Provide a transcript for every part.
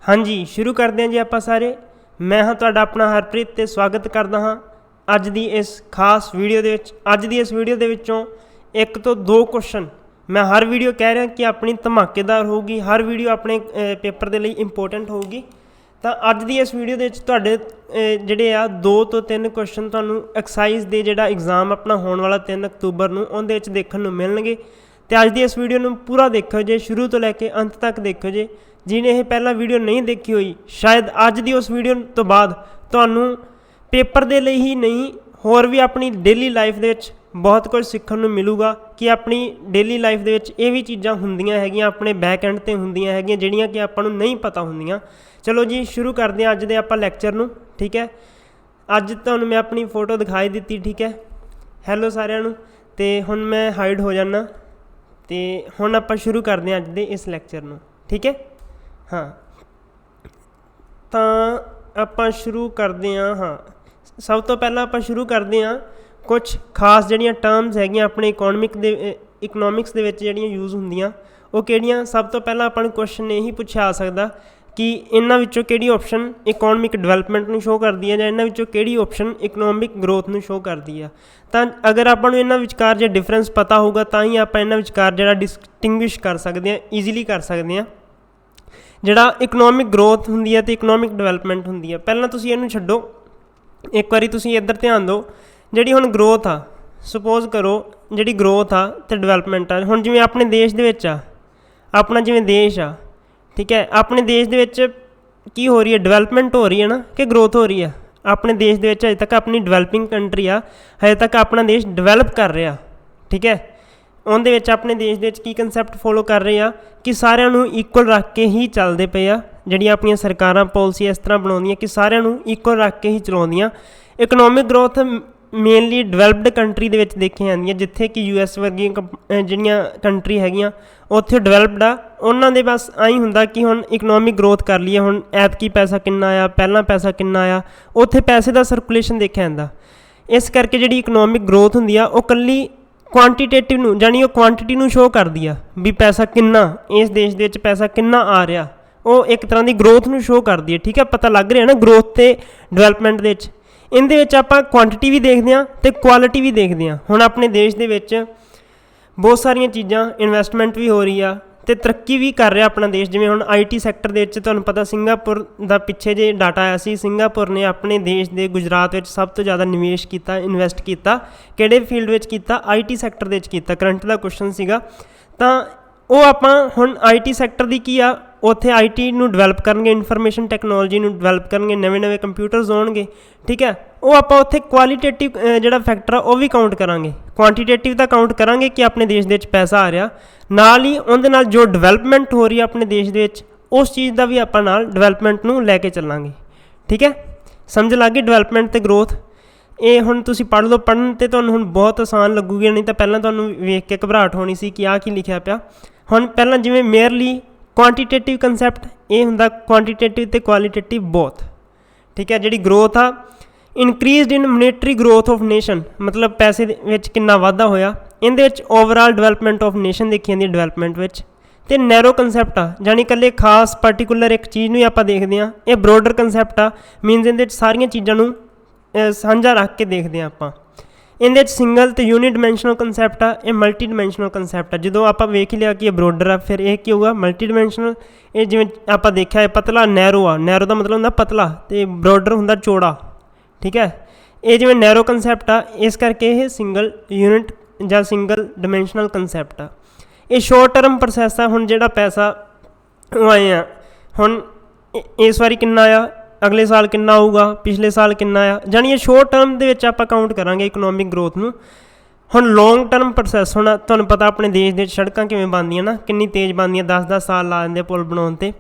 हाँ जी, शुरू करते हैं जी आपां सारे। मैं हाँ तुहाडा अपना हरप्रीत ते स्वागत करदा हाँ अज दी इस खास वीडियो दे विच। अज दी इस वीडियो दे विचों एक तो दो क्वेश्चन मैं हर वीडियो कह रहा कि अपनी धमाकेदार होगी, हर वीडियो अपने पेपर के लिए इंपोर्टेंट होगी। तो अज दी इस वीडियो दे तुहाडे जिहड़े आ 2 तो 3 क्वेश्चन तुहानूं एक्साइज दे जिहड़ा एग्जाम अपना होने वाला 3 अक्तूबर नूं उहदे विच देखण नूं मिलणगे। तो अज दी इस वीडियो नूं पूरा देखो जे, शुरू तो लैके अंत तक देखो जे। जिन्हें यह पहला वीडियो नहीं देखी हुई, शायद अज दी उस वीडियो तो बाद तुहानूं पेपर दे लिए ही नहीं होर भी अपनी डेली लाइफ दे विच बहुत कुछ सीखण नूं मिलूगा कि अपनी डेली लाइफ दे विच ये भी चीज़ां हुंदियां हैगियां, अपने बैक एंड ते हुंदियां हैगियां जिहड़ियां कि आपां नूं नहीं पता हुंदियां। चलो जी शुरू करते हैं अज दे आपां लैक्चर नूं। ठीक है, अज तुहानूं मैं अपनी फोटो दिखाई दी। ठीक है, हैलो सारिआं नूं। ते हुण मैं हाइड हो जाना ते हुण आपां शुरू करते हैं अज दे इस लैक्चर नूं। ठीक है, हाँ तो आपां शुरू करते हैं। हाँ, सब तो पहला आपां शुरू करते हैं कुछ खास जिहड़ियां टर्म्स हैगियां अपने इकनॉमिक्स दे विच जिहड़ियां यूज़ हुंदियां वो किहड़ियां। सब तो पहला आपां नूं क्वेश्चन यही पुछिया आ सकदा कि इन्हां विचों किहड़ी ऑप्शन इकोनॉमिक डिवेलपमेंट नूं शो करदी है, जां इन्हां विचों किहड़ी ऑप्शन इकनॉमिक ग्रोथ नूं शो करदी है। तां अगर आपां नूं इन्हां विचकार जे डिफरेंस पता होगा तां ही आपां इन्हां विचकार जिहड़ा डिस्टिंग्विश कर सकदे हां, ईजीली कर सकदे हां जिहड़ा इकनॉमिक ग्रोथ हुंदी है ते इकनॉमिक डिवेलपमेंट हुंदी है। पहलां तुसीं इहनूं छड्डो, एक बारी तुसीं इधर ध्यान दो। जिहड़ी हुण ग्रोथ आ, सपोज करो जिहड़ी ग्रोथ आ ते डिवेलपमेंट आ, हुण जिवें अपने देश दे विच आ, अपना जिवें देश आ, ठीक है, अपने देश दे विच की हो रही है, डिवेलपमेंट हो रही है ना कि ग्रोथ हो रही है। अपने देश दे विच अजे तक अपनी डिवेलपिंग कंट्री आ, अजे तक अपना देश डिवेलप कर रहा। ठीक है, उहदे विच अपने देश दे विच की कंसैप्ट फॉलो कर रहे आ कि सारिਆਂ ਨੂੰ इक्वल रख के ही चलते पे आ। ਜਿਹੜੀਆਂ ਆਪਣੀਆਂ ਸਰਕਾਰਾਂ ਪੋਲਿਸੀ ਇਸ ਤਰ੍ਹਾਂ ਬਣਾਉਂਦੀਆਂ ਕਿ ਸਾਰਿਆਂ ਨੂੰ इक्वल रख के ही ਚਲਾਉਂਦੀਆਂ। Economic growth mainly developed country ਦੇ ਵਿੱਚ ਦੇਖੀਆਂ ਜਾਂਦੀਆਂ, ਜਿੱਥੇ ਕਿ US ਵਰਗੀਆਂ ਜਿਹੜੀਆਂ ਕੰਟਰੀ ਹੈਗੀਆਂ ਉੱਥੇ ਡਿਵੈਲਪਡ ਆ। ਉਹਨਾਂ ਦੇ ਬਸ ਆਈ ਹੁੰਦਾ ਕਿ ਹੁਣ ਇਕਨੋਮਿਕ ਗਰੋਥ ਕਰ ਲਈਏ, ਹੁਣ ਐਤਕੀ ਪੈਸਾ ਕਿੰਨਾ ਆਇਆ, ਪਹਿਲਾਂ ਪੈਸਾ ਕਿੰਨਾ ਆਇਆ, ਉੱਥੇ ਪੈਸੇ ਦਾ ਸਰਕੂਲੇਸ਼ਨ ਦੇਖਿਆ ਜਾਂਦਾ। ਇਸ ਕਰਕੇ ਜਿਹੜੀ ਇਕਨੋਮਿਕ ਗਰੋਥ ਹੁੰਦੀ ਆ ਉਹ ਇਕੱਲੀ ਕੁਆਂਟੀਟੇਟਿਵ ਨੂੰ ਜਾਣੀ ਉਹ ਕੁਆਂਟਿਟੀ ਨੂੰ ਸ਼ੋਅ ਕਰਦੀ ਆ ਵੀ ਪੈਸਾ ਕਿੰਨਾ ਇਸ ਦੇਸ਼ ਦੇ ਵਿੱਚ ਪੈਸਾ ਕਿੰਨਾ ਆ ਰਿਹਾ, ਉਹ ਇੱਕ ਤਰ੍ਹਾਂ ਦੀ ਗਰੋਥ ਨੂੰ ਸ਼ੋਅ ਕਰਦੀ ਹੈ। ਠੀਕ ਹੈ, ਪਤਾ ਲੱਗ ਰਿਹਾ ਨਾ ਗਰੋਥ ਅਤੇ ਡਿਵੈਲਪਮੈਂਟ ਦੇ ਵਿੱਚ। ਇਹਦੇ ਵਿੱਚ ਆਪਾਂ ਕੁਆਂਟਿਟੀ ਵੀ ਦੇਖਦੇ ਹਾਂ ਅਤੇ ਕੁਆਲਿਟੀ ਵੀ ਦੇਖਦੇ ਹਾਂ। ਹੁਣ ਆਪਣੇ ਦੇਸ਼ ਦੇ ਵਿੱਚ ਬਹੁਤ ਸਾਰੀਆਂ ਚੀਜ਼ਾਂ ਇਨਵੈਸਟਮੈਂਟ ਵੀ ਹੋ ਰਹੀ ਆ ਅਤੇ ਤਰੱਕੀ ਵੀ ਕਰ ਰਿਹਾ ਆਪਣਾ ਦੇਸ਼। ਜਿਵੇਂ ਹੁਣ IT ਸੈਕਟਰ ਦੇ ਵਿੱਚ ਤੁਹਾਨੂੰ ਪਤਾ ਸਿੰਗਾਪੁਰ ਦਾ ਪਿੱਛੇ ਜੇ ਡਾਟਾ ਆਇਆ ਸੀ, ਸਿੰਗਾਪੁਰ ਨੇ ਆਪਣੇ ਦੇਸ਼ ਦੇ ਗੁਜਰਾਤ ਵਿੱਚ ਸਭ ਤੋਂ ਜ਼ਿਆਦਾ ਨਿਵੇਸ਼ ਕੀਤਾ, ਇਨਵੈਸਟ ਕੀਤਾ। ਕਿਹੜੇ ਫੀਲਡ ਵਿੱਚ ਕੀਤਾ? IT ਸੈਕਟਰ ਦੇ ਵਿੱਚ ਕੀਤਾ। ਕਰੰਟ ਦਾ ਕੁਐਸਚਨ ਸੀਗਾ। ਤਾਂ ਉਹ ਆਪਾਂ ਹੁਣ IT ਸੈਕਟਰ ਦੀ ਕੀ ਆ, ਉੱਥੇ IT ਨੂੰ ਡਿਵੈਲਪ ਕਰਨਗੇ, ਇਨਫੋਰਮੇਸ਼ਨ ਟੈਕਨੋਲੋਜੀ ਨੂੰ ਡਿਵੈਲਪ ਕਰਨਗੇ, ਨਵੇਂ ਕੰਪਿਊਟਰਸ ਆਉਣਗੇ। ਠੀਕ ਹੈ, ਉਹ ਆਪਾਂ ਉੱਥੇ ਕੁਆਲੀਟੇਟਿਵ ਜਿਹੜਾ ਫੈਕਟਰ ਆ ਉਹ ਵੀ ਕਾਊਂਟ ਕਰਾਂਗੇ, ਕੁਆਂਟੀਟੇਟਿਵ ਦਾ ਕਾਊਂਟ ਕਰਾਂਗੇ ਕਿ ਆਪਣੇ ਦੇਸ਼ ਦੇ ਵਿੱਚ ਪੈਸਾ ਆ ਰਿਹਾ। ਨਾਲ ਹੀ ਉਹਦੇ ਨਾਲ ਜੋ ਡਿਵੈਲਪਮੈਂਟ ਹੋ ਰਹੀ ਆ ਆਪਣੇ ਦੇਸ਼ ਦੇ ਵਿੱਚ ਉਸ ਚੀਜ਼ ਦਾ ਵੀ ਆਪਾਂ ਨਾਲ ਡਿਵੈਲਪਮੈਂਟ ਨੂੰ ਲੈ ਕੇ ਚੱਲਾਂਗੇ। ਠੀਕ ਹੈ, ਸਮਝ ਲੱਗ ਗਈ ਡਿਵੈਲਪਮੈਂਟ ਅਤੇ ਗਰੋਥ। ਇਹ ਹੁਣ ਤੁਸੀਂ ਪੜ੍ਹ ਲਓ, ਪੜ੍ਹਨ 'ਤੇ ਤੁਹਾਨੂੰ ਹੁਣ ਬਹੁਤ ਆਸਾਨ ਲੱਗੂਗੀ, ਨਹੀਂ ਤਾਂ ਪਹਿਲਾਂ ਤੁਹਾਨੂੰ ਵੇਖ ਕੇ ਘਬਰਾਹਟ ਹੋਣੀ ਸੀ ਕਿ ਆਹ ਕੀ ਲਿਖਿਆ ਪਿਆ। ਹੁਣ ਪਹਿਲਾਂ ਜਿਵੇਂ ਮੇਅਰਲੀ ਕੁਆਂਟੀਟੇਟਿਵ ਕੰਸੈਪਟ ਇਹ ਹੁੰਦਾ, ਕੁਆਂਟੀਟੇਟਿਵ ਅਤੇ ਕੁਆਲੀਟੇਟਿਵ ਬੋਥ। ਠੀਕ ਹੈ, ਜਿਹੜੀ ਗਰੋਥ ਆ ਇਨਕਰੀਜ਼ਡ ਇਨ ਮੋਨੇਟਰੀ ਗਰੋਥ ਆਫ ਨੇਸ਼ਨ, ਮਤਲਬ ਪੈਸੇ ਦੇ ਵਿੱਚ ਕਿੰਨਾ ਵਾਧਾ ਹੋਇਆ। ਇਹਦੇ ਵਿੱਚ ਓਵਰਆਲ ਡਿਵੈਲਪਮੈਂਟ ਆਫ ਨੇਸ਼ਨ ਦੇਖੀ ਜਾਂਦੀ ਡਿਵੈਲਪਮੈਂਟ ਵਿੱਚ। ਅਤੇ ਨੈਰੋ ਕੰਸੈਪਟ ਆ, ਜਾਣੀ ਇਕੱਲੇ ਖਾਸ ਪਾਰਟੀਕੂਲਰ ਇੱਕ ਚੀਜ਼ ਨੂੰ ਹੀ ਆਪਾਂ ਦੇਖਦੇ ਹਾਂ। ਇਹ ਬਰੋਡਰ ਕੰਸੈਪਟ ਆ, ਮੀਨਜ਼ ਇਹਦੇ ਵਿੱਚ ਸਾਰੀਆਂ ਚੀਜ਼ਾਂ ਨੂੰ ਸਾਂਝਾ ਰੱਖ ਕੇ ਦੇਖਦੇ ਹਾਂ ਆਪਾਂ। ਇਹਦੇ ਵਿੱਚ ਸਿੰਗਲ ਅਤੇ ਯੂਨੀ ਡਿਮੈਂਸ਼ਨਲ ਕੰਸੈਪਟ ਆ, ਇਹ ਮਲਟੀ ਡਿਮੈਂਸ਼ਨਲ ਕੰਸੈਪਟ ਆ। ਜਦੋਂ ਆਪਾਂ ਵੇਖ ਹੀ ਲਿਆ ਕਿ ਇਹ ਬਰੋਡਰ ਆ, ਫਿਰ ਇਹ ਕੀ ਹੋਊਗਾ ਮਲਟੀ ਡਿਮੈਂਸ਼ਨਲ। ਇਹ ਜਿਵੇਂ ਆਪਾਂ ਦੇਖਿਆ ਇਹ ਪਤਲਾ ਨੈਰੋ ਆ, ਨੈਰੋ ਦਾ ਮਤਲਬ ਹੁੰਦਾ ਪਤਲਾ ਅਤੇ ਬਰੋਡਰ ਹੁੰਦਾ ਚੌੜਾ। ਠੀਕ ਹੈ, ਇਹ ਜਿਵੇਂ ਨੈਰੋ ਕੰਸੈਪਟ ਆ, ਇਸ ਕਰਕੇ ਇਹ ਸਿੰਗਲ ਯੂਨਿਟ ਜਾਂ ਸਿੰਗਲ ਡਿਮੈਂਸ਼ਨਲ ਕੰਸੈਪਟ ਆ। ਇਹ ਸ਼ੋਰਟ ਟਰਮ ਪ੍ਰੋਸੈਸ ਆ। ਹੁਣ ਜਿਹੜਾ ਪੈਸਾ ਉਹ ਆਏ ਆ, ਹੁਣ ਇਸ ਵਾਰੀ ਕਿੰਨਾ ਆ, ਅਗਲੇ ਸਾਲ ਕਿੰਨਾ ਆਊਗਾ, ਪਿਛਲੇ ਸਾਲ ਕਿੰਨਾ ਆ, ਜਾਣੀ ਇਹ ਸ਼ੋਰਟ ਟਰਮ ਦੇ ਵਿੱਚ ਆਪਾਂ ਕਾਊਂਟ ਕਰਾਂਗੇ ਇਕਨੋਮਿਕ ਗਰੋਥ ਨੂੰ। ਹੁਣ ਲੌਂਗ ਟਰਮ ਪ੍ਰੋਸੈਸ, ਹੁਣ ਤੁਹਾਨੂੰ ਪਤਾ ਆਪਣੇ ਦੇਸ਼ ਦੇ ਵਿੱਚ ਸੜਕਾਂ ਕਿਵੇਂ ਬਣਦੀਆਂ ਨਾ, ਕਿੰਨੀ ਤੇਜ਼ ਬਣਦੀਆਂ, 10-10 ਸਾਲ ਲਾ ਦਿੰਦੇ ਪੁਲ ਬਣਾਉਣ 'ਤੇ,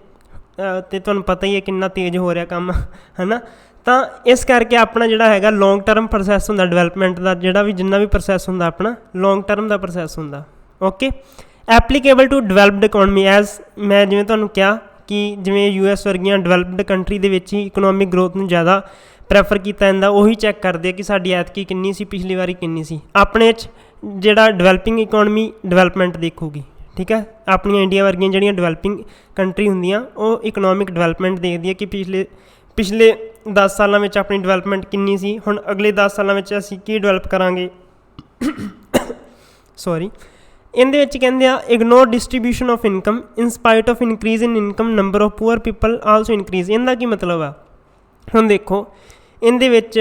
ਅਤੇ ਤੁਹਾਨੂੰ ਪਤਾ ਹੀ ਹੈ ਕਿੰਨਾ ਤੇਜ਼ ਹੋ ਰਿਹਾ ਕੰਮ, ਹੈ ਨਾ। ਤਾਂ ਇਸ ਕਰਕੇ ਆਪਣਾ ਜਿਹੜਾ ਹੈਗਾ ਲੌਂਗ ਟਰਮ ਪ੍ਰੋਸੈਸ ਹੁੰਦਾ ਡਿਵੈਲਪਮੈਂਟ ਦਾ, ਜਿਹੜਾ ਵੀ ਜਿੰਨਾ ਵੀ ਪ੍ਰੋਸੈਸ ਹੁੰਦਾ ਆਪਣਾ ਲੌਂਗ ਟਰਮ ਦਾ ਪ੍ਰੋਸੈਸ ਹੁੰਦਾ। Okay, applicable to developed economy as ਮੈਂ ਜਿਵੇਂ ਤੁਹਾਨੂੰ ਕਿਹਾ ਕਿ ਜਿਵੇਂ US ਵਰਗੀਆਂ ਡਿਵੈਲਪਡ ਕੰਟਰੀ ਦੇ ਵਿੱਚ ਹੀ ਇਕਨੋਮਿਕ ਗਰੋਥ ਨੂੰ ਜ਼ਿਆਦਾ ਪ੍ਰੈਫਰ ਕੀਤਾ ਜਾਂਦਾ। ਉਹੀ ਚੈੱਕ ਕਰਦੇ ਆ ਕਿ ਸਾਡੀ ਐਤਕੀ ਕਿੰਨੀ ਸੀ, ਪਿਛਲੀ ਵਾਰੀ ਕਿੰਨੀ ਸੀ। ਆਪਣੇ 'ਚ ਜਿਹੜਾ ਡਿਵੈਲਪਿੰਗ ਇਕੋਨਮੀ ਡਿਵੈਲਪਮੈਂਟ ਦੇਖੂਗੀ। ठीक है। अपनी इंडिया वर्गियां ਜਿਹੜੀਆਂ ਡਿਵੈਲਪਿੰਗ ਕੰਟਰੀ ਹੁੰਦੀਆਂ ਉਹ ਇਕਨੋਮਿਕ ਡਿਵੈਲਪਮੈਂਟ ਦੇਖਦੀ ਹੈ ਕਿ ਪਿਛਲੇ 10 ਸਾਲਾਂ ਵਿੱਚ ਆਪਣੀ ਡਿਵੈਲਪਮੈਂਟ ਕਿੰਨੀ ਸੀ, ਹੁਣ ਅਗਲੇ 10 ਸਾਲਾਂ ਵਿੱਚ ਅਸੀਂ ਕੀ ਡਿਵੈਲਪ ਕਰਾਂਗੇ। ਸੌਰੀ। ਇਹਦੇ ਵਿੱਚ ਕਹਿੰਦੇ ਆ ignore distribution of income in ਸਪਾਈਟ of increase in income number of poor people also increase. ਇਹਦਾ ਕੀ ਮਤਲਬ ਆ, ਹੁਣ ਦੇਖੋ ਇਹਦੇ ਵਿੱਚ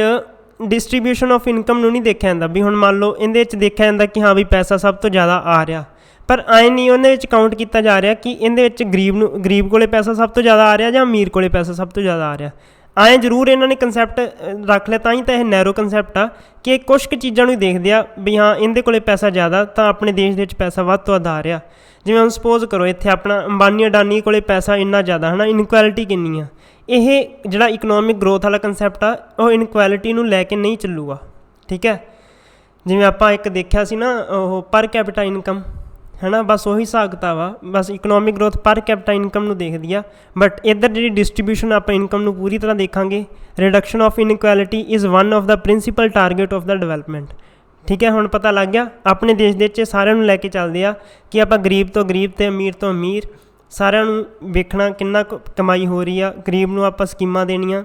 ਡਿਸਟਰੀਬਿਊਸ਼ਨ ਆਫ ਇਨਕਮ ਨੂੰ ਨਹੀਂ ਦੇਖਿਆ ਜਾਂਦਾ ਵੀ ਹੁਣ ਮੰਨ ਲਓ ਇਹਦੇ ਵਿੱਚ ਦੇਖਿਆ ਜਾਂਦਾ ਕਿ ਹਾਂ ਵੀ ਪੈਸਾ ਸਭ ਤੋਂ ਜ਼ਿਆਦਾ ਆ ਰਿਹਾ, ਪਰ ਐਂ ਨਹੀਂ ਉਹਦੇ ਵਿੱਚ ਕਾਊਂਟ ਕੀਤਾ ਜਾ ਰਿਹਾ ਕਿ ਇਹਦੇ ਵਿੱਚ ਗਰੀਬ ਕੋਲੇ ਪੈਸਾ ਸਭ ਤੋਂ ਜ਼ਿਆਦਾ ਆ ਰਿਹਾ ਜਾਂ ਅਮੀਰ ਕੋਲੇ ਪੈਸਾ ਸਭ ਤੋਂ ਜ਼ਿਆਦਾ ਆ ਰਿਹਾ। ਐਂ ਜ਼ਰੂਰ ਇਹਨਾਂ ਨੇ ਕੰਸੈਪਟ ਰੱਖ ਲਿਆ, ਤਾਂ ਹੀ ਤਾਂ ਇਹ ਨੈਰੋ ਕੰਸੈਪਟ ਆ ਕਿ ਇਹ ਕੁਛ ਕੁ ਚੀਜ਼ਾਂ ਨੂੰ ਦੇਖਦੇ ਆ ਵੀ ਹਾਂ ਇਹਦੇ ਕੋਲੇ ਪੈਸਾ ਜ਼ਿਆਦਾ ਤਾਂ ਆਪਣੇ ਦੇਸ਼ ਦੇ ਵਿੱਚ ਪੈਸਾ ਵੱਧ ਤੋਂ ਵੱਧ ਆ ਰਿਹਾ। ਜਿਵੇਂ ਹੁਣ ਸਪੋਜ਼ ਕਰੋ ਇੱਥੇ ਆਪਣਾ ਅੰਬਾਨੀ ਅਡਾਨੀ ਕੋਲੇ ਪੈਸਾ ਇੰਨਾ ਜ਼ਿਆਦਾ ਹੈ ਨਾ, ਇਨਕੁਐਲਿਟੀ ਕਿੰਨੀ ਆ। ਇਹ ਜਿਹੜਾ ਇਕਨੋਮਿਕ ਗਰੋਥ ਵਾਲਾ ਕੰਸੈਪਟ ਆ ਉਹ ਇਨਕੁਐਲਿਟੀ ਨੂੰ ਲੈ ਕੇ ਨਹੀਂ ਚੱਲੂਗਾ, ਠੀਕ ਹੈ। ਜਿਵੇਂ ਆਪਾਂ ਇੱਕ ਦੇਖਿਆ ਸੀ ਨਾ ਉਹ ਪਰ ਕੈਪੀਟਾ ਇਨਕਮ ਹੈ ਨਾ, ਬਸ ਉਹੀ ਹਿਸਾਬ ਕਿਤਾਬ ਆ, ਬਸ ਇਕਨੋਮਿਕ ਗਰੋਥ ਪਰ ਕੈਪੀਟਾ ਇਨਕਮ ਨੂੰ ਦੇਖਦੀ ਆ। ਬਟ ਇੱਧਰ ਜਿਹੜੀ ਡਿਸਟਰੀਬਿਊਸ਼ਨ ਆਪਾਂ ਇਨਕਮ ਨੂੰ ਪੂਰੀ ਤਰ੍ਹਾਂ ਦੇਖਾਂਗੇ। Reduction of inequality is one of the principal target of the development, ਠੀਕ ਹੈ। ਹੁਣ ਪਤਾ ਲੱਗ ਗਿਆ ਆਪਣੇ ਦੇਸ਼ ਦੇ ਵਿੱਚ ਸਾਰਿਆਂ ਨੂੰ ਲੈ ਕੇ ਚੱਲਦੇ ਆ ਕਿ ਆਪਾਂ ਗਰੀਬ ਤੋਂ ਗਰੀਬ ਅਤੇ ਅਮੀਰ ਤੋਂ ਅਮੀਰ ਸਾਰਿਆਂ ਨੂੰ ਵੇਖਣਾ ਕਿੰਨਾ ਕੁ ਕਮਾਈ ਹੋ ਰਹੀ ਆ। ਗਰੀਬ ਨੂੰ ਆਪਾਂ ਸਕੀਮਾਂ ਦੇਣੀਆਂ,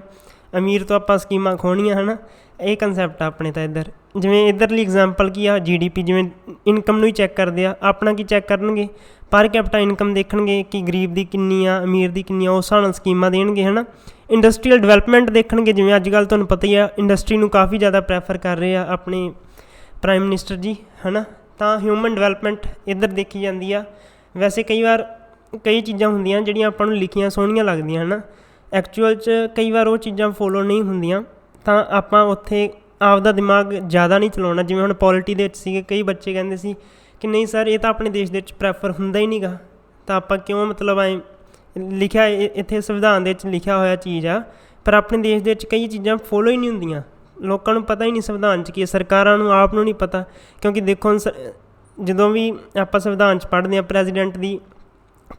ਅਮੀਰ ਤੋਂ ਆਪਾਂ ਸਕੀਮਾਂ ਖੋਹਣੀਆਂ ਹੈ ਨਾ, ਇਹ ਕੰਸੈਪਟ ਆ ਆਪਣੇ ਤਾਂ ਇੱਧਰ। ਜਿਵੇਂ ਇੱਧਰਲੀ ਐਗਜ਼ਾਮਪਲ ਕੀ ਆ GDP, ਜਿਵੇਂ ਇਨਕਮ ਨੂੰ ਹੀ ਚੈੱਕ ਕਰਦੇ ਆ, ਆਪਣਾ ਕੀ ਚੈੱਕ ਕਰਨਗੇ ਪਰ ਕੈਪੀਟਾ ਇਨਕਮ ਦੇਖਣਗੇ ਕਿ ਗਰੀਬ ਦੀ ਕਿੰਨੀ ਆ ਅਮੀਰ ਦੀ ਕਿੰਨੀ ਆ, ਉਸ ਹਿਸਾਬ ਨਾਲ ਸਕੀਮਾਂ ਦੇਣਗੇ ਹੈ ਨਾ। ਇੰਡਸਟਰੀਅਲ ਡਿਵੈਲਪਮੈਂਟ ਦੇਖਣਗੇ, ਜਿਵੇਂ ਅੱਜ ਕੱਲ੍ਹ ਤੁਹਾਨੂੰ ਪਤਾ ਹੀ ਆ ਇੰਡਸਟਰੀ ਨੂੰ ਕਾਫੀ ਜ਼ਿਆਦਾ ਪ੍ਰੈਫਰ ਕਰ ਰਹੇ ਆ ਆਪਣੇ ਪ੍ਰਾਈਮ ਮਿਨਿਸਟਰ ਜੀ ਹੈ ਨਾ। ਤਾਂ ਹਿਊਮਨ ਡਿਵੈਲਪਮੈਂਟ ਇੱਧਰ ਦੇਖੀ ਜਾਂਦੀ ਆ। ਵੈਸੇ ਕਈ ਵਾਰ ਕਈ ਚੀਜ਼ਾਂ ਹੁੰਦੀਆਂ ਜਿਹੜੀਆਂ ਆਪਾਂ ਨੂੰ ਲਿਖੀਆਂ ਸੋਹਣੀਆਂ ਲੱਗਦੀਆਂ ਹੈ ਨਾ, ਐਕਚੁਅਲ 'ਚ ਕਈ ਵਾਰ ਉਹ ਚੀਜ਼ਾਂ ਫੋਲੋ ਨਹੀਂ ਹੁੰਦੀਆਂ, ਤਾਂ ਆਪਾਂ ਉੱਥੇ ਆਪਦਾ ਦਿਮਾਗ ਜ਼ਿਆਦਾ ਨਹੀਂ ਚਲਾਉਣਾ। ਜਿਵੇਂ ਹੁਣ ਪੋਲਿਟੀ ਦੇ ਵਿੱਚ ਸੀਗੇ ਕਈ ਬੱਚੇ ਕਹਿੰਦੇ ਸੀ ਕਿ ਨਹੀਂ ਸਰ ਇਹ ਤਾਂ ਆਪਣੇ ਦੇਸ਼ ਦੇ ਵਿੱਚ ਪ੍ਰੈਫਰ ਹੁੰਦਾ ਹੀ ਨਹੀਂ ਗਾ, ਤਾਂ ਆਪਾਂ ਕਿਉਂ ਮਤਲਬ ਐਂ ਲਿਖਿਆ ਇੱਥੇ ਸੰਵਿਧਾਨ ਦੇ ਵਿੱਚ ਲਿਖਿਆ ਹੋਇਆ ਚੀਜ਼ ਆ, ਪਰ ਆਪਣੇ ਦੇਸ਼ ਦੇ ਵਿੱਚ ਕਈ ਚੀਜ਼ਾਂ ਫੋਲੋ ਹੀ ਨਹੀਂ ਹੁੰਦੀਆਂ। ਲੋਕਾਂ ਨੂੰ ਪਤਾ ਹੀ ਨਹੀਂ ਸੰਵਿਧਾਨ 'ਚ ਕੀ ਹੈ, ਸਰਕਾਰਾਂ ਨੂੰ ਆਪ ਨੂੰ ਨਹੀਂ ਪਤਾ। ਕਿਉਂਕਿ ਦੇਖੋ ਜਦੋਂ ਵੀ ਆਪਾਂ ਸੰਵਿਧਾਨ 'ਚ ਪੜ੍ਹਦੇ ਹਾਂ ਪ੍ਰੈਜ਼ੀਡੈਂਟ ਦੀ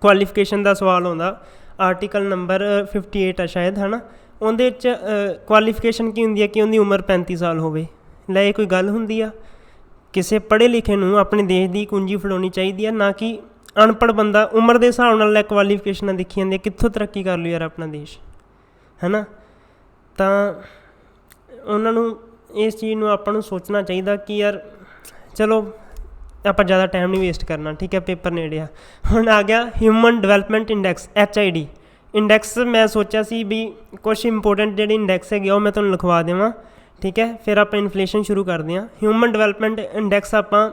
ਕੁਆਲੀਫਿਕੇਸ਼ਨ ਦਾ ਸਵਾਲ ਆਉਂਦਾ, ਆਰਟੀਕਲ ਨੰਬਰ 58 ਆ ਸ਼ਾਇਦ ਹੈ ਨਾ, ਉਹਦੇ 'ਚ ਕੁਆਲੀਫਿਕੇਸ਼ਨ ਕੀ ਹੁੰਦੀ ਹੈ ਕਿ ਉਹਦੀ ਉਮਰ 35 ਸਾਲ ਹੋਵੇ। ਲੈ ਇਹ ਕੋਈ ਗੱਲ ਹੁੰਦੀ ਆ? ਕਿਸੇ ਪੜ੍ਹੇ ਲਿਖੇ ਨੂੰ ਆਪਣੇ ਦੇਸ਼ ਦੀ ਕੁੰਜੀ ਫੜਾਉਣੀ ਚਾਹੀਦੀ ਆ, ਨਾ ਕਿ ਅਨਪੜ੍ਹ ਬੰਦਾ ਉਮਰ ਦੇ ਹਿਸਾਬ ਨਾਲ ਲੈ ਕੁਆਲੀਫਿਕੇਸ਼ਨਾਂ ਦੇਖੀ ਜਾਂਦੀਆਂ। ਕਿੱਥੋਂ ਤਰੱਕੀ ਕਰ ਲੂ ਯਾਰ ਆਪਣਾ ਦੇਸ਼ ਹੈ ਨਾ। ਤਾਂ ਉਹਨਾਂ ਨੂੰ ਇਸ ਚੀਜ਼ ਨੂੰ ਆਪਾਂ ਨੂੰ ਸੋਚਣਾ ਚਾਹੀਦਾ ਕਿ ਯਾਰ ਚਲੋ ਆਪਾਂ ਜ਼ਿਆਦਾ ਟਾਈਮ ਨਹੀਂ ਵੇਸਟ ਕਰਨਾ, ਠੀਕ ਹੈ। ਪੇਪਰ ਨੇੜੇ ਆ। ਹੁਣ ਆ ਗਿਆ human development index HID index. ਮੈਂ ਸੋਚਿਆ ਸੀ ਵੀ ਕੁਛ ਇੰਪੋਰਟੈਂਟ ਜਿਹੜੇ ਇੰਡੈਕਸ ਹੈਗੇ ਉਹ ਮੈਂ ਤੁਹਾਨੂੰ ਲਿਖਵਾ ਦੇਵਾਂ, ਠੀਕ ਹੈ। ਫਿਰ ਆਪਾਂ ਇਨਫਲੇਸ਼ਨ ਸ਼ੁਰੂ ਕਰਦੇ ਹਾਂ। ਹਿਊਮਨ ਡਿਵੈਲਪਮੈਂਟ ਇੰਡੈਕਸ ਆਪਾਂ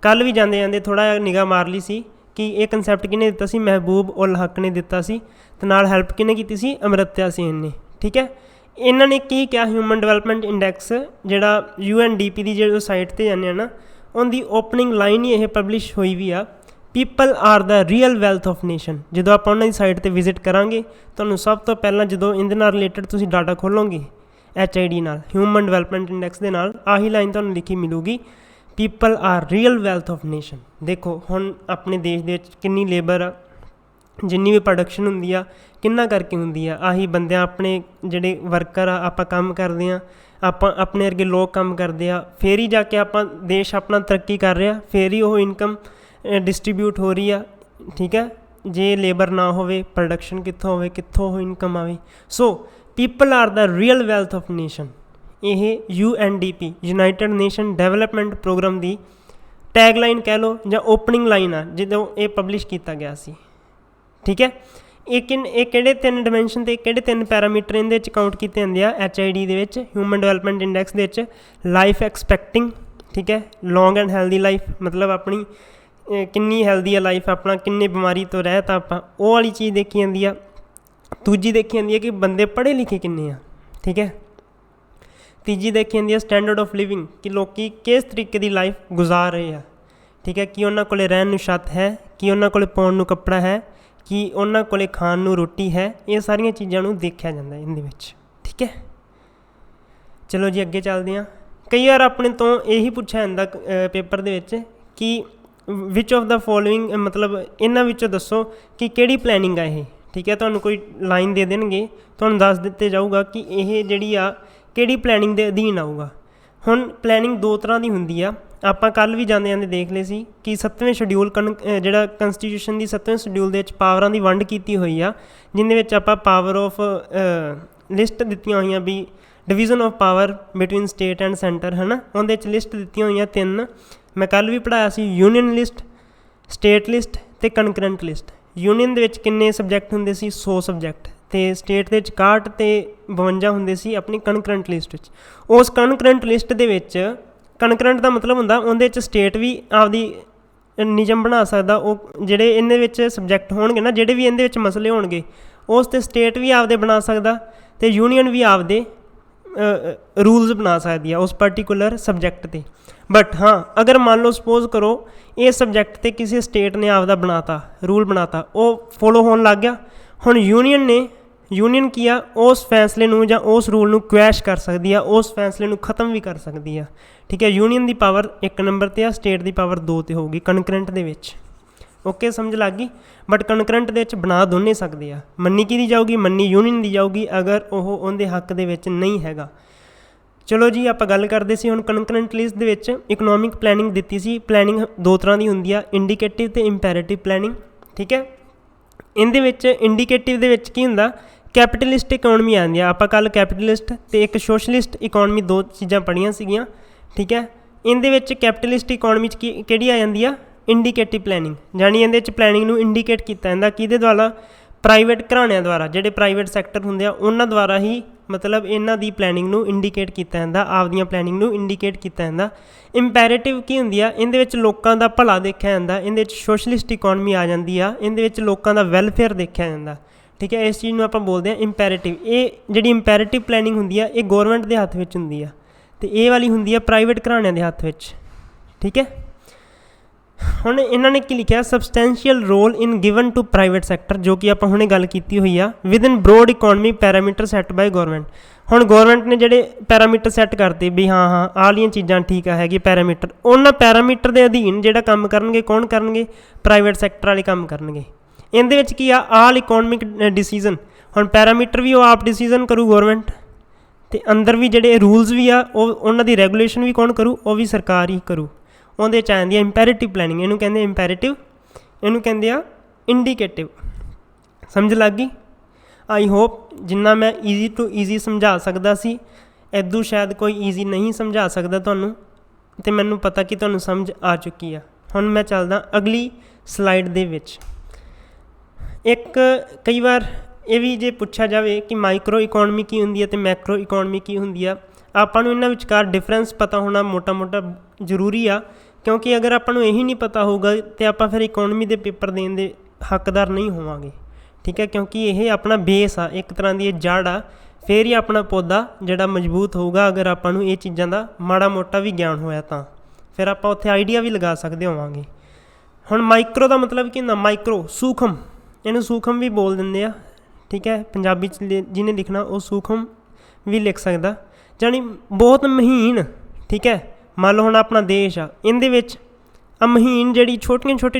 ਕੱਲ੍ਹ ਵੀ ਜਾਂਦੇ ਥੋੜ੍ਹਾ ਜਿਹਾ ਨਿਗਾਹ ਮਾਰ ਲਈ ਸੀ ਕਿ ਇਹ ਕੰਸੈਪਟ ਕਿਹਨੇ ਦਿੱਤਾ ਸੀ, ਮਹਿਬੂਬ ਉਲ ਹੱਕ ਨੇ ਦਿੱਤਾ ਸੀ, ਅਤੇ ਨਾਲ ਹੈਲਪ ਕਿਹਨੇ ਕੀਤੀ ਸੀ, ਅਮਰਤਿਆ ਸੇਨ ਨੇ, ਠੀਕ ਹੈ। ਇਹਨਾਂ ਨੇ ਕੀ ਕਿਹਾ, ਹਿਊਮਨ ਡਿਵੈਲਪਮੈਂਟ ਇੰਡੈਕਸ ਜਿਹੜਾ UNDP ਦੀ ਜਿਹੜੀ ਸਾਈਟ 'ਤੇ ਜਾਂਦੇ ਆ ਨਾ, ਉਹਦੀ ਓਪਨਿੰਗ ਲਾਈਨ ਹੀ ਇਹ ਪਬਲਿਸ਼ ਹੋਈ ਵੀ ਆ, people are the real wealth of nation. ਜਦੋਂ ਆਪਾਂ ਉਹਨਾਂ ਦੀ ਸਾਈਟ 'ਤੇ ਵਿਜ਼ਿਟ ਕਰਾਂਗੇ ਤੁਹਾਨੂੰ ਸਭ ਤੋਂ ਪਹਿਲਾਂ ਜਦੋਂ ਇਹਦੇ ਨਾਲ ਰਿਲੇਟਡ ਤੁਸੀਂ ਡਾਟਾ ਖੋਲ੍ਹੋਗੇ HID ਨਾਲ, ਹਿਊਮਨ ਡਿਵੈਲਪਮੈਂਟ ਇੰਡੈਕਸ ਦੇ ਨਾਲ, ਆਹੀ ਲਾਈਨ ਤੁਹਾਨੂੰ ਲਿਖੀ ਮਿਲੂਗੀ, people are real wealth of nation. ਦੇਖੋ ਹੁਣ ਆਪਣੇ ਦੇਸ਼ ਦੇ ਵਿੱਚ ਕਿੰਨੀ ਲੇਬਰ ਆ, ਜਿੰਨੀ ਵੀ ਪ੍ਰੋਡਕਸ਼ਨ ਹੁੰਦੀ ਆ ਕਿੰਨਾ ਕਰਕੇ ਹੁੰਦੀ ਆ, ਆਹੀ ਬੰਦਿਆਂ ਆਪਣੇ ਜਿਹੜੇ ਵਰਕਰ ਆ, ਆਪਾਂ ਕੰਮ ਕਰਦੇ ਹਾਂ, ਆਪਾਂ ਆਪਣੇ ਵਰਗੇ ਲੋਕ ਕੰਮ ਕਰਦੇ ਆ, ਫਿਰ ਹੀ ਜਾ ਕੇ ਆਪਾਂ ਦੇਸ਼ ਆਪਣਾ ਤਰੱਕੀ ਕਰ ਰਿਹਾ, ਫਿਰ ਹੀ ਉਹ ਇਨਕਮ ਡਿਸਟਰੀਬਿਊਟ ਹੋ ਰਹੀ ਆ, ਠੀਕ ਹੈ। ਜੇ ਲੇਬਰ ਨਾ ਹੋਵੇ ਪ੍ਰੋਡਕਸ਼ਨ ਕਿੱਥੋਂ ਹੋਵੇ, ਕਿੱਥੋਂ ਉਹ ਇਨਕਮ ਆਵੇ। So people are the real wealth of nation. ਇਹ UNDP United Nation development programme ਦੀ ਟੈਗਲਾਈਨ ਕਹਿ ਲਓ ਜਾਂ ਓਪਨਿੰਗ ਲਾਈਨ ਆ ਜਦੋਂ ਇਹ ਪਬਲਿਸ਼ ਕੀਤਾ ਗਿਆ ਸੀ, ਠੀਕ ਹੈ। ਇਹ ਕਿਹੜੇ 3 ਡਾਇਮੈਂਸ਼ਨ 'ਤੇ ਕਿਹੜੇ 3 ਪੈਰਾਮੀਟਰ ਇਹਦੇ ਵਿੱਚ ਕਾਊਂਟ ਕੀਤੇ ਜਾਂਦੇ ਆ HID ਦੇ ਵਿੱਚ, ਹਿਊਮਨ ਡਿਵੈਲਪਮੈਂਟ ਇੰਡੈਕਸ ਦੇ ਵਿੱਚ? ਲਾਈਫ ਐਕਸਪੈਕਟਿੰਗ, ਠੀਕ ਹੈ, ਲੌਂਗ ਐਂਡ ਹੈਲਦੀ ਲਾਈਫ, ਮਤਲਬ ਆਪਣੀ ਕਿੰਨੀ ਹੈਲਦੀ ਆ ਲਾਈਫ, ਆਪਣਾ ਕਿੰਨੇ ਬਿਮਾਰੀ ਤੋਂ ਰਹਿਤ ਆਪਾਂ, ਉਹ ਵਾਲੀ ਚੀਜ਼ ਦੇਖੀ ਜਾਂਦੀ ਆ। ਦੂਜੀ ਦੇਖੀ ਜਾਂਦੀ ਹੈ ਕਿ ਬੰਦੇ ਪੜ੍ਹੇ ਲਿਖੇ ਕਿੰਨੇ ਆ, ਠੀਕ ਹੈ। ਤੀਜੀ ਦੇਖੀ ਜਾਂਦੀ ਹੈ ਸਟੈਂਡਰਡ ਆਫ ਲਿਵਿੰਗ, ਕਿ ਲੋਕ ਕਿਸ ਤਰੀਕੇ ਦੀ ਲਾਈਫ ਗੁਜ਼ਾਰ ਰਹੇ ਆ, ਠੀਕ ਹੈ। ਕੀ ਉਹਨਾਂ ਕੋਲ ਰਹਿਣ ਨੂੰ ਛੱਤ ਹੈ, ਕੀ ਉਹਨਾਂ ਕੋਲ ਪਾਉਣ ਨੂੰ ਕੱਪੜਾ ਹੈ, ਕੀ ਉਹਨਾਂ ਕੋਲ ਖਾਣ ਨੂੰ ਰੋਟੀ ਹੈ। ਇਹ ਸਾਰੀਆਂ ਚੀਜ਼ਾਂ ਨੂੰ ਦੇਖਿਆ ਜਾਂਦਾ ਇਹਦੇ ਵਿੱਚ, ਠੀਕ ਹੈ। ਚਲੋ ਜੀ ਅੱਗੇ ਚੱਲਦੇ ਹਾਂ। ਕਈ ਵਾਰ ਆਪਣੇ ਤੋਂ ਇਹੀ ਪੁੱਛਿਆ ਜਾਂਦਾ ਪੇਪਰ ਦੇ ਵਿੱਚ ਕਿ ਵਿਚ ਆਫ ਦਾ ਫੋਲੋਇੰਗ, ਮਤਲਬ ਇਹਨਾਂ ਵਿੱਚੋਂ ਦੱਸੋ ਕਿ ਕਿਹੜੀ ਪਲੈਨਿੰਗ ਆ ਇਹ, ਠੀਕ ਹੈ। ਤੁਹਾਨੂੰ ਕੋਈ ਲਾਈਨ ਦੇ ਦੇਣਗੇ, ਤੁਹਾਨੂੰ ਦੱਸ ਦਿੱਤੇ ਜਾਊਗਾ ਕਿ ਇਹ ਜਿਹੜੀ ਆ ਕਿਹੜੀ ਪਲੈਨਿੰਗ ਦੇ ਅਧੀਨ ਆਊਗਾ। ਹੁਣ ਪਲੈਨਿੰਗ 2 ਤਰ੍ਹਾਂ ਦੀ ਹੁੰਦੀ ਆ, ਆਪਾਂ ਕੱਲ੍ਹ ਵੀ ਜਾਂਦੇ ਜਾਂਦੇ ਦੇਖ ਲਏ ਸੀ ਕਿ 7ਵੇਂ ਸ਼ਡਿਊਲ ਜਿਹੜਾ ਕੰਸਟੀਟਿਊਸ਼ਨ ਦੀ 7ਵੇਂ ਸ਼ਡਿਊਲ ਦੇ ਵਿੱਚ ਪਾਵਰਾਂ ਦੀ ਵੰਡ ਕੀਤੀ ਹੋਈ ਆ, ਜਿਹਦੇ ਵਿੱਚ ਆਪਾਂ ਪਾਵਰ ਆਫ ਲਿਸਟ ਦਿੱਤੀਆਂ ਹੋਈਆਂ ਵੀ division of power between state and centre, ਹੈ ਨਾ। ਉਹਦੇ ਵਿੱਚ ਲਿਸਟ ਦਿੱਤੀਆਂ ਹੋਈਆਂ 3, ਮੈਂ ਕੱਲ੍ਹ ਵੀ ਪੜ੍ਹਾਇਆ ਸੀ, ਯੂਨੀਅਨ ਲਿਸਟ, ਸਟੇਟ ਲਿਸਟ ਅਤੇ ਕਨਕਰੈਂਟ ਲਿਸਟ। ਯੂਨੀਅਨ ਦੇ ਵਿੱਚ ਕਿੰਨੇ ਸਬਜੈਕਟ ਹੁੰਦੇ ਸੀ? 100 ਸਬਜੈਕਟ, ਅਤੇ ਸਟੇਟ ਦੇ ਵਿੱਚ 61 ਅਤੇ 52 ਹੁੰਦੇ ਸੀ ਆਪਣੀ ਕਨਕਰੈਂਟ ਲਿਸਟ ਵਿੱਚ। ਉਸ ਕਨਕਰੈਂਟ ਲਿਸਟ ਦੇ ਵਿੱਚ ਕਨਕਰੈਂਟ ਦਾ ਮਤਲਬ ਹੁੰਦਾ ਉਹਦੇ ਵਿੱਚ ਸਟੇਟ ਵੀ ਆਪਦੀ ਨਿਯਮ ਬਣਾ ਸਕਦਾ। ਉਹ ਜਿਹੜੇ ਇਹਦੇ ਵਿੱਚ ਸਬਜੈਕਟ ਹੋਣਗੇ ਨਾ, ਜਿਹੜੇ ਵੀ ਇਹਦੇ ਵਿੱਚ ਮਸਲੇ ਹੋਣਗੇ, ਉਸ 'ਤੇ ਸਟੇਟ ਵੀ ਆਪਦੇ ਬਣਾ ਸਕਦਾ ਅਤੇ ਯੂਨੀਅਨ ਵੀ ਆਪਦੇ ਰੂਲਸ ਬਣਾ ਸਕਦੀ ਆ ਉਸ ਪਰਟੀਕੂਲਰ ਸਬਜੈਕਟ 'ਤੇ। ਬਟ ਹਾਂ, ਅਗਰ ਮੰਨ ਲਓ ਸਪੋਜ਼ ਕਰੋ ਇਸ ਸਬਜੈਕਟ 'ਤੇ ਕਿਸੇ ਸਟੇਟ ਨੇ ਆਪਦਾ ਬਣਾਤਾ ਰੂਲ ਬਣਾਤਾ, ਉਹ ਫੋਲੋ ਹੋਣ ਲੱਗ ਗਿਆ। ਹੁਣ ਯੂਨੀਅਨ ਕੀ ਆ, ਉਸ ਫੈਸਲੇ ਨੂੰ ਜਾਂ ਉਸ ਰੂਲ ਨੂੰ ਕੁਐਸ਼ ਕਰ ਸਕਦੀ ਆ, ਉਸ ਫੈਸਲੇ ਨੂੰ ਖ਼ਤਮ ਵੀ ਕਰ ਸਕਦੀ ਆ। ਠੀਕ ਹੈ, ਯੂਨੀਅਨ ਦੀ ਪਾਵਰ 1 ਨੰਬਰ 'ਤੇ ਆ, ਸਟੇਟ ਦੀ ਪਾਵਰ 2 'ਤੇ ਹੋਊਗੀ ਕਨਕਰੈਂਟ ਦੇ ਵਿੱਚ। ਓਕੇ, ਸਮਝ ਲੱਗ ਗਈ। ਬਟ ਕਨਕਰੈਂਟ ਦੇ ਵਿੱਚ ਬਣਾ ਦੋਨੇ ਸਕਦੇ ਆ। ਮੰਨੀ ਕਿਹਦੀ ਜਾਊਗੀ? ਮੰਨੀ ਯੂਨੀਅਨ ਦੀ ਜਾਊਗੀ, ਅਗਰ ਉਹ ਉਹਦੇ ਹੱਕ ਦੇ ਵਿੱਚ ਨਹੀਂ ਹੈਗਾ। ਚਲੋ ਜੀ, ਆਪਾਂ ਗੱਲ ਕਰਦੇ ਸੀ ਹੁਣ ਕਨਕਰੈਂਟ ਲਿਸਟ ਦੇ ਵਿੱਚ ਇਕਨੋਮਿਕ ਪਲੈਨਿੰਗ ਦਿੱਤੀ ਸੀ। ਪਲੈਨਿੰਗ 2 ਤਰ੍ਹਾਂ ਦੀ ਹੁੰਦੀ ਆ, ਇੰਡੀਕੇਟਿਵ ਅਤੇ ਇੰਪੈਰੇਟਿਵ ਪਲੈਨਿੰਗ। ਠੀਕ ਹੈ, ਇਹਦੇ ਵਿੱਚ ਇੰਡੀਕੇਟਿਵ ਦੇ ਵਿੱਚ ਕੀ ਹੁੰਦਾ? ਕੈਪੀਟਲਿਸਟ ਇਕੋਨਮੀ ਆਉਂਦੀ ਆ। ਆਪਾਂ ਕੱਲ੍ਹ ਕੈਪੀਟਲਿਸਟ ਅਤੇ ਇੱਕ ਸੋਸ਼ਲਿਸਟ ਇਕੋਨਮੀ 2 ਚੀਜ਼ਾਂ ਪੜ੍ਹੀਆਂ ਸੀਗੀਆਂ। ਠੀਕ ਹੈ, ਇਹਦੇ ਵਿੱਚ ਕੈਪੀਟਲਿਸਟ ਇਕੋਨਮੀ 'ਚ ਕਿਹੜੀ ਆ ਜਾਂਦੀ ਆ? ਇੰਡੀਕੇਟਿਵ ਪਲੈਨਿੰਗ। ਜਾਣੀ ਇਹਦੇ ਵਿੱਚ ਪਲੈਨਿੰਗ ਨੂੰ ਇੰਡੀਕੇਟ ਕੀਤਾ ਜਾਂਦਾ ਕਿਹਦੇ ਦੁਆਰਾ? ਪ੍ਰਾਈਵੇਟ ਘਰਾਣਿਆਂ ਦੁਆਰਾ, ਜਿਹੜੇ ਪ੍ਰਾਈਵੇਟ ਸੈਕਟਰ ਹੁੰਦੇ ਆ ਉਹਨਾਂ ਦੁਆਰਾ ਹੀ, ਮਤਲਬ ਇਹਨਾਂ ਦੀ ਪਲੈਨਿੰਗ ਨੂੰ ਇੰਡੀਕੇਟ ਕੀਤਾ ਜਾਂਦਾ, ਆਪਦੀਆਂ ਪਲੈਨਿੰਗ ਨੂੰ ਇੰਡੀਕੇਟ ਕੀਤਾ ਜਾਂਦਾ। ਇੰਪੈਰੇਟਿਵ ਕੀ ਹੁੰਦੀ ਆ? ਇਹਦੇ ਵਿੱਚ ਲੋਕਾਂ ਦਾ ਭਲਾ ਦੇਖਿਆ ਜਾਂਦਾ। ਇਹਦੇ ਵਿੱਚ ਸੋਸ਼ਲਿਸਟ ਇਕੋਨਮੀ ਆ ਜਾਂਦੀ ਆ, ਇਹਦੇ ਵਿੱਚ ਲੋਕਾਂ ਦਾ ਵੈਲਫੇਅਰ ਦੇਖਿਆ ਜਾਂਦਾ। ਠੀਕ ਹੈ, ਇਸ ਚੀਜ਼ ਨੂੰ ਆਪਾਂ ਬੋਲਦੇ ਹਾਂ ਇੰਪੈਰੇਟਿਵ। ਇਹ ਜਿਹੜੀ ਇੰਪੈਰੇਟਿਵ ਪਲੈਨਿੰਗ ਹੁੰਦੀ ਆ, ਇਹ ਗੌਰਮੈਂਟ ਦੇ ਹੱਥ ਵਿੱਚ ਹੁੰਦੀ ਆ, ਅਤੇ ਇਹ ਵਾਲੀ ਹੁੰਦੀ ਆ ਪ੍ਰਾਈਵੇਟ ਘਰਾਣਿਆਂ ਦੇ ਹੱਥ ਵਿੱਚ। ਠੀਕ ਹੈ, ਹੁਣ ਇਹਨਾਂ ਨੇ ਕੀ ਲਿਖਿਆ? Substantial role in given to private sector, ਜੋ ਕਿ ਆਪਾਂ ਹੁਣੇ ਗੱਲ ਕੀਤੀ ਹੋਈ ਆ। Within broad economy parameter set by government. ਹੁਣ ਗੌਰਮੈਂਟ ਨੇ ਜਿਹੜੇ ਪੈਰਾਮੀਟਰ ਸੈੱਟ ਕਰਤੇ ਵੀ ਹਾਂ ਆਹ ਵਾਲੀਆਂ ਚੀਜ਼ਾਂ ਠੀਕ ਆ ਹੈਗੀ ਪੈਰਾਮੀਟਰ, ਉਹਨਾਂ ਪੈਰਾਮੀਟਰ ਦੇ ਅਧੀਨ ਜਿਹੜਾ ਕੰਮ ਕਰਨਗੇ, ਕੌਣ ਕਰਨਗੇ? ਪ੍ਰਾਈਵੇਟ ਸੈਕਟਰ ਵਾਲੇ ਕੰਮ ਕਰਨਗੇ। ਇਹਦੇ ਵਿੱਚ ਕੀ ਆ? ਆਲ ਇਕੋਨਮਿਕ ਡਿਸੀਜ਼ਨ। ਹੁਣ ਪੈਰਾਮੀਟਰ ਵੀ ਉਹ ਆਪ ਡਿਸੀਜ਼ਨ ਕਰੂ ਗੌਰਮੈਂਟ, ਅਤੇ ਅੰਦਰ ਵੀ ਜਿਹੜੇ ਰੂਲਸ ਵੀ ਆ ਉਹਨਾਂ ਦੀ ਰੈਗੂਲੇਸ਼ਨ ਵੀ ਕੌਣ ਕਰੂ? ਉਹ ਵੀ ਸਰਕਾਰ ਹੀ ਕਰੂ। ਉਹਦੇ 'ਚ ਆ ਜਾਂਦੀ ਆ ਇੰਪੈਰੇਟਿਵ ਪਲੈਨਿੰਗ। ਇਹਨੂੰ ਕਹਿੰਦੇ ਇੰਪੈਰੇਟਿਵ, ਇਹਨੂੰ ਕਹਿੰਦੇ ਆ ਇੰਡੀਕੇਟਿਵ। ਸਮਝ ਲੱਗ ਗਈ? ਆਈ ਹੋਪ ਜਿੰਨਾ ਮੈਂ ਈਜ਼ੀ ਟੂ ਈਜ਼ੀ ਸਮਝਾ ਸਕਦਾ ਸੀ, ਇੱਦੋਂ ਸ਼ਾਇਦ ਕੋਈ ਈਜ਼ੀ ਨਹੀਂ ਸਮਝਾ ਸਕਦਾ ਤੁਹਾਨੂੰ, ਅਤੇ ਮੈਨੂੰ ਪਤਾ ਕਿ ਤੁਹਾਨੂੰ ਸਮਝ ਆ ਚੁੱਕੀ ਆ। ਹੁਣ ਮੈਂ ਚੱਲਦਾ ਅਗਲੀ ਸਲਾਈਡ ਦੇ ਵਿੱਚ। ਇੱਕ ਕਈ ਵਾਰ ਇਹ ਵੀ ਜੇ ਪੁੱਛਿਆ ਜਾਵੇ ਕਿ ਮਾਈਕਰੋ ਇਕੋਨਮੀ ਕੀ ਹੁੰਦੀ ਹੈ ਅਤੇ ਮੈਕਰੋ ਇਕੋਨਮੀ ਕੀ ਹੁੰਦੀ ਆ, ਆਪਾਂ ਨੂੰ ਇਹਨਾਂ ਵਿਚਕਾਰ ਡਿਫਰੈਂਸ ਪਤਾ ਹੋਣਾ ਮੋਟਾ ਮੋਟਾ ਜ਼ਰੂਰੀ ਆ, ਕਿਉਂਕਿ ਅਗਰ ਆਪਾਂ ਨੂੰ ਇਹੀ ਨਹੀਂ ਪਤਾ ਹੋਊਗਾ ਤਾਂ ਆਪਾਂ ਫਿਰ ਇਕੋਨਮੀ ਦੇ ਪੇਪਰ ਦੇਣ ਦੇ ਹੱਕਦਾਰ ਨਹੀਂ ਹੋਵਾਂਗੇ। ਠੀਕ ਹੈ, ਕਿਉਂਕਿ ਇਹ ਆਪਣਾ ਬੇਸ ਆ, ਇੱਕ ਤਰ੍ਹਾਂ ਦੀ ਇਹ ਜੜ੍ਹ ਆ, ਫਿਰ ਹੀ ਆਪਣਾ ਪੌਦਾ ਜਿਹੜਾ ਮਜ਼ਬੂਤ ਹੋਊਗਾ। ਅਗਰ ਆਪਾਂ ਨੂੰ ਇਹ ਚੀਜ਼ਾਂ ਦਾ ਮਾੜਾ ਮੋਟਾ ਵੀ ਗਿਆਨ ਹੋਇਆ ਤਾਂ ਫਿਰ ਆਪਾਂ ਉੱਥੇ ਆਈਡੀਆ ਵੀ ਲਗਾ ਸਕਦੇ ਹੋਵਾਂਗੇ। ਹੁਣ ਮਾਈਕਰੋ ਦਾ ਮਤਲਬ ਕੀ ਹੁੰਦਾ? ਮਾਈਕਰੋ ਸੂਖਮ, ਇਹਨੂੰ ਸੂਖਮ ਵੀ ਬੋਲ ਦਿੰਦੇ ਆ। ਠੀਕ ਹੈ, ਪੰਜਾਬੀ 'ਚ ਜਿਹਨੇ ਲਿਖਣਾ ਉਹ ਸੂਖਮ ਵੀ ਲਿਖ ਸਕਦਾ, ਜਾਣੀ ਬਹੁਤ ਮਹੀਨ। ਠੀਕ ਹੈ, ਮੰਨ ਲਓ ਹੁਣ ਆਪਣਾ ਦੇਸ਼ ਆ, ਇਹਦੇ ਵਿੱਚ ਮਹੀਨ ਜਿਹੜੀ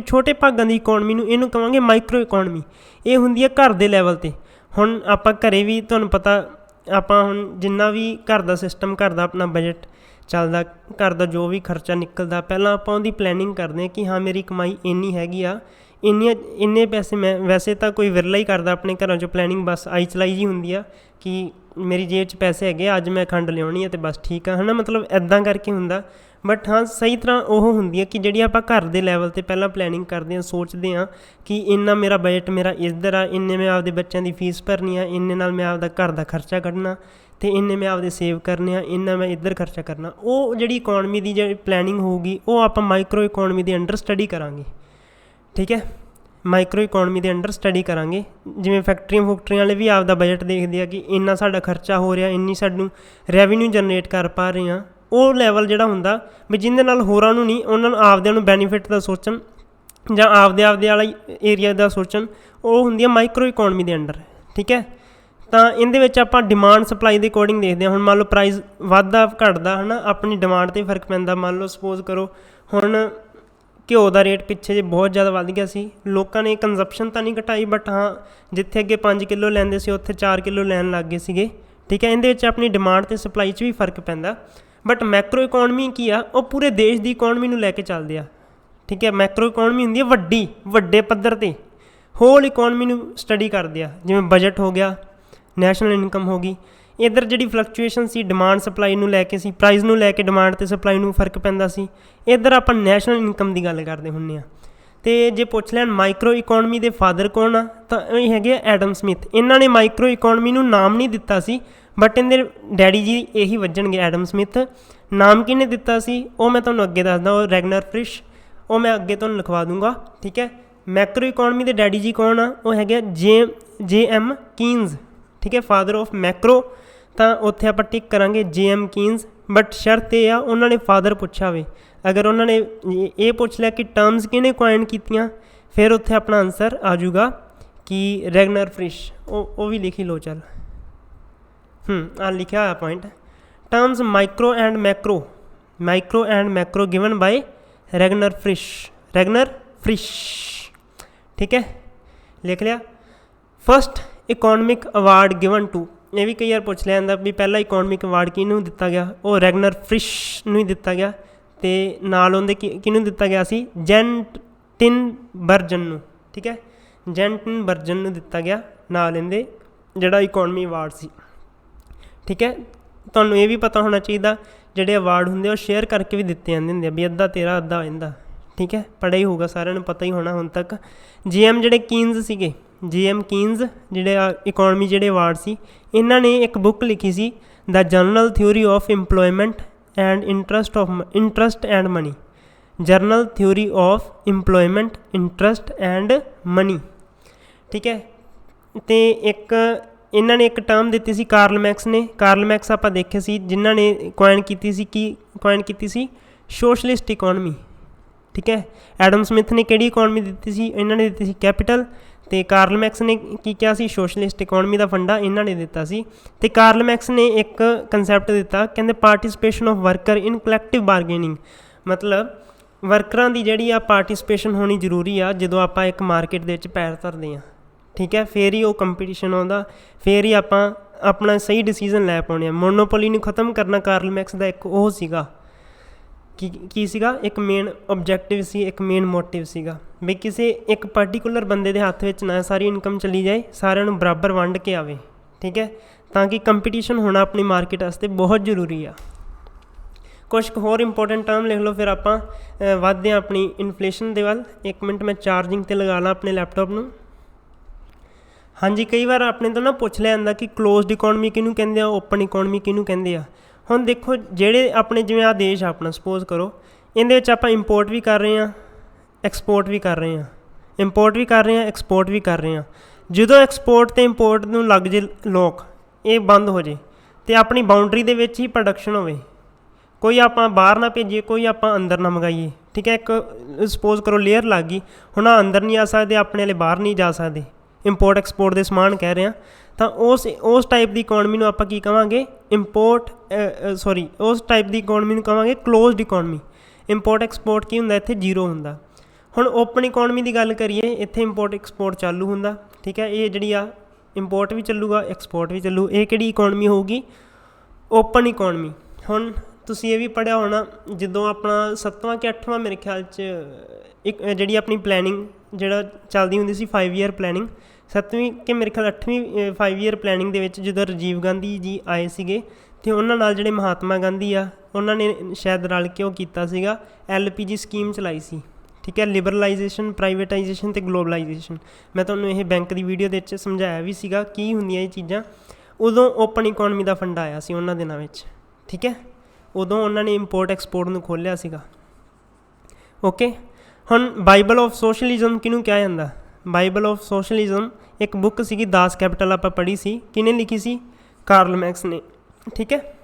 ਛੋਟੇ ਭਾਗਾਂ ਦੀ ਇਕੋਨਮੀ ਨੂੰ ਇਹਨੂੰ ਕਹਾਂਗੇ ਮਾਈਕਰੋ ਇਕੋਨਮੀ। ਇਹ ਹੁੰਦੀ ਹੈ ਘਰ ਦੇ ਲੈਵਲ 'ਤੇ। ਹੁਣ ਆਪਾਂ ਘਰੇ ਵੀ ਤੁਹਾਨੂੰ ਪਤਾ, ਆਪਾਂ ਹੁਣ ਜਿੰਨਾ ਵੀ ਘਰ ਦਾ ਸਿਸਟਮ, ਘਰ ਦਾ ਆਪਣਾ ਬਜਟ ਚੱਲਦਾ, ਘਰ ਦਾ ਜੋ ਵੀ ਖਰਚਾ ਨਿਕਲਦਾ, ਪਹਿਲਾਂ ਆਪਾਂ ਉਹਦੀ ਪਲੈਨਿੰਗ ਕਰਦੇ ਹਾਂ ਕਿ ਹਾਂ ਮੇਰੀ ਕਮਾਈ ਇੰਨੀ ਹੈਗੀ ਆ, ਇੰਨੇ ਪੈਸੇ ਮੈਂ, ਵੈਸੇ ਤਾਂ ਕੋਈ ਵਿਰਲਾ ਹੀ ਕਰਦਾ ਆਪਣੇ ਘਰਾਂ 'ਚੋਂ ਪਲੈਨਿੰਗ, ਬਸ ਆਈ ਚਲਾਈ ਜੀ ਹੁੰਦੀ ਆ ਕਿ ਮੇਰੀ ਜੇਬ 'ਚ ਪੈਸੇ ਹੈਗੇ, ਅੱਜ ਮੈਂ ਖੰਡ ਲਿਆਉਣੀ ਆ ਅਤੇ ਬਸ ਠੀਕ ਆ, ਹੈ ਨਾ, ਮਤਲਬ ਇੱਦਾਂ ਕਰਕੇ ਹੁੰਦਾ। ਬਟ ਹਾਂ, ਸਹੀ ਤਰ੍ਹਾਂ ਉਹ ਹੁੰਦੀ ਹੈ ਕਿ ਜਿਹੜੀ ਆਪਾਂ ਘਰ ਦੇ ਲੈਵਲ 'ਤੇ ਪਹਿਲਾਂ ਪਲੈਨਿੰਗ ਕਰਦੇ ਹਾਂ, ਸੋਚਦੇ ਹਾਂ ਕਿ ਇੰਨਾ ਮੇਰਾ ਬਜਟ ਮੇਰਾ ਇੱਧਰ ਆ, ਇੰਨੇ ਮੈਂ ਆਪਦੇ ਬੱਚਿਆਂ ਦੀ ਫੀਸ ਭਰਨੀ ਆ, ਇੰਨੇ ਨਾਲ ਮੈਂ ਆਪਦਾ ਘਰ ਦਾ ਖਰਚਾ ਕੱਢਣਾ, ਅਤੇ ਇੰਨੇ ਮੈਂ ਆਪਦੇ ਸੇਵ ਕਰਨੇ ਆ, ਇੰਨਾ ਮੈਂ ਇੱਧਰ ਖਰਚਾ ਕਰਨਾ। ਉਹ ਜਿਹੜੀ ਇਕੋਨਮੀ ਦੀ ਜਿਹੜੀ ਪਲੈਨਿੰਗ ਹੋਊਗੀ, ਉਹ ਆਪਾਂ ਮਾਈਕਰੋ ਇਕੋਨਮੀ ਦੇ ਅੰਡਰ ਸਟੱਡੀ ਕਰਾਂਗੇ। ਠੀਕ ਹੈ, ਮਾਈਕਰੋ ਇਕੋਨਮੀ ਦੇ ਅੰਡਰ ਸਟੱਡੀ ਕਰਾਂਗੇ। ਜਿਵੇਂ ਫੈਕਟਰੀਆਂ ਵਾਲੇ ਵੀ ਆਪਦਾ ਬਜਟ ਦੇਖਦੇ ਆ ਕਿ ਇੰਨਾ ਸਾਡਾ ਖਰਚਾ ਹੋ ਰਿਹਾ, ਇੰਨੀ ਸਾਨੂੰ ਰੈਵਨਿਊ ਜਨਰੇਟ ਕਰ ਪਾ ਰਹੇ ਹਾਂ। ਉਹ ਲੈਵਲ ਜਿਹੜਾ ਹੁੰਦਾ ਵੀ ਜਿਹਦੇ ਨਾਲ ਹੋਰਾਂ ਨੂੰ ਨਹੀਂ, ਉਹਨਾਂ ਨੂੰ ਆਪਦਿਆਂ ਨੂੰ ਬੈਨੀਫਿਟ ਦਾ ਸੋਚਣ ਜਾਂ ਆਪਦੇ ਵਾਲਾ ਏਰੀਆ ਦਾ ਸੋਚਣ, ਉਹ ਹੁੰਦੀ ਆ ਮਾਈਕਰੋ ਇਕੋਨਮੀ ਦੇ ਅੰਡਰ। ਠੀਕ ਹੈ, ਤਾਂ ਇਹਦੇ ਵਿੱਚ ਆਪਾਂ ਡਿਮਾਂਡ ਸਪਲਾਈ ਦੇ ਅਕੋਰਡਿੰਗ ਦੇਖਦੇ ਹਾਂ। ਹੁਣ ਮੰਨ ਲਓ ਪ੍ਰਾਈਸ ਵੱਧਦਾ ਘਟਦਾ, ਹੈ ਨਾ, ਆਪਣੀ ਡਿਮਾਂਡ 'ਤੇ ਫਰਕ ਪੈਂਦਾ। ਮੰਨ ਲਓ ਸਪੋਜ਼ ਕਰੋ ਹੁਣ ਘਿਓ ਦਾ ਰੇਟ ਪਿੱਛੇ ਜੇ ਬਹੁਤ ਜ਼ਿਆਦਾ ਵੱਧ ਗਿਆ ਸੀ, ਲੋਕਾਂ ਨੇ ਕੰਜ਼ੰਪਸ਼ਨ ਤਾਂ ਨਹੀਂ ਘਟਾਈ, ਬਟ ਹਾਂ ਜਿੱਥੇ ਅੱਗੇ 5 ਕਿਲੋ ਲੈਂਦੇ ਸੀ ਉੱਥੇ 4 ਕਿਲੋ ਲੈਣ ਲੱਗ ਗਏ ਸੀਗੇ। ਠੀਕ ਹੈ, ਇਹਦੇ ਵਿੱਚ ਆਪਣੀ ਡਿਮਾਂਡ ਅਤੇ ਸਪਲਾਈ 'ਚ ਵੀ ਫਰਕ ਪੈਂਦਾ। ਬਟ ਮੈਕਰੋ ਇਕੋਨਮੀ ਕੀ ਆ, ਉਹ ਪੂਰੇ ਦੇਸ਼ ਦੀ ਇਕੋਨਮੀ ਨੂੰ ਲੈ ਕੇ ਚੱਲਦੇ ਆ। ਠੀਕ ਹੈ, ਮੈਕਰੋ ਇਕੋਨਮੀ ਹੁੰਦੀ ਹੈ ਵੱਡੇ ਪੱਧਰ 'ਤੇ ਹੋਲ ਇਕੋਨਮੀ ਨੂੰ ਸਟੱਡੀ ਕਰਦੇ ਆ, ਜਿਵੇਂ ਬਜਟ ਹੋ ਗਿਆ, ਨੈਸ਼ਨਲ ਇਨਕਮ ਹੋ ਗਈ। ਇੱਧਰ ਜਿਹੜੀ ਫਲਕਚੁਏਸ਼ਨ ਸੀ ਡਿਮਾਂਡ ਸਪਲਾਈ ਨੂੰ ਲੈ ਕੇ ਸੀ, ਪ੍ਰਾਈਸ ਨੂੰ ਲੈ ਕੇ ਡਿਮਾਂਡ ਅਤੇ ਸਪਲਾਈ ਨੂੰ ਫਰਕ ਪੈਂਦਾ ਸੀ। ਇੱਧਰ ਆਪਾਂ ਨੈਸ਼ਨਲ ਇਨਕਮ ਦੀ ਗੱਲ ਕਰਦੇ ਹੁੰਦੇ ਹਾਂ। ਅਤੇ ਜੇ ਪੁੱਛ ਲੈਣ ਮਾਈਕਰੋ ਇਕੋਨਮੀ ਦੇ ਫਾਦਰ ਕੌਣ ਆ, ਤਾਂ ਇਹ ਹੈਗੇ ਐਡਮ ਸਮਿਥ। ਇਹਨਾਂ ਨੇ ਮਾਈਕਰੋ ਇਕੋਨਮੀ ਨੂੰ ਨਾਮ ਨਹੀਂ ਦਿੱਤਾ ਸੀ, ਬਟ ਇਹਦੇ ਡੈਡੀ ਜੀ ਇਹੀ ਵੱਜਣਗੇ ਐਡਮ ਸਮਿਥ। ਨਾਮ ਕਿਹਨੇ ਦਿੱਤਾ ਸੀ ਉਹ ਮੈਂ ਤੁਹਾਨੂੰ ਅੱਗੇ ਦੱਸਦਾ, ਉਹ ਰੈਗਨਰ ਫਰਿਸ਼, ਉਹ ਮੈਂ ਅੱਗੇ ਤੁਹਾਨੂੰ ਲਿਖਵਾ ਦੂੰਗਾ। ਠੀਕ ਹੈ, ਮੈਕਰੋ ਇਕੋਨਮੀ ਦੇ ਡੈਡੀ ਜੀ ਕੌਣ ਆ, ਉਹ ਹੈਗੇ JM ਕੀਨਜ਼। ਠੀਕ ਹੈ, ਫਾਦਰ ਆਫ ਮੈਕਰੋ, ਤਾਂ ਉੱਥੇ ਆਪਾਂ ਟਿਕ ਕਰਾਂਗੇ JM ਕੀਨਜ਼। ਬਟ ਸ਼ਰਤ ਇਹ ਆ ਉਹਨਾਂ ਨੇ ਫਾਦਰ ਪੁੱਛਿਆ ਹੋਵੇ। ਅਗਰ ਉਹਨਾਂ ਨੇ ਇਹ ਪੁੱਛ ਲਿਆ ਕਿ ਟਰਮਸ ਕਿਹਨੇ ਕੁਆਇਨ ਕੀਤੀਆਂ, ਫਿਰ ਉੱਥੇ ਆਪਣਾ ਆਨਸਰ ਆ ਜਾਊਗਾ ਕਿ ਰੈਗਨਰ ਫਰਿਸ਼। ਉਹ ਵੀ ਲਿਖੀ ਲਓ ਚੱਲ। ਆ ਲਿਖਿਆ ਹੋਇਆ point, terms micro and macro given by Ragnar Frisch. ਠੀਕ ਹੈ, ਲਿਖ ਲਿਆ। First economic award given to, ਇਹ ਵੀ ਕਈ ਵਾਰ ਪੁੱਛ ਲਿਆ ਜਾਂਦਾ ਵੀ ਪਹਿਲਾ ਇਕੋਨਮਿਕ ਅਵਾਰਡ ਕਿਹਨੂੰ ਦਿੱਤਾ ਗਿਆ, ਉਹ ਰੈਗਨਰ ਫਰਿਸ਼ ਨੂੰ ਹੀ ਦਿੱਤਾ ਗਿਆ। ਅਤੇ ਨਾਲ ਉਹਦੇ ਕਿਹਨੂੰ ਦਿੱਤਾ ਗਿਆ ਸੀ, ਜੈਨਟਿਨਬਰਜਨ ਨੂੰ। ਠੀਕ ਹੈ, ਜੈਨਟਿਨਬਰਜਨ ਨੂੰ ਦਿੱਤਾ ਗਿਆ ਨਾਲ ਇਹਦੇ ਜਿਹੜਾ ਇਕੋਨਮੀ ਅਵਾਰਡ ਸੀ। ਠੀਕ ਹੈ, ਤੁਹਾਨੂੰ ਇਹ ਵੀ ਪਤਾ ਹੋਣਾ ਚਾਹੀਦਾ ਜਿਹੜੇ ਅਵਾਰਡ ਹੁੰਦੇ ਉਹ ਸ਼ੇਅਰ ਕਰਕੇ ਵੀ ਦਿੱਤੇ ਜਾਂਦੇ ਹੁੰਦੇ ਆ, ਵੀ ਅੱਧਾ ਤੇਰਾ ਅੱਧਾ ਇਹਦਾ। ਠੀਕ ਹੈ, ਪੜ੍ਹਿਆ ਹੀ ਹੋਊਗਾ, ਸਾਰਿਆਂ ਨੂੰ ਪਤਾ ਹੀ ਹੋਣਾ ਹੁਣ ਤੱਕ। ਜਿਹੜੇ ਕੀਨਜ਼ ਸੀਗੇ, ਕੀਨਜ਼ ਜਿਹੜੇ ਇਕੋਨਮੀ ਜਿਹੜੇ ਅਵਾਰਡ ਸੀ, ਇਹਨਾਂ ਨੇ ਇੱਕ ਬੁੱਕ ਲਿਖੀ ਸੀ, the general theory of employment and interest and money. General theory of employment, interest and money. ਠੀਕ ਹੈ, ਅਤੇ ਇਹਨਾਂ ਨੇ ਇੱਕ ਟਰਮ ਦਿੱਤੀ ਸੀ ਕਾਰਲ ਮੈਕਸ ਨੇ। ਕਾਰਲ ਮੈਕਸ ਆਪਾਂ ਦੇਖਿਆ ਸੀ ਜਿਨ੍ਹਾਂ ਨੇ ਕੁਆਇਨ ਕੀਤੀ ਸੀ ਸੋਸ਼ਲਿਸਟ ਇਕੋਨਮੀ। ਠੀਕ ਹੈ, ਐਡਮ ਸਮਿਥ ਨੇ ਕਿਹੜੀ ਇਕੋਨਮੀ ਦਿੱਤੀ ਸੀ, ਇਹਨਾਂ ਨੇ ਦਿੱਤੀ ਸੀ ਕੈਪੀਟਲ। ਅਤੇ ਕਾਰਲ ਮੈਕਸ ਨੇ ਕੀ ਕਿਹਾ ਸੀ, ਸੋਸ਼ਲਿਸਟ ਇਕੋਨਮੀ ਦਾ ਫੰਡਾ ਇਹਨਾਂ ਨੇ ਦਿੱਤਾ ਸੀ। ਅਤੇ ਕਾਰਲ ਮੈਕਸ ਨੇ ਇੱਕ ਕੰਸੈਪਟ ਦਿੱਤਾ, ਕਹਿੰਦੇ participation of worker in collective bargaining. ਮਤਲਬ ਵਰਕਰਾਂ ਦੀ ਜਿਹੜੀ ਆ ਪਾਰਟੀਸਪੇਸ਼ਨ ਹੋਣੀ ਜ਼ਰੂਰੀ ਆ ਜਦੋਂ ਆਪਾਂ ਇੱਕ ਮਾਰਕੀਟ ਦੇ ਵਿੱਚ ਪੈਰ ਧਰਦੇ ਹਾਂ। ਠੀਕ ਹੈ, ਫਿਰ ਹੀ ਉਹ ਕੰਪੀਟੀਸ਼ਨ ਆਉਂਦਾ, ਫਿਰ ਹੀ ਆਪਾਂ ਆਪਣਾ ਸਹੀ ਡਿਸੀਜ਼ਨ ਲੈ ਪਾਉਂਦੇ ਹਾਂ। ਮੋਨੋਪੋਲੀ ਨੂੰ ਖ਼ਤਮ ਕਰਨਾ ਕਾਰਲ ਮੈਕਸ ਦਾ ਇੱਕ ਉਹ ਸੀਗਾ, ਕੀ ਸੀਗਾ, ਇੱਕ ਮੇਨ ਓਬਜੈਕਟਿਵ ਸੀ, ਇੱਕ ਮੇਨ ਮੋਟਿਵ ਸੀਗਾ ਵੀ ਕਿਸੇ ਇੱਕ ਪਾਰਟੀਕੂਲਰ ਬੰਦੇ ਦੇ ਹੱਥ ਵਿੱਚ ਨਾ ਸਾਰੀ ਇਨਕਮ ਚਲੀ ਜਾਏ, ਸਾਰਿਆਂ ਨੂੰ ਬਰਾਬਰ ਵੰਡ ਕੇ ਆਵੇ। ਠੀਕ ਹੈ, ਤਾਂ ਕਿ ਕੰਪੀਟੀਸ਼ਨ ਹੋਣਾ ਆਪਣੀ ਮਾਰਕੀਟ ਵਾਸਤੇ ਬਹੁਤ ਜ਼ਰੂਰੀ ਆ। ਕੁਛ ਕੁ ਹੋਰ ਇੰਪੋਰਟੈਂਟ ਟਰਮ ਲਿਖ ਲਓ, ਫਿਰ ਆਪਾਂ ਵੱਧਦੇ ਹਾਂ ਆਪਣੀ ਇਨਫਲੇਸ਼ਨ ਦੇ ਵੱਲ। 1 ਮਿੰਟ ਮੈਂ ਚਾਰਜਿੰਗ 'ਤੇ ਲਗਾ ਲਾਂ ਆਪਣੇ ਲੈਪਟੋਪ ਨੂੰ। ਹਾਂਜੀ, ਕਈ ਵਾਰ ਆਪਣੇ ਤੋਂ ਨਾ ਪੁੱਛ ਲਿਆ ਜਾਂਦਾ ਕਿ ਕਲੋਜ਼ਡ ਇਕੋਨਮੀ ਕਿਹਨੂੰ ਕਹਿੰਦੇ ਆ, ਓਪਨ ਇਕੋਨਮੀ ਕਿਹਨੂੰ ਕਹਿੰਦੇ ਆ। ਹੁਣ ਦੇਖੋ, ਜਿਹੜੇ ਆਪਣੇ ਜਿਵੇਂ ਆਹ ਦੇਸ਼ ਆਪਣਾ ਸਪੋਜ਼ ਕਰੋ, ਇਹਦੇ ਵਿੱਚ ਆਪਾਂ ਇੰਪੋਰਟ ਵੀ ਕਰ ਰਹੇ ਹਾਂ, ਐਕਸਪੋਰਟ ਵੀ ਕਰ ਰਹੇ ਹਾਂ, ਐਕਸਪੋਰਟ ਵੀ ਕਰ ਰਹੇ ਹਾਂ। ਜਦੋਂ ਐਕਸਪੋਰਟ ਅਤੇ ਇੰਪੋਰਟ ਨੂੰ ਲੱਗ ਜੇ ਲੋਕ, ਇਹ ਬੰਦ ਹੋ ਜੇ ਅਤੇ ਆਪਣੀ ਬਾਊਂਡਰੀ ਦੇ ਵਿੱਚ ਹੀ ਪ੍ਰੋਡਕਸ਼ਨ ਹੋਵੇ, ਕੋਈ ਆਪਾਂ ਬਾਹਰ ਨਾ ਭੇਜੀਏ, ਕੋਈ ਆਪਾਂ ਅੰਦਰ ਨਾ ਮੰਗਾਈਏ। ਠੀਕ ਹੈ, ਇੱਕ ਸਪੋਜ਼ ਕਰੋ ਲੇਅਰ ਲੱਗ ਗਈ, ਹੁਣ ਆ ਅੰਦਰ ਨਹੀਂ ਆ ਸਕਦੇ, ਆਪਣੇ ਵਾਲੇ ਬਾਹਰ ਨਹੀਂ ਜਾ ਸਕਦੇ, ਇੰਪੋਰਟ ਐਕਸਪੋਰਟ ਦੇ ਸਮਾਨ ਕਹਿ ਰਹੇ ਹਾਂ। ਤਾਂ ਉਸ ਟਾਈਪ ਦੀ ਇਕੋਨਮੀ ਨੂੰ ਆਪਾਂ ਕੀ ਕਹਾਂਗੇ, ਉਸ ਟਾਈਪ ਦੀ ਇਕੋਨਮੀ ਨੂੰ ਕਹਾਂਗੇ ਕਲੋਜ਼ਡ ਇਕੋਨਮੀ। ਇੰਪੋਰਟ ਐਕਸਪੋਰਟ ਕੀ ਹੁੰਦਾ, ਇੱਥੇ ਜ਼ੀਰੋ ਹੁੰਦਾ। ਹੁਣ ਓਪਨ ਇਕੋਨਮੀ ਦੀ ਗੱਲ ਕਰੀਏ, ਇੱਥੇ ਇੰਪੋਰਟ ਐਕਸਪੋਰਟ ਚਾਲੂ ਹੁੰਦਾ। ਠੀਕ ਹੈ, ਇਹ ਜਿਹੜੀ ਆ ਇੰਪੋਰਟ ਵੀ ਚੱਲੂਗਾ, ਐਕਸਪੋਰਟ ਵੀ ਚੱਲੂ। ਇਹ ਕਿਹੜੀ ਇਕੋਨਮੀ ਹੋਊਗੀ, ਓਪਨ ਇਕੋਨਮੀ। ਹੁਣ ਤੁਸੀਂ ਇਹ ਵੀ ਪੜ੍ਹਿਆ ਹੋਣਾ, ਜਦੋਂ ਆਪਣਾ 7ਵਾਂ ਕਿ 8ਵਾਂ ਮੇਰੇ ਖਿਆਲ 'ਚ ਇੱਕ ਜਿਹੜੀ ਆਪਣੀ ਪਲੈਨਿੰਗ ਜਿਹੜਾ ਚੱਲਦੀ ਹੁੰਦੀ ਸੀ 5 ਈਅਰ ਪਲੈਨਿੰਗ, 7ਵੀਂ ਕਿ ਮੇਰੇ ਖਿਆਲ 8ਵੀਂ 5 ਈਅਰ ਪਲੈਨਿੰਗ ਦੇ ਵਿੱਚ ਜਦੋਂ ਰਾਜੀਵ ਗਾਂਧੀ ਜੀ ਆਏ ਸੀਗੇ, ਅਤੇ ਉਹਨਾਂ ਨਾਲ ਜਿਹੜੇ ਮਹਾਤਮਾ ਗਾਂਧੀ ਆ, ਉਹਨਾਂ ਨੇ ਸ਼ਾਇਦ ਰਲ ਕੇ ਉਹ ਕੀਤਾ ਸੀਗਾ, LPG ਸਕੀਮ ਚਲਾਈ ਸੀ। ਠੀਕ ਹੈ, ਲਿਬਰਲਾਈਜੇਸ਼ਨ, ਪ੍ਰਾਈਵੇਟਾਈਜੇਸ਼ਨ ਅਤੇ ਗਲੋਬਲਾਈਜੇਸ਼ਨ। ਮੈਂ ਤੁਹਾਨੂੰ ਇਹ ਬੈਂਕ ਦੀ ਵੀਡੀਓ ਦੇ ਵਿੱਚ ਸਮਝਾਇਆ ਵੀ ਸੀਗਾ ਕੀ ਹੁੰਦੀਆਂ ਇਹ ਚੀਜ਼ਾਂ। ਉਦੋਂ ਓਪਨ ਇਕੋਨਮੀ ਦਾ ਫੰਡਾ ਆਇਆ ਸੀ ਉਹਨਾਂ ਦਿਨਾਂ ਵਿੱਚ। ਠੀਕ ਹੈ, ਉਦੋਂ ਉਹਨਾਂ ਨੇ ਇੰਪੋਰਟ ਐਕਸਪੋਰਟ ਨੂੰ ਖੋਲ੍ਹਿਆ ਸੀਗਾ। ਓਕੇ, ਹੁਣ ਬਾਈਬਲ ਆਫ ਸੋਸ਼ਲਿਜ਼ਮ ਕਿਹਨੂੰ ਕਿਹਾ ਜਾਂਦਾ, ਬਾਈਬਲ ਆਫ ਸੋਸ਼ਲਿਜ਼ਮ ਇੱਕ ਬੁੱਕ ਸੀਗੀ, ਦਾਸ ਕੈਪੀਟਲ ਆਪਾਂ ਪੜ੍ਹੀ ਸੀ, ਕਿਹਨੇ ਲਿਖੀ ਸੀ, ਕਾਰਲ ਮੈਕਸ ਨੇ। ਠੀਕ ਹੈ,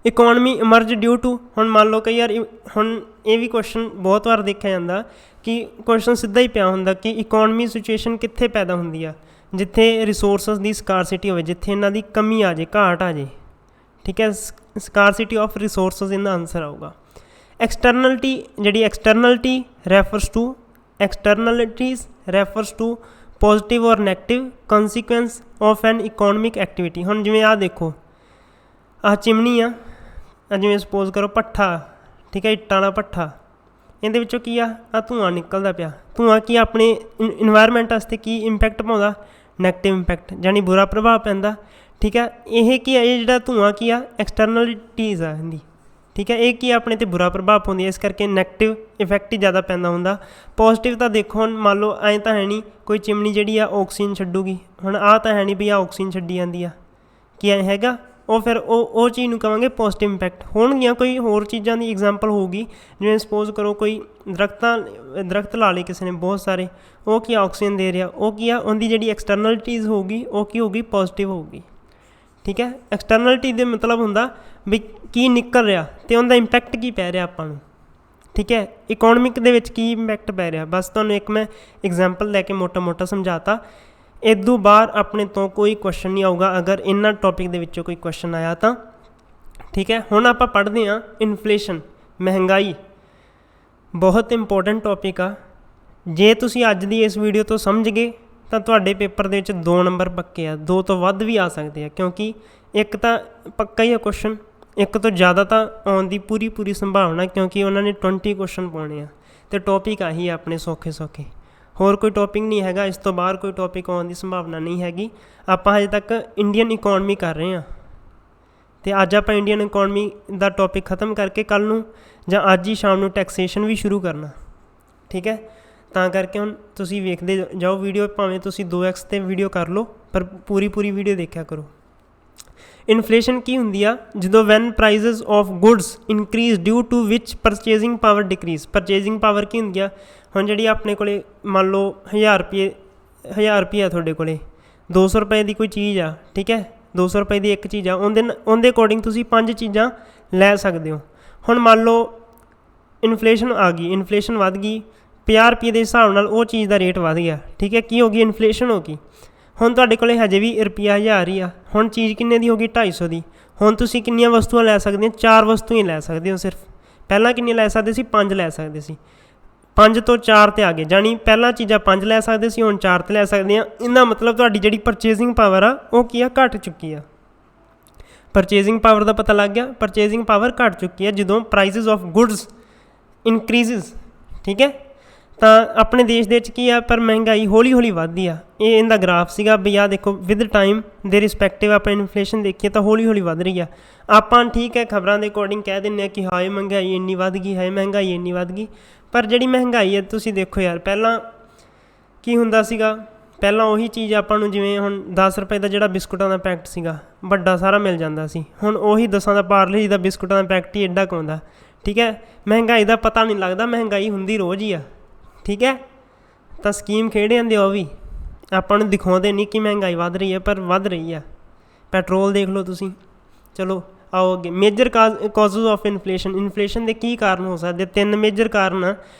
ਇਕੋਨਮੀ ਇਮਰਜ ਡਿਊ ਟੂ, ਹੁਣ ਮੰਨ ਲਓ ਕਈ ਵਾਰ ਹੁਣ ਇਹ ਵੀ ਕੁਐਸਚਨ ਬਹੁਤ ਵਾਰ ਦੇਖਿਆ ਜਾਂਦਾ ਕਿ ਕੁਐਸਚਨ ਸਿੱਧਾ ਹੀ ਪਿਆ ਹੁੰਦਾ ਕਿ ਇਕੋਨਮੀ ਸਿਚੁਏਸ਼ਨ ਕਿੱਥੇ ਪੈਦਾ ਹੁੰਦੀ ਆ, ਜਿੱਥੇ ਰਿਸੋਰਸਿਸ ਦੀ ਸਕਾਰਸਿਟੀ ਹੋਵੇ, ਜਿੱਥੇ ਇਹਨਾਂ ਦੀ ਕਮੀ ਆ ਜੇ, ਘਾਟ ਆ ਜੇ। ਠੀਕ ਹੈ, ਸਕਾਰਸਿਟੀ ਆਫ ਰਿਸੋਰਸਿਸ ਇਹਦਾ ਆਨਸਰ ਆਊਗਾ। ਐਕਸਟਰਨਲਿਟੀ ਰੈਫਰਸ ਟੂ ਪੋਜ਼ੀਟਿਵ ਔਰ ਨੈਗੇਟਿਵ ਕੌਨਸੀਕੁਐਂਸ ਆਫ ਐਨ ਇਕੋਨਮਿਕ ਐਕਟੀਵਿਟੀ। ਹੁਣ ਜਿਵੇਂ ਆਹ ਦੇਖੋ, ਆਹ ਚਿਮਨੀ ਆ, ਜਿਵੇਂ ਸਪੋਜ਼ ਕਰੋ ਭੱਠਾ, ਠੀਕ ਹੈ, ਇੱਟਾਂ ਵਾਲਾ ਭੱਠਾ, ਇਹਦੇ ਵਿੱਚੋਂ ਕੀ ਆ ਧੂੰਆਂ ਨਿਕਲਦਾ ਪਿਆ। ਧੂੰਆਂ ਕੀ ਆਪਣੇ ਇਨਵਾਇਰਮੈਂਟ ਵਾਸਤੇ ਕੀ ਇੰਪੈਕਟ ਪਾਉਂਦਾ, ਨੈਗੇਟਿਵ ਇੰਪੈਕਟ, ਜਾਣੀ ਬੁਰਾ ਪ੍ਰਭਾਵ ਪੈਂਦਾ। ਠੀਕ ਹੈ, ਇਹ ਕੀ ਆ, ਇਹ ਜਿਹੜਾ ਧੂੰਆਂ ਕੀ ਆ ਐਕਸਟਰਨਲਿਟੀਜ਼ ਆ ਇਹਦੀ। ਠੀਕ ਹੈ, ਇਹ ਕੀ ਆਪਣੇ 'ਤੇ ਬੁਰਾ ਪ੍ਰਭਾਵ ਪਾਉਂਦੀ ਹੈ, ਇਸ ਕਰਕੇ ਨੈਗੇਟਿਵ ਇਫੈਕਟ ਹੀ ਜ਼ਿਆਦਾ ਪੈਂਦਾ ਹੁੰਦਾ। ਪੋਜ਼ੀਟਿਵ ਤਾਂ ਦੇਖੋ, ਹੁਣ ਮੰਨ ਲਓ ਐਂ ਤਾਂ ਹੈ ਨਹੀਂ ਕੋਈ ਚਿਮਨੀ ਜਿਹੜੀ ਆ ਆਕਸੀਜਨ ਛੱਡੂਗੀ, ਹੁਣ ਆਹ ਤਾਂ ਹੈ ਨਹੀਂ ਵੀ ਆਹ ਆਕਸੀਜਨ ਛੱਡੀ ਜਾਂਦੀ ਆ, ਕੀ ਐਂ ਹੈਗਾ ਉਹ, ਫਿਰ ਉਹ ਚੀਜ਼ ਨੂੰ ਕਹਾਂਗੇ ਪੋਜ਼ੀਟਿਵ ਇੰਪੈਕਟ। ਹੋਣਗੀਆਂ ਕੋਈ ਹੋਰ ਚੀਜ਼ਾਂ ਦੀ ਐਗਜ਼ਾਮਪਲ ਹੋਊਗੀ, ਜਿਵੇਂ ਸਪੋਜ਼ ਕਰੋ ਕੋਈ ਦਰਖਤ ਲਾ ਲਏ ਕਿਸੇ ਨੇ ਬਹੁਤ ਸਾਰੇ, ਉਹ ਕੀ ਆਕਸੀਜਨ ਦੇ ਰਿਹਾ, ਉਹ ਕੀ ਆ ਉਹਦੀ ਜਿਹੜੀ ਐਕਸਟਰਨਲਿਟੀਜ਼ ਹੋਊਗੀ ਉਹ ਕੀ ਹੋਊਗੀ, ਪੋਜ਼ੀਟਿਵ ਹੋਊਗੀ। ਠੀਕ ਹੈ, ਐਕਸਟਰਨਲਿਟੀ ਦੇ ਮਤਲਬ ਹੁੰਦਾ ਵੀ ਕੀ ਨਿਕਲ ਰਿਹਾ ਅਤੇ ਉਹਦਾ ਇੰਪੈਕਟ ਕੀ ਪੈ ਰਿਹਾ ਆਪਾਂ ਨੂੰ। ਠੀਕ ਹੈ, ਇਕੋਨਮਿਕ ਦੇ ਵਿੱਚ ਕੀ ਇੰਪੈਕਟ ਪੈ ਰਿਹਾ, ਬਸ ਤੁਹਾਨੂੰ ਇੱਕ ਮੈਂ ਐਗਜ਼ਾਮਪਲ ਲੈ ਕੇ ਮੋਟਾ ਸਮਝਾਤਾ। ਇਦੋਂ ਬਾਹਰ ਆਪਣੇ ਤੋਂ ਕੋਈ ਕੁਐਸਚਨ ਨਹੀਂ ਆਊਗਾ ਅਗਰ ਇਹਨਾਂ ਟੌਪਿਕ ਦੇ ਵਿੱਚੋਂ ਕੋਈ ਕੁਐਸਚਨ ਆਇਆ ਤਾਂ। ਠੀਕ ਹੈ, ਹੁਣ ਆਪਾਂ ਪੜ੍ਹਦੇ ਹਾਂ ਇਨਫਲੇਸ਼ਨ, ਮਹਿੰਗਾਈ। ਬਹੁਤ ਇੰਪੋਰਟੈਂਟ ਟੌਪਿਕ ਆ। ਜੇ ਤੁਸੀਂ ਅੱਜ ਦੀ ਇਸ ਵੀਡੀਓ ਤੋਂ ਸਮਝ ਗਏ ਤਾਂ ਤੁਹਾਡੇ ਪੇਪਰ ਦੇ ਵਿੱਚ 2 ਨੰਬਰ ਪੱਕੇ ਆ, 2 ਤੋਂ ਵੱਧ ਵੀ ਆ ਸਕਦੇ ਆ, ਕਿਉਂਕਿ ਇੱਕ ਤਾਂ ਪੱਕਾ ਹੀ ਆ ਕੁਐਸਚਨ, ਇੱਕ ਤੋਂ ਜ਼ਿਆਦਾ ਤਾਂ ਆਉਣ ਦੀ ਪੂਰੀ ਸੰਭਾਵਨਾ, ਕਿਉਂਕਿ ਉਹਨਾਂ ਨੇ 20 ਕੁਐਸਚਨ ਪਾਉਣੇ ਆ ਅਤੇ ਟੌਪਿਕ ਆਹੀ ਆਪਣੇ ਸੌਖੇ। ਹੋਰ ਕੋਈ ਟੌਪਿਕ ਨਹੀਂ ਹੈਗਾ, ਇਸ ਤੋਂ ਬਾਹਰ ਕੋਈ ਟੌਪਿਕ ਆਉਣ ਦੀ ਸੰਭਾਵਨਾ ਨਹੀਂ ਹੈਗੀ। ਆਪਾਂ ਹਜੇ ਤੱਕ ਇੰਡੀਅਨ ਇਕੋਨਮੀ ਕਰ ਰਹੇ ਹਾਂ, ਅਤੇ ਅੱਜ ਆਪਾਂ ਇੰਡੀਅਨ ਇਕੋਨਮੀ ਦਾ ਟੌਪਿਕ ਖ਼ਤਮ ਕਰਕੇ ਕੱਲ੍ਹ ਨੂੰ ਜਾਂ ਅੱਜ ਹੀ ਸ਼ਾਮ ਨੂੰ ਟੈਕਸੇਸ਼ਨ ਵੀ ਸ਼ੁਰੂ ਕਰਨਾ। ਠੀਕ ਹੈ, ਤਾਂ ਕਰਕੇ ਹੁਣ ਤੁਸੀਂ ਵੇਖਦੇ ਜਾਓ ਵੀਡੀਓ, ਭਾਵੇਂ ਤੁਸੀਂ 2x 'ਤੇ ਵੀਡੀਓ ਕਰ ਲਓ, ਪਰ ਪੂਰੀ ਵੀਡੀਓ ਦੇਖਿਆ ਕਰੋ। ਇਨਫਲੇਸ਼ਨ ਕੀ ਹੁੰਦੀ ਆ, ਜਦੋਂ when prices of goods increase due to which purchasing power decrease. Purchasing power ਕੀ ਹੁੰਦੀ ਆ, ਹੁਣ ਜਿਹੜੀ ਆਪਣੇ ਕੋਲ ਮੰਨ ਲਓ 1000 ਰੁਪਏ ਆ ਤੁਹਾਡੇ ਕੋਲ, 200 ਰੁਪਏ ਦੀ ਕੋਈ ਚੀਜ਼ ਆ। ਠੀਕ ਹੈ, 200 ਰੁਪਏ ਦੀ ਇੱਕ ਚੀਜ਼ ਆ, ਉਹਦੇ ਅਕੋਰਡਿੰਗ ਤੁਸੀਂ 5 ਚੀਜ਼ਾਂ ਲੈ ਸਕਦੇ ਹੋ। ਹੁਣ ਮੰਨ ਲਓ ਇਨਫਲੇਸ਼ਨ ਆ ਗਈ, ਇਨਫਲੇਸ਼ਨ ਵੱਧ ਗਈ, 50 ਰੁਪਏ ਦੇ ਹਿਸਾਬ ਨਾਲ ਉਹ ਚੀਜ਼ ਦਾ ਰੇਟ ਵੱਧ ਗਿਆ। ਠੀਕ ਹੈ, ਕੀ ਹੋ ਗਈ, ਇਨਫਲੇਸ਼ਨ ਹੋ ਗਈ। ਹੁਣ ਤੁਹਾਡੇ ਕੋਲ ਹਜੇ ਵੀ ਰੁਪਈਆ 1000 ਹੀ ਆ, ਹੁਣ ਚੀਜ਼ ਕਿੰਨੇ ਦੀ ਹੋ ਗਈ, 250 ਦੀ। ਹੁਣ ਤੁਸੀਂ ਕਿੰਨੀਆਂ ਵਸਤੂਆਂ ਲੈ ਸਕਦੇ ਹੋ, 4 ਵਸਤੂਆਂ ਹੀ ਲੈ ਸਕਦੇ ਹੋ ਸਿਰਫ। ਪਹਿਲਾਂ ਕਿੰਨੀਆਂ ਲੈ ਸਕਦੇ ਸੀ, 5 ਲੈ ਸਕਦੇ ਸੀ, 5 ਤੋਂ 4 'ਤੇ ਆ ਗਏ, ਜਾਣੀ ਪਹਿਲਾਂ ਚੀਜ਼ਾਂ 5 ਲੈ ਸਕਦੇ ਸੀ, ਹੁਣ 4 'ਤੇ ਲੈ ਸਕਦੇ ਹਾਂ। ਇਹਦਾ ਮਤਲਬ ਤੁਹਾਡੀ ਜਿਹੜੀ ਪਰਚੇਜ਼ਿੰਗ ਪਾਵਰ ਆ ਉਹ ਕੀ ਆ, ਘੱਟ ਚੁੱਕੀ ਆ। ਪਰਚੇਜ਼ਿੰਗ ਪਾਵਰ ਦਾ ਪਤਾ ਲੱਗ ਗਿਆ, ਪਰਚੇਜ਼ਿੰਗ ਪਾਵਰ ਘੱਟ ਚੁੱਕੀ ਹੈ ਜਦੋਂ ਪ੍ਰਾਈਜ਼ਸ ਆਫ ਗੁਡਸ ਇਨਕਰੀਜ਼ਸ। ਠੀਕ ਹੈ, ਤਾਂ ਆਪਣੇ ਦੇਸ਼ ਦੇ ਵਿੱਚ ਕੀ ਆ, ਪਰ ਮਹਿੰਗਾਈ ਹੌਲੀ ਵੱਧਦੀ ਆ। ਇਹ ਇਹਦਾ ਗ੍ਰਾਫ ਸੀਗਾ ਵੀ ਆਹ ਦੇਖੋ, ਵਿਦ ਟਾਈਮ ਦੇ ਰਿਸਪੈਕਟਿਵ ਆਪਾਂ ਇਨਫਲੇਸ਼ਨ ਦੇਖੀਏ ਤਾਂ ਹੌਲੀ ਵੱਧ ਰਹੀ ਆ। ਆਪਾਂ ਠੀਕ ਹੈ ਖਬਰਾਂ ਦੇ ਅਕੋਰਡਿੰਗ ਕਹਿ ਦਿੰਦੇ ਹਾਂ ਕਿ ਹਾਏ ਮਹਿੰਗਾਈ ਇੰਨੀ ਵੱਧ ਗਈ, ਹਾਏ ਮਹਿੰਗਾਈ ਇੰਨੀ ਵੱਧ ਗਈ, ਪਰ ਜਿਹੜੀ ਮਹਿੰਗਾਈ ਹੈ ਤੁਸੀਂ ਦੇਖੋ ਯਾਰ, ਪਹਿਲਾਂ ਕੀ ਹੁੰਦਾ ਸੀਗਾ, ਪਹਿਲਾਂ ਉਹੀ ਚੀਜ਼ ਆਪਾਂ ਨੂੰ ਜਿਵੇਂ ਹੁਣ 10 ਰੁਪਏ ਦਾ ਜਿਹੜਾ ਬਿਸਕੁਟਾਂ ਦਾ ਪੈਕਟ ਸੀਗਾ ਵੱਡਾ ਸਾਰਾ ਮਿਲ ਜਾਂਦਾ ਸੀ, ਹੁਣ ਉਹੀ 10 ਦਾ ਪਾਰਲੇ ਦਾ ਬਿਸਕੁਟਾਂ ਦਾ ਪੈਕਟ ਹੀ ਐਡਾ ਕੁ ਆਉਂਦਾ। ਠੀਕ ਹੈ, ਮਹਿੰਗਾਈ ਦਾ ਪਤਾ ਨਹੀਂ ਲੱਗਦਾ, ਮਹਿੰਗਾਈ ਹੁੰਦੀ ਰੋਜ਼ ਹੀ ਆ। ਠੀਕ ਹੈ, ਤਾਂ ਸਕੀਮ ਖੇਡ ਜਾਂਦੇ ਉਹ ਵੀ, ਆਪਾਂ ਨੂੰ ਦਿਖਾਉਂਦੇ ਨਹੀਂ ਕਿ ਮਹਿੰਗਾਈ ਵੱਧ ਰਹੀ ਹੈ, ਪਰ ਵੱਧ ਰਹੀ ਆ। ਪੈਟਰੋਲ ਦੇਖ ਲਓ ਤੁਸੀਂ। ਚਲੋ ਆਓ ਅੱਗੇ, ਮੇਜਰ ਕਾਜ਼ਜ਼ ਆਫ ਇਨਫਲੇਸ਼ਨ ਦੇ ਕੀ ਕਾਰਨ ਹੋ ਸਕਦੇ, 3 ਮੇਜਰ ਕਾਰਨ ਆ।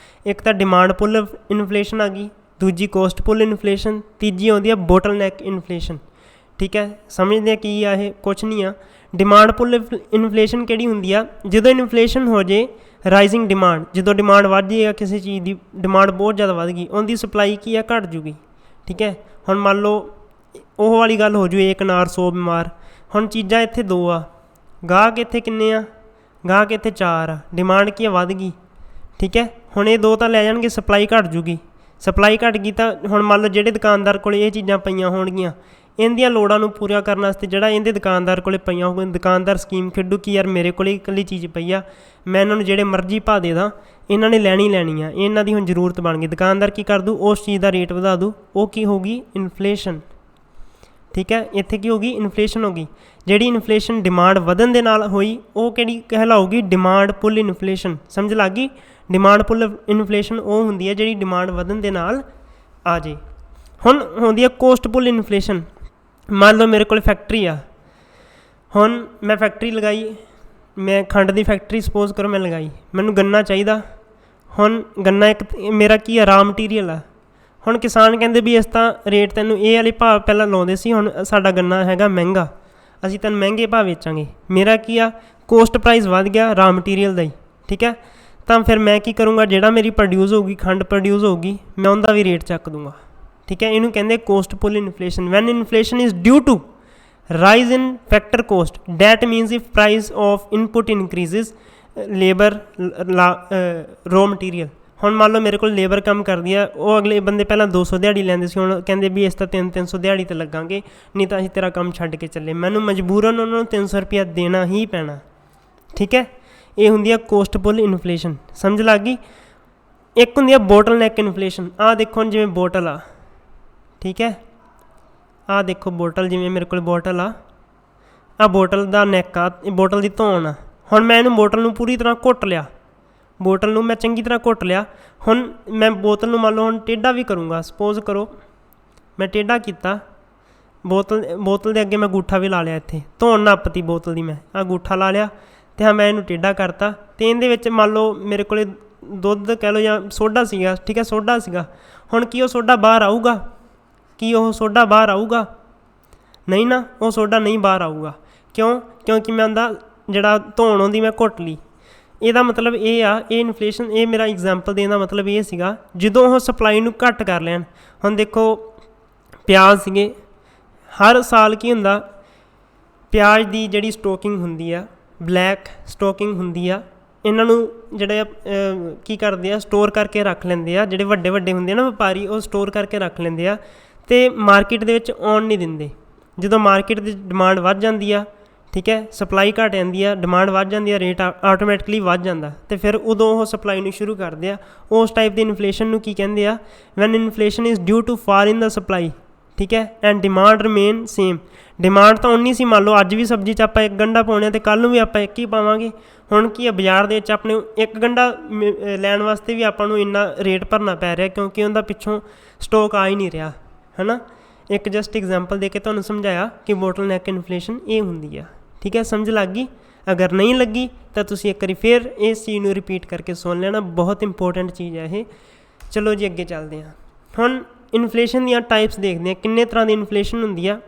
ਇੱਕ ਤਾਂ ਡਿਮਾਂਡ ਪੁੱਲ ਇਨਫਲੇਸ਼ਨ ਆ ਗਈ, ਦੂਜੀ ਕੋਸਟ ਪੁੱਲ ਇਨਫਲੇਸ਼ਨ, ਤੀਜੀ ਆਉਂਦੀ ਆ ਬੋਟਲਨੈਕ ਇਨਫਲੇਸ਼ਨ। ਠੀਕ ਹੈ, ਸਮਝਦੇ ਆ ਕੀ ਆ ਇਹ, ਕੁਛ ਨਹੀਂ ਆ। ਡਿਮਾਂਡ ਪੁੱਲ ਇਨਫਲੇਸ਼ਨ ਕਿਹੜੀ ਹੁੰਦੀ ਆ, ਜਦੋਂ ਇਨਫਲੇਸ਼ਨ ਹੋ ਜੇ ਰਾਈਜ਼ਿੰਗ ਡਿਮਾਂਡ, ਜਦੋਂ ਡਿਮਾਂਡ ਵੱਧ ਜਾਏਗਾ ਕਿਸੇ ਚੀਜ਼ ਦੀ, ਡਿਮਾਂਡ ਬਹੁਤ ਜ਼ਿਆਦਾ ਵੱਧ ਗਈ, ਉਹਦੀ ਸਪਲਾਈ ਕੀ ਆ, ਘੱਟ ਜੂਗੀ। ਠੀਕ ਹੈ, ਹੁਣ ਮੰਨ ਲਓ ਉਹ ਵਾਲੀ ਗੱਲ ਹੋ ਜੂ, ਇੱਕ ਅਨਾਰ 100 ਬਿਮਾਰ। ਹੁਣ ਚੀਜ਼ਾਂ ਇੱਥੇ 2 ਆ, ਗਾਹਕ ਇੱਥੇ ਕਿੰਨੇ ਆ, ਗਾਹਕ ਇੱਥੇ 4 ਆ, ਡਿਮਾਂਡ ਕੀ ਆ, ਵੱਧ ਗਈ। ਠੀਕ ਹੈ, ਹੁਣ ਇਹ 2 ਤਾਂ ਲੈ ਜਾਣਗੇ, ਸਪਲਾਈ ਘੱਟ ਜੂਗੀ। ਸਪਲਾਈ ਘੱਟ ਗਈ ਤਾਂ ਹੁਣ ਮੰਨ ਲਓ ਜਿਹੜੇ ਦੁਕਾਨਦਾਰ ਕੋਲ ਇਹ ਚੀਜ਼ਾਂ ਪਈਆਂ ਹੋਣਗੀਆਂ, ਇਹਦੀਆਂ ਲੋੜਾਂ ਨੂੰ ਪੂਰਾ ਕਰਨ ਵਾਸਤੇ ਜਿਹੜਾ ਇਹਦੇ ਦੁਕਾਨਦਾਰ ਕੋਲ ਪਈਆਂ ਹੋਊਗੀਆਂ, ਦੁਕਾਨਦਾਰ ਸਕੀਮ ਖੇਡੂ ਕਿ ਯਾਰ ਮੇਰੇ ਕੋਲ ਇਕੱਲੀ ਚੀਜ਼ ਪਈ ਆ, ਮੈਂ ਇਹਨਾਂ ਨੂੰ ਜਿਹੜੇ ਮਰਜ਼ੀ ਭਾਅ ਦੇ ਦਾਂ, ਇਹਨਾਂ ਨੇ ਲੈਣੀ ਆ, ਇਹਨਾਂ ਦੀ ਹੁਣ ਜ਼ਰੂਰਤ ਬਣ ਗਈ। ਦੁਕਾਨਦਾਰ ਕੀ ਕਰ ਦੂ, ਉਸ ਚੀਜ਼ ਦਾ ਰੇਟ ਵਧਾ ਦੂ, ਉਹ ਕੀ ਹੋਊਗੀ, ਇਨਫਲੇਸ਼ਨ। ਠੀਕ ਹੈ, ਇੱਥੇ ਕੀ ਹੋ ਗਈ, ਇਨਫਲੇਸ਼ਨ ਹੋ ਗਈ। ਜਿਹੜੀ ਇਨਫਲੇਸ਼ਨ ਡਿਮਾਂਡ ਵਧਣ ਦੇ ਨਾਲ ਹੋਈ ਉਹ ਕਿਹੜੀ ਕਹਿਲਾਊਗੀ, ਡਿਮਾਂਡ ਪੁੱਲ ਇਨਫਲੇਸ਼ਨ। ਸਮਝ ਲੱਗ ਗਈ, ਡਿਮਾਂਡ ਪੁੱਲ ਇਨਫਲੇਸ਼ਨ ਉਹ ਹੁੰਦੀ ਹੈ ਜਿਹੜੀ ਡਿਮਾਂਡ ਵਧਣ ਦੇ ਨਾਲ ਆ ਜੇ। ਹੁਣ ਹੁੰਦੀ ਹੈ ਕੋਸਟ ਪੁੱਲ ਇਨਫਲੇਸ਼ਨ। ਮੰਨ ਲਓ ਮੇਰੇ ਕੋਲ ਫੈਕਟਰੀ ਆ, ਹੁਣ ਮੈਂ ਫੈਕਟਰੀ ਲਗਾਈ, ਮੈਂ ਖੰਡ ਦੀ ਫੈਕਟਰੀ ਸਪੋਜ਼ ਕਰੋ ਮੈਂ ਲਗਾਈ, ਮੈਨੂੰ ਗੰਨਾ ਚਾਹੀਦਾ। ਹੁਣ ਗੰਨਾ ਇੱਕ ਮੇਰਾ ਕੀ ਆ, ਰਾ ਮਟੀਰੀਅਲ ਆ। ਹੁਣ ਕਿਸਾਨ ਕਹਿੰਦੇ ਵੀ ਇਸ ਤਾਂ ਰੇਟ ਤੈਨੂੰ ਇਹ ਵਾਲੇ ਭਾਅ ਪਹਿਲਾਂ ਲਾਉਂਦੇ ਸੀ, ਹੁਣ ਸਾਡਾ ਗੰਨਾ ਹੈਗਾ ਮਹਿੰਗਾ, ਅਸੀਂ ਤੈਨੂੰ ਮਹਿੰਗੇ ਭਾਅ ਵੇਚਾਂਗੇ। ਮੇਰਾ ਕੀ ਆ, ਕੋਸਟ ਪ੍ਰਾਈਸ ਵੱਧ ਗਿਆ ਰਾ ਮਟੀਰੀਅਲ ਦਾ ਹੀ। ਠੀਕ ਹੈ, ਤਾਂ ਫਿਰ ਮੈਂ ਕੀ ਕਰੂੰਗਾ, ਜਿਹੜਾ ਮੇਰੀ ਪ੍ਰੋਡਿਊਸ ਹੋਊਗੀ, ਖੰਡ ਪ੍ਰੋਡਿਊਸ ਹੋਊਗੀ, ਮੈਂ ਉਹਦਾ ਵੀ ਰੇਟ ਚੱਕ ਦੂੰਗਾ। ਠੀਕ ਹੈ, ਇਹਨੂੰ ਕਹਿੰਦੇ cost pull inflation. When inflation is due to rise in factor cost that means if price of input increases labour raw material. ਹੁਣ ਮੰਨ ਲਓ ਮੇਰੇ ਕੋਲ ਲੇਬਰ ਕੰਮ ਕਰਦੀ ਆ, ਉਹ ਅਗਲੇ ਬੰਦੇ ਪਹਿਲਾਂ 200 ਦਿਹਾੜੀ ਲੈਂਦੇ ਸੀ, ਹੁਣ ਕਹਿੰਦੇ ਵੀ ਇਸ ਤਾਂ 300 ਦਿਹਾੜੀ 'ਤੇ ਲੱਗਾਂਗੇ, ਨਹੀਂ ਤਾਂ ਅਸੀਂ ਤੇਰਾ ਕੰਮ ਛੱਡ ਕੇ ਚੱਲੇ। ਮੈਨੂੰ ਮਜਬੂਰਨ ਉਹਨਾਂ ਨੂੰ 300 ਰੁਪਇਆ ਦੇਣਾ ਹੀ ਪੈਣਾ। ਠੀਕ ਹੈ, ਇਹ ਹੁੰਦੀ ਆ ਕੋਸਟ ਪੁੱਲ ਇਨਫਲੇਸ਼ਨ। ਸਮਝ ਲੱਗ ਗਈ। ਇੱਕ ਹੁੰਦੀ ਆ ਬੋਟਲ ਨੈਕ ਇਨਫਲੇਸ਼ਨ। ਆਹ ਦੇਖੋ ਹੁਣ ਜਿਵੇਂ ਬੋਟਲ ਆ, ਠੀਕ ਹੈ, ਆਹ ਦੇਖੋ ਬੋਟਲ, ਜਿਵੇਂ ਮੇਰੇ ਕੋਲ ਬੋਟਲ ਆ, ਆਹ ਬੋਟਲ ਦਾ ਨੈਕ ਆ, ਇਹ ਬੋਟਲ ਦੀ ਧੌਣ ਆ। ਹੁਣ ਮੈਂ ਇਹਨੂੰ ਬੋਟਲ ਨੂੰ ਪੂਰੀ ਤਰ੍ਹਾਂ ਘੁੱਟ ਲਿਆ, ਬੋਟਲ ਨੂੰ ਮੈਂ ਚੰਗੀ ਤਰ੍ਹਾਂ ਘੁੱਟ ਲਿਆ। ਹੁਣ ਮੈਂ ਬੋਤਲ ਨੂੰ ਮੰਨ ਲਓ ਹੁਣ ਟੇਢਾ ਵੀ ਕਰੂੰਗਾ, ਸਪੋਜ਼ ਕਰੋ ਮੈਂ ਟੇਢਾ ਕੀਤਾ, ਬੋਤਲ ਦੇ ਅੱਗੇ ਮੈਂ ਅੰਗੂਠਾ ਵੀ ਲਾ ਲਿਆ, ਇੱਥੇ ਧੌਣ ਨੱਪਤੀ ਬੋਤਲ ਦੀ, ਮੈਂ ਆਹ ਅੰਗੂਠਾ ਲਾ ਲਿਆ ਅਤੇ ਹਾਂ ਮੈਂ ਇਹਨੂੰ ਟੇਢਾ ਕਰਤਾ। ਅਤੇ ਇਹਦੇ ਵਿੱਚ ਮੰਨ ਲਓ ਮੇਰੇ ਕੋਲ ਦੁੱਧ ਕਹਿ ਲਓ ਜਾਂ ਸੋਡਾ ਸੀਗਾ, ਠੀਕ ਹੈ, ਸੋਡਾ ਸੀਗਾ। ਹੁਣ ਕੀ ਉਹ ਸੋਡਾ ਬਾਹਰ ਆਊਗਾ? ਕੀ ਉਹ ਸੋਡਾ ਬਾਹਰ ਆਊਗਾ? ਨਹੀਂ ਨਾ, ਉਹ ਸੋਡਾ ਨਹੀਂ ਬਾਹਰ ਆਊਗਾ। ਕਿਉਂ? ਕਿਉਂਕਿ ਮੈਂ ਉਹਦਾ ਜਿਹੜਾ ਧੌਣ ਉਹਦੀ ਮੈਂ ਘੁੱਟ ਲਈ। ਇਹਦਾ ਮਤਲਬ ਇਹ ਆ, ਇਹ ਇਨਫਲੇਸ਼ਨ, ਇਹ ਮੇਰਾ ਐਗਜ਼ਾਮਪਲ ਦੇਣ ਦਾ ਮਤਲਬ ਇਹ ਸੀਗਾ, ਜਦੋਂ ਉਹ ਸਪਲਾਈ ਨੂੰ ਘੱਟ ਕਰ ਲੈਣ। ਹੁਣ ਦੇਖੋ ਪਿਆਜ਼ ਸੀਗੇ, ਹਰ ਸਾਲ ਕੀ ਹੁੰਦਾ, ਪਿਆਜ਼ ਦੀ ਜਿਹੜੀ ਸਟੋਕਿੰਗ ਹੁੰਦੀ ਆ, ਬਲੈਕ ਸਟੋਕਿੰਗ ਹੁੰਦੀ ਆ, ਇਹਨਾਂ ਨੂੰ ਜਿਹੜੇ ਕੀ ਕਰਦੇ ਆ, ਸਟੋਰ ਕਰਕੇ ਰੱਖ ਲੈਂਦੇ ਆ। ਜਿਹੜੇ ਵੱਡੇ ਵੱਡੇ ਹੁੰਦੇ ਆ ਨਾ ਵਪਾਰੀ, ਉਹ ਸਟੋਰ ਕਰਕੇ ਰੱਖ ਲੈਂਦੇ ਆ ਅਤੇ ਮਾਰਕੀਟ ਦੇ ਵਿੱਚ ਆਉਣ ਨਹੀਂ ਦਿੰਦੇ। ਜਦੋਂ ਮਾਰਕੀਟ ਦੀ ਡਿਮਾਂਡ ਵੱਧ ਜਾਂਦੀ ਆ, ਠੀਕ ਹੈ, ਸਪਲਾਈ ਘੱਟ ਜਾਂਦੀ ਆ, ਡਿਮਾਂਡ ਵੱਧ ਜਾਂਦੀ ਆ, ਰੇਟ ਆਟੋਮੈਟਿਕਲੀ ਵੱਧ ਜਾਂਦਾ, ਅਤੇ ਫਿਰ ਉਦੋਂ ਉਹ ਸਪਲਾਈ ਨੂੰ ਸ਼ੁਰੂ ਕਰਦੇ ਆ। ਉਸ ਟਾਈਪ ਦੀ ਇਨਫਲੇਸ਼ਨ ਨੂੰ ਕੀ ਕਹਿੰਦੇ ਆ? When inflation is due to fall in the supply, ਠੀਕ ਹੈ, and demand remain same. Demand ਤਾਂ ਉਨੀ ਸੀ, ਮੰਨ ਲਓ ਅੱਜ ਵੀ ਸਬਜ਼ੀ 'ਚ ਆਪਾਂ ਇੱਕ ਗੰਢਾ ਪਾਉਂਦੇ ਹਾਂ ਅਤੇ ਕੱਲ੍ਹ ਨੂੰ ਵੀ ਆਪਾਂ ਇੱਕ ਹੀ ਪਾਵਾਂਗੇ। ਹੁਣ ਕੀ ਹੈ, ਬਾਜ਼ਾਰ ਦੇ ਵਿੱਚ ਆਪਣੇ ਇੱਕ ਗੰਢਾ ਲੈਣ ਵਾਸਤੇ ਵੀ ਆਪਾਂ ਨੂੰ ਇੰਨਾ ਰੇਟ ਭਰਨਾ ਪੈ ਰਿਹਾ, ਕਿਉਂਕਿ ਉਹਦਾ ਪਿੱਛੋਂ ਸਟੋਕ ਆ ਹੀ ਨਹੀਂ ਰਿਹਾ, ਹੈ ਨਾ। ਇੱਕ ਜਸਟ ਐਗਜ਼ਾਮਪਲ ਦੇ ਕੇ ਤੁਹਾਨੂੰ ਸਮਝਾਇਆ ਕਿ ਬੋਟਲ ਨੈਕ ਇਨਫਲੇਸ਼ਨ ਇਹ ਹੁੰਦੀ ਆ। ਠੀਕ ਹੈ, ਸਮਝ ਲੱਗ ਗਈ। ਅਗਰ ਨਹੀਂ ਲੱਗੀ ਤਾਂ ਤੁਸੀਂ ਇੱਕ ਵਾਰੀ ਫਿਰ ਇਸ ਚੀਜ਼ ਨੂੰ ਰਿਪੀਟ ਕਰਕੇ ਸੁਣ ਲੈਣਾ, ਬਹੁਤ ਇੰਪੋਰਟੈਂਟ ਚੀਜ਼ ਹੈ ਇਹ। ਚਲੋ ਜੀ ਅੱਗੇ ਚੱਲਦੇ ਹਾਂ। ਹੁਣ ਇਨਫਲੇਸ਼ਨ ਦੀਆਂ ਟਾਈਪਸ ਦੇਖਦੇ ਹਾਂ, ਕਿੰਨੇ ਤਰ੍ਹਾਂ ਦੀ ਇਨਫਲੇਸ਼ਨ ਹੁੰਦੀ ਆ,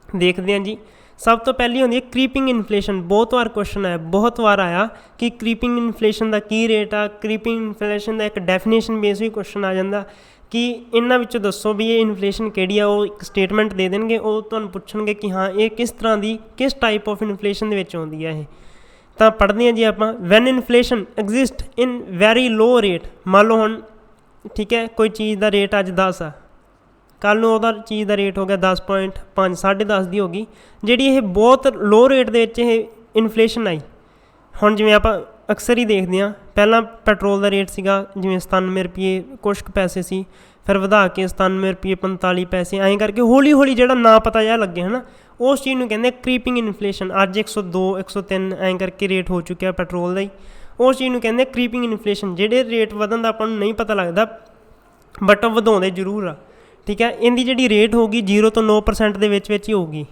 ਦੇਖਦੇ ਹਾਂ ਜੀ। ਸਭ ਤੋਂ ਪਹਿਲੀ ਹੁੰਦੀ ਹੈ ਕ੍ਰੀਪਿੰਗ ਇਨਫਲੇਸ਼ਨ। ਬਹੁਤ ਵਾਰ ਕੁਐਸਚਨ ਆਇਆ, ਬਹੁਤ ਵਾਰ ਆਇਆ ਕਿ ਕ੍ਰੀਪਿੰਗ ਇਨਫਲੇਸ਼ਨ ਦਾ ਕੀ ਰੇਟ ਆ। ਕ੍ਰੀਪਿੰਗ ਇਨਫਲੇਸ਼ਨ ਦਾ ਇੱਕ ਡੈਫੀਨੇਸ਼ਨ ਬੇਸ ਵੀ ਕੁਐਸਚਨ ਆ ਜਾਂਦਾ ਕਿ ਇਹਨਾਂ ਵਿੱਚੋਂ ਦੱਸੋ ਵੀ ਇਹ ਇਨਫਲੇਸ਼ਨ ਕਿਹੜੀ ਆ। ਉਹ ਇੱਕ ਸਟੇਟਮੈਂਟ ਦੇ ਦੇਣਗੇ, ਉਹ ਤੁਹਾਨੂੰ ਪੁੱਛਣਗੇ ਕਿ ਹਾਂ ਇਹ ਕਿਸ ਤਰ੍ਹਾਂ ਦੀ, ਕਿਸ ਟਾਈਪ ਆਫ ਇਨਫਲੇਸ਼ਨ ਦੇ ਵਿੱਚ ਆਉਂਦੀ ਆ ਇਹ। ਤਾਂ ਪੜ੍ਹਦੇ ਹਾਂ ਜੀ ਆਪਾਂ। Van inflation exist in very low rate. ਮੰਨ ਲਓ ਹੁਣ ਠੀਕ ਹੈ, ਕੋਈ ਚੀਜ਼ ਦਾ ਰੇਟ ਅੱਜ 10 ਆ, ਕੱਲ੍ਹ ਨੂੰ ਉਹਦਾ ਚੀਜ਼ ਦਾ ਰੇਟ ਹੋ ਗਿਆ 10.5, 10.5 ਦੀ ਹੋ ਗਈ, ਜਿਹੜੀ ਇਹ ਬਹੁਤ ਲੋ ਰੇਟ ਦੇ ਵਿੱਚ ਇਹ ਇਨਫਲੇਸ਼ਨ ਆਈ। ਹੁਣ ਜਿਵੇਂ ਆਪਾਂ ਅਕਸਰ ਹੀ ਦੇਖਦੇ ਹਾਂ, ਪਹਿਲਾਂ ਪੈਟਰੋਲ ਦਾ ਰੇਟ ਸੀਗਾ ਜਿਵੇਂ 97 ਰੁਪਏ ਕੁਛ ਕੁ ਪੈਸੇ ਸੀ, ਫਿਰ ਵਧਾ ਕੇ 97 ਰੁਪਏ 45 ਪੈਸੇ, ਐਂ ਕਰਕੇ ਹੌਲੀ ਹੌਲੀ ਜਿਹੜਾ ਨਾ ਪਤਾ ਜਿਹਾ ਲੱਗੇ, ਹੈ ਨਾ, ਉਸ ਚੀਜ਼ ਨੂੰ ਕਹਿੰਦੇ ਕ੍ਰੀਪਿੰਗ ਇਨਫਲੇਸ਼ਨ। ਅੱਜ 102, 103 ਐਂ ਕਰਕੇ ਰੇਟ ਹੋ ਚੁੱਕਿਆ ਪੈਟਰੋਲ ਦਾ ਹੀ, ਉਸ ਚੀਜ਼ ਨੂੰ ਕਹਿੰਦੇ ਕ੍ਰੀਪਿੰਗ ਇਨਫਲੇਸ਼ਨ। ਜਿਹੜੇ ਰੇਟ ਵਧਣ ਦਾ ਆਪਾਂ ਨੂੰ ਨਹੀਂ ਪਤਾ ਲੱਗਦਾ, ਬਟ ਉਹ ਵਧਾਉਂਦੇ ਜ਼ਰੂਰ ਆ। ਠੀਕ ਹੈ, ਇਹਦੀ ਜਿਹੜੀ ਰੇਟ ਹੋਊਗੀ 0 ਤੋਂ 9% ਦੇ ਵਿੱਚ ਹੀ ਹੋਊਗੀ,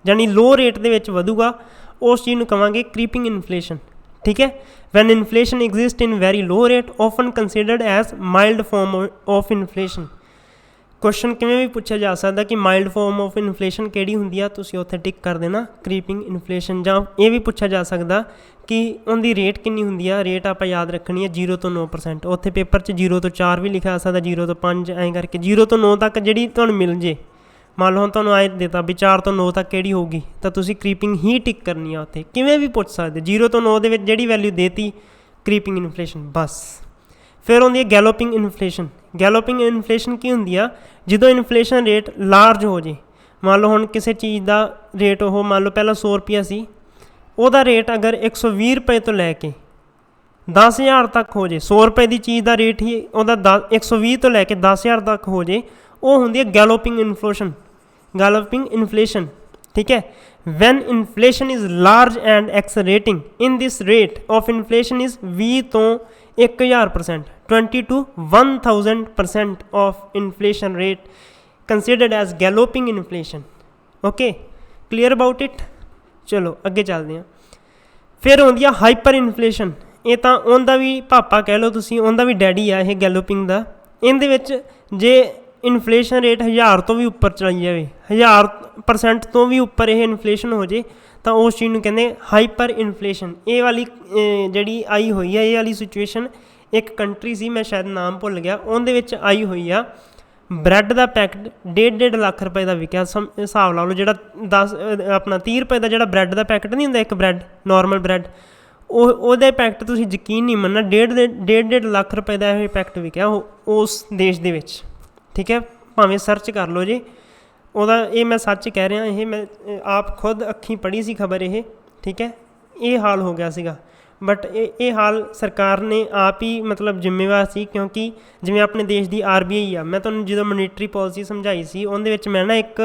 ਯਾਨੀ ਲੋ ਰੇਟ ਦੇ ਵਿੱਚ ਵਧੂਗਾ, ਉਸ ਚੀਜ਼ ਨੂੰ ਕਹਾਂਗੇ ਕ੍ਰੀਪਿੰਗ ਇਨਫਲੇਸ਼ਨ। ਠੀਕ ਹੈ, when inflation exist in very low rate often considered as mild form of inflation. Question ਕਿਵੇਂ ਵੀ ਪੁੱਛਿਆ ਜਾ ਸਕਦਾ ਕਿ ਮਾਈਲਡ ਫੋਰਮ ਆਫ ਇਨਫਲੇਸ਼ਨ ਕਿਹੜੀ ਹੁੰਦੀ ਆ, ਤੁਸੀਂ ਉੱਥੇ ਟਿਕ ਕਰ ਦੇਣਾ ਕ੍ਰੀਪਿੰਗ ਇਨਫਲੇਸ਼ਨ। ਜਾਂ ਇਹ ਵੀ ਪੁੱਛਿਆ ਜਾ ਸਕਦਾ ਕਿ ਉਹਦੀ ਰੇਟ ਕਿੰਨੀ ਹੁੰਦੀ ਆ। ਰੇਟ ਆਪਾਂ ਯਾਦ ਰੱਖਣੀ ਹੈ 0 ਤੋਂ 9%। ਉੱਥੇ ਪੇਪਰ 'ਚ 0 ਤੋਂ 4 ਵੀ ਲਿਖਿਆ ਸਕਦਾ, 0 ਤੋਂ 5, ਐਂ ਕਰਕੇ 0 ਤੋਂ 9 ਤੱਕ ਜਿਹੜੀ ਤੁਹਾਨੂੰ ਮਿਲ ਜੇ। ਮੰਨ ਲਓ ਹੁਣ ਤੁਹਾਨੂੰ ਆਏ ਦਿੱਤਾ ਵੀ 4 ਤੋਂ 9 ਤੱਕ ਕਿਹੜੀ ਹੋਊਗੀ, ਤਾਂ ਤੁਸੀਂ ਕ੍ਰੀਪਿੰਗ ਹੀ ਟਿਕ ਕਰਨੀ ਆ। ਉੱਥੇ ਕਿਵੇਂ ਵੀ ਪੁੱਛ ਸਕਦੇ, 0 ਤੋਂ 9 ਦੇ ਵਿੱਚ ਜਿਹੜੀ ਵੈਲਿਊ ਦੇਤੀ ਕ੍ਰੀਪਿੰਗ ਇਨਫਲੇਸ਼ਨ, ਬਸ। ਫਿਰ ਆਉਂਦੀ ਹੈ ਗੈਲੋਪਿੰਗ ਇਨਫਲੇਸ਼ਨ। ਗੈਲੋਪਿੰਗ ਇਨਫਲੇਸ਼ਨ ਕੀ ਹੁੰਦੀ ਆ? ਜਦੋਂ ਇਨਫਲੇਸ਼ਨ ਰੇਟ ਲਾਰਜ ਹੋ ਜੇ। ਮੰਨ ਲਓ ਹੁਣ ਕਿਸੇ ਚੀਜ਼ ਦਾ ਰੇਟ, ਉਹ ਮੰਨ ਲਓ ਪਹਿਲਾਂ 100 ਰੁਪਈਆ ਸੀ, ਉਹਦਾ ਰੇਟ ਅਗਰ 120 ਰੁਪਏ ਤੋਂ ਲੈ ਕੇ 10,000 ਤੱਕ ਹੋ ਜੇ, 100 ਰੁਪਏ ਦੀ ਚੀਜ਼ ਦਾ ਰੇਟ ਹੀ ਉਹਦਾ 120 ਤੋਂ ਲੈ ਕੇ 10,000 ਤੱਕ ਹੋ ਜੇ, ਉਹ ਹੁੰਦੀ ਹੈ ਗੈਲੋਪਿੰਗ ਇਨਫਲੇਸ਼ਨ। ਗੈਲੋਪਿੰਗ ਇਨਫਲੇਸ਼ਨ, ਠੀਕ ਹੈ। When inflation is large and accelerating in this rate of inflation is 20 ਤੋਂ 1000%, 20 to 1000% of inflation rate considered as galloping inflation. Okay, clear about it. ਚਲੋ ਅੱਗੇ ਚੱਲਦੇ ਹਾਂ। ਫਿਰ ਆਉਂਦੀ ਆ ਹਾਈਪਰ ਇਨਫਲੇਸ਼ਨ। ਇਹ ਤਾਂ ਉਹਦਾ ਵੀ ਪਾਪਾ ਕਹਿ ਲਓ ਤੁਸੀਂ, ਉਹਦਾ ਵੀ ਡੈਡੀ ਆ ਇਹ ਗੈਲੋਪਿੰਗ ਦਾ। ਇਹਦੇ ਵਿੱਚ ਜੇ ਇਨਫਲੇਸ਼ਨ ਰੇਟ 1000 ਤੋਂ ਵੀ ਉੱਪਰ ਚਲਾਈ ਜਾਵੇ, 1000% ਤੋਂ ਵੀ ਉੱਪਰ ਇਹ ਇਨਫਲੇਸ਼ਨ ਹੋ ਜੇ, ਤਾਂ ਉਸ ਚੀਜ਼ ਨੂੰ ਕਹਿੰਦੇ ਹਾਈਪਰ ਇਨਫਲੇਸ਼ਨ। ਇਹ ਵਾਲੀ ਜਿਹੜੀ ਆਈ ਹੋਈ ਆ, ਇਹ ਵਾਲੀ ਸਿਚੁਏਸ਼ਨ ਇੱਕ ਕੰਟਰੀ ਸੀ, ਮੈਂ ਸ਼ਾਇਦ ਨਾਮ ਭੁੱਲ ਗਿਆ, ਉਹਦੇ ਵਿੱਚ ਆਈ ਹੋਈ ਆ। ਬ੍ਰੈਡ ਦਾ ਪੈਕਟ 1.5 ਲੱਖ ਰੁਪਏ ਦਾ ਵਿਕਿਆ। ਹਿਸਾਬ ਲਾ ਲਓ, ਜਿਹੜਾ 30 ਰੁਪਏ ਦਾ ਜਿਹੜਾ ਬ੍ਰੈਡ ਦਾ ਪੈਕਟ ਨਹੀਂ ਹੁੰਦਾ, ਇੱਕ ਬ੍ਰੈਡ ਨੋਰਮਲ ਬ੍ਰੈਡ, ਉਹਦੇ ਪੈਕਟ ਤੁਸੀਂ ਯਕੀਨ ਨਹੀਂ ਮੰਨਣਾ, 1.5 ਲੱਖ ਰੁਪਏ ਦਾ ਇਹ ਪੈਕਟ ਵਿਕਿਆ ਉਸ ਦੇਸ਼ ਦੇ ਵਿੱਚ। ਠੀਕ ਹੈ, ਭਾਵੇਂ ਸਰਚ ਕਰ ਲਓ ਜੀ ਉਹਦਾ, ਇਹ ਮੈਂ ਸੱਚ ਕਹਿ ਰਿਹਾ, ਇਹ ਮੈਂ ਆਪ ਖੁਦ ਅੱਖੀਂ ਪੜ੍ਹੀ ਸੀ ਖਬਰ ਇਹ। ਠੀਕ ਹੈ, ਇਹ ਹਾਲ ਹੋ ਗਿਆ ਸੀਗਾ। ਬਟ ਇਹ ਹਾਲ ਸਰਕਾਰ ਨੇ ਆਪ ਹੀ ਮਤਲਬ ਜ਼ਿੰਮੇਵਾਰ ਸੀ, ਕਿਉਂਕਿ ਜਿਵੇਂ ਆਪਣੇ ਦੇਸ਼ ਦੀ RBI ਆ, ਮੈਂ ਤੁਹਾਨੂੰ ਜਦੋਂ ਮੋਨੀਟਰੀ ਪੋਲਿਸੀ ਸਮਝਾਈ ਸੀ ਉਹਦੇ ਵਿੱਚ ਮੈਂ ਨਾ ਇੱਕ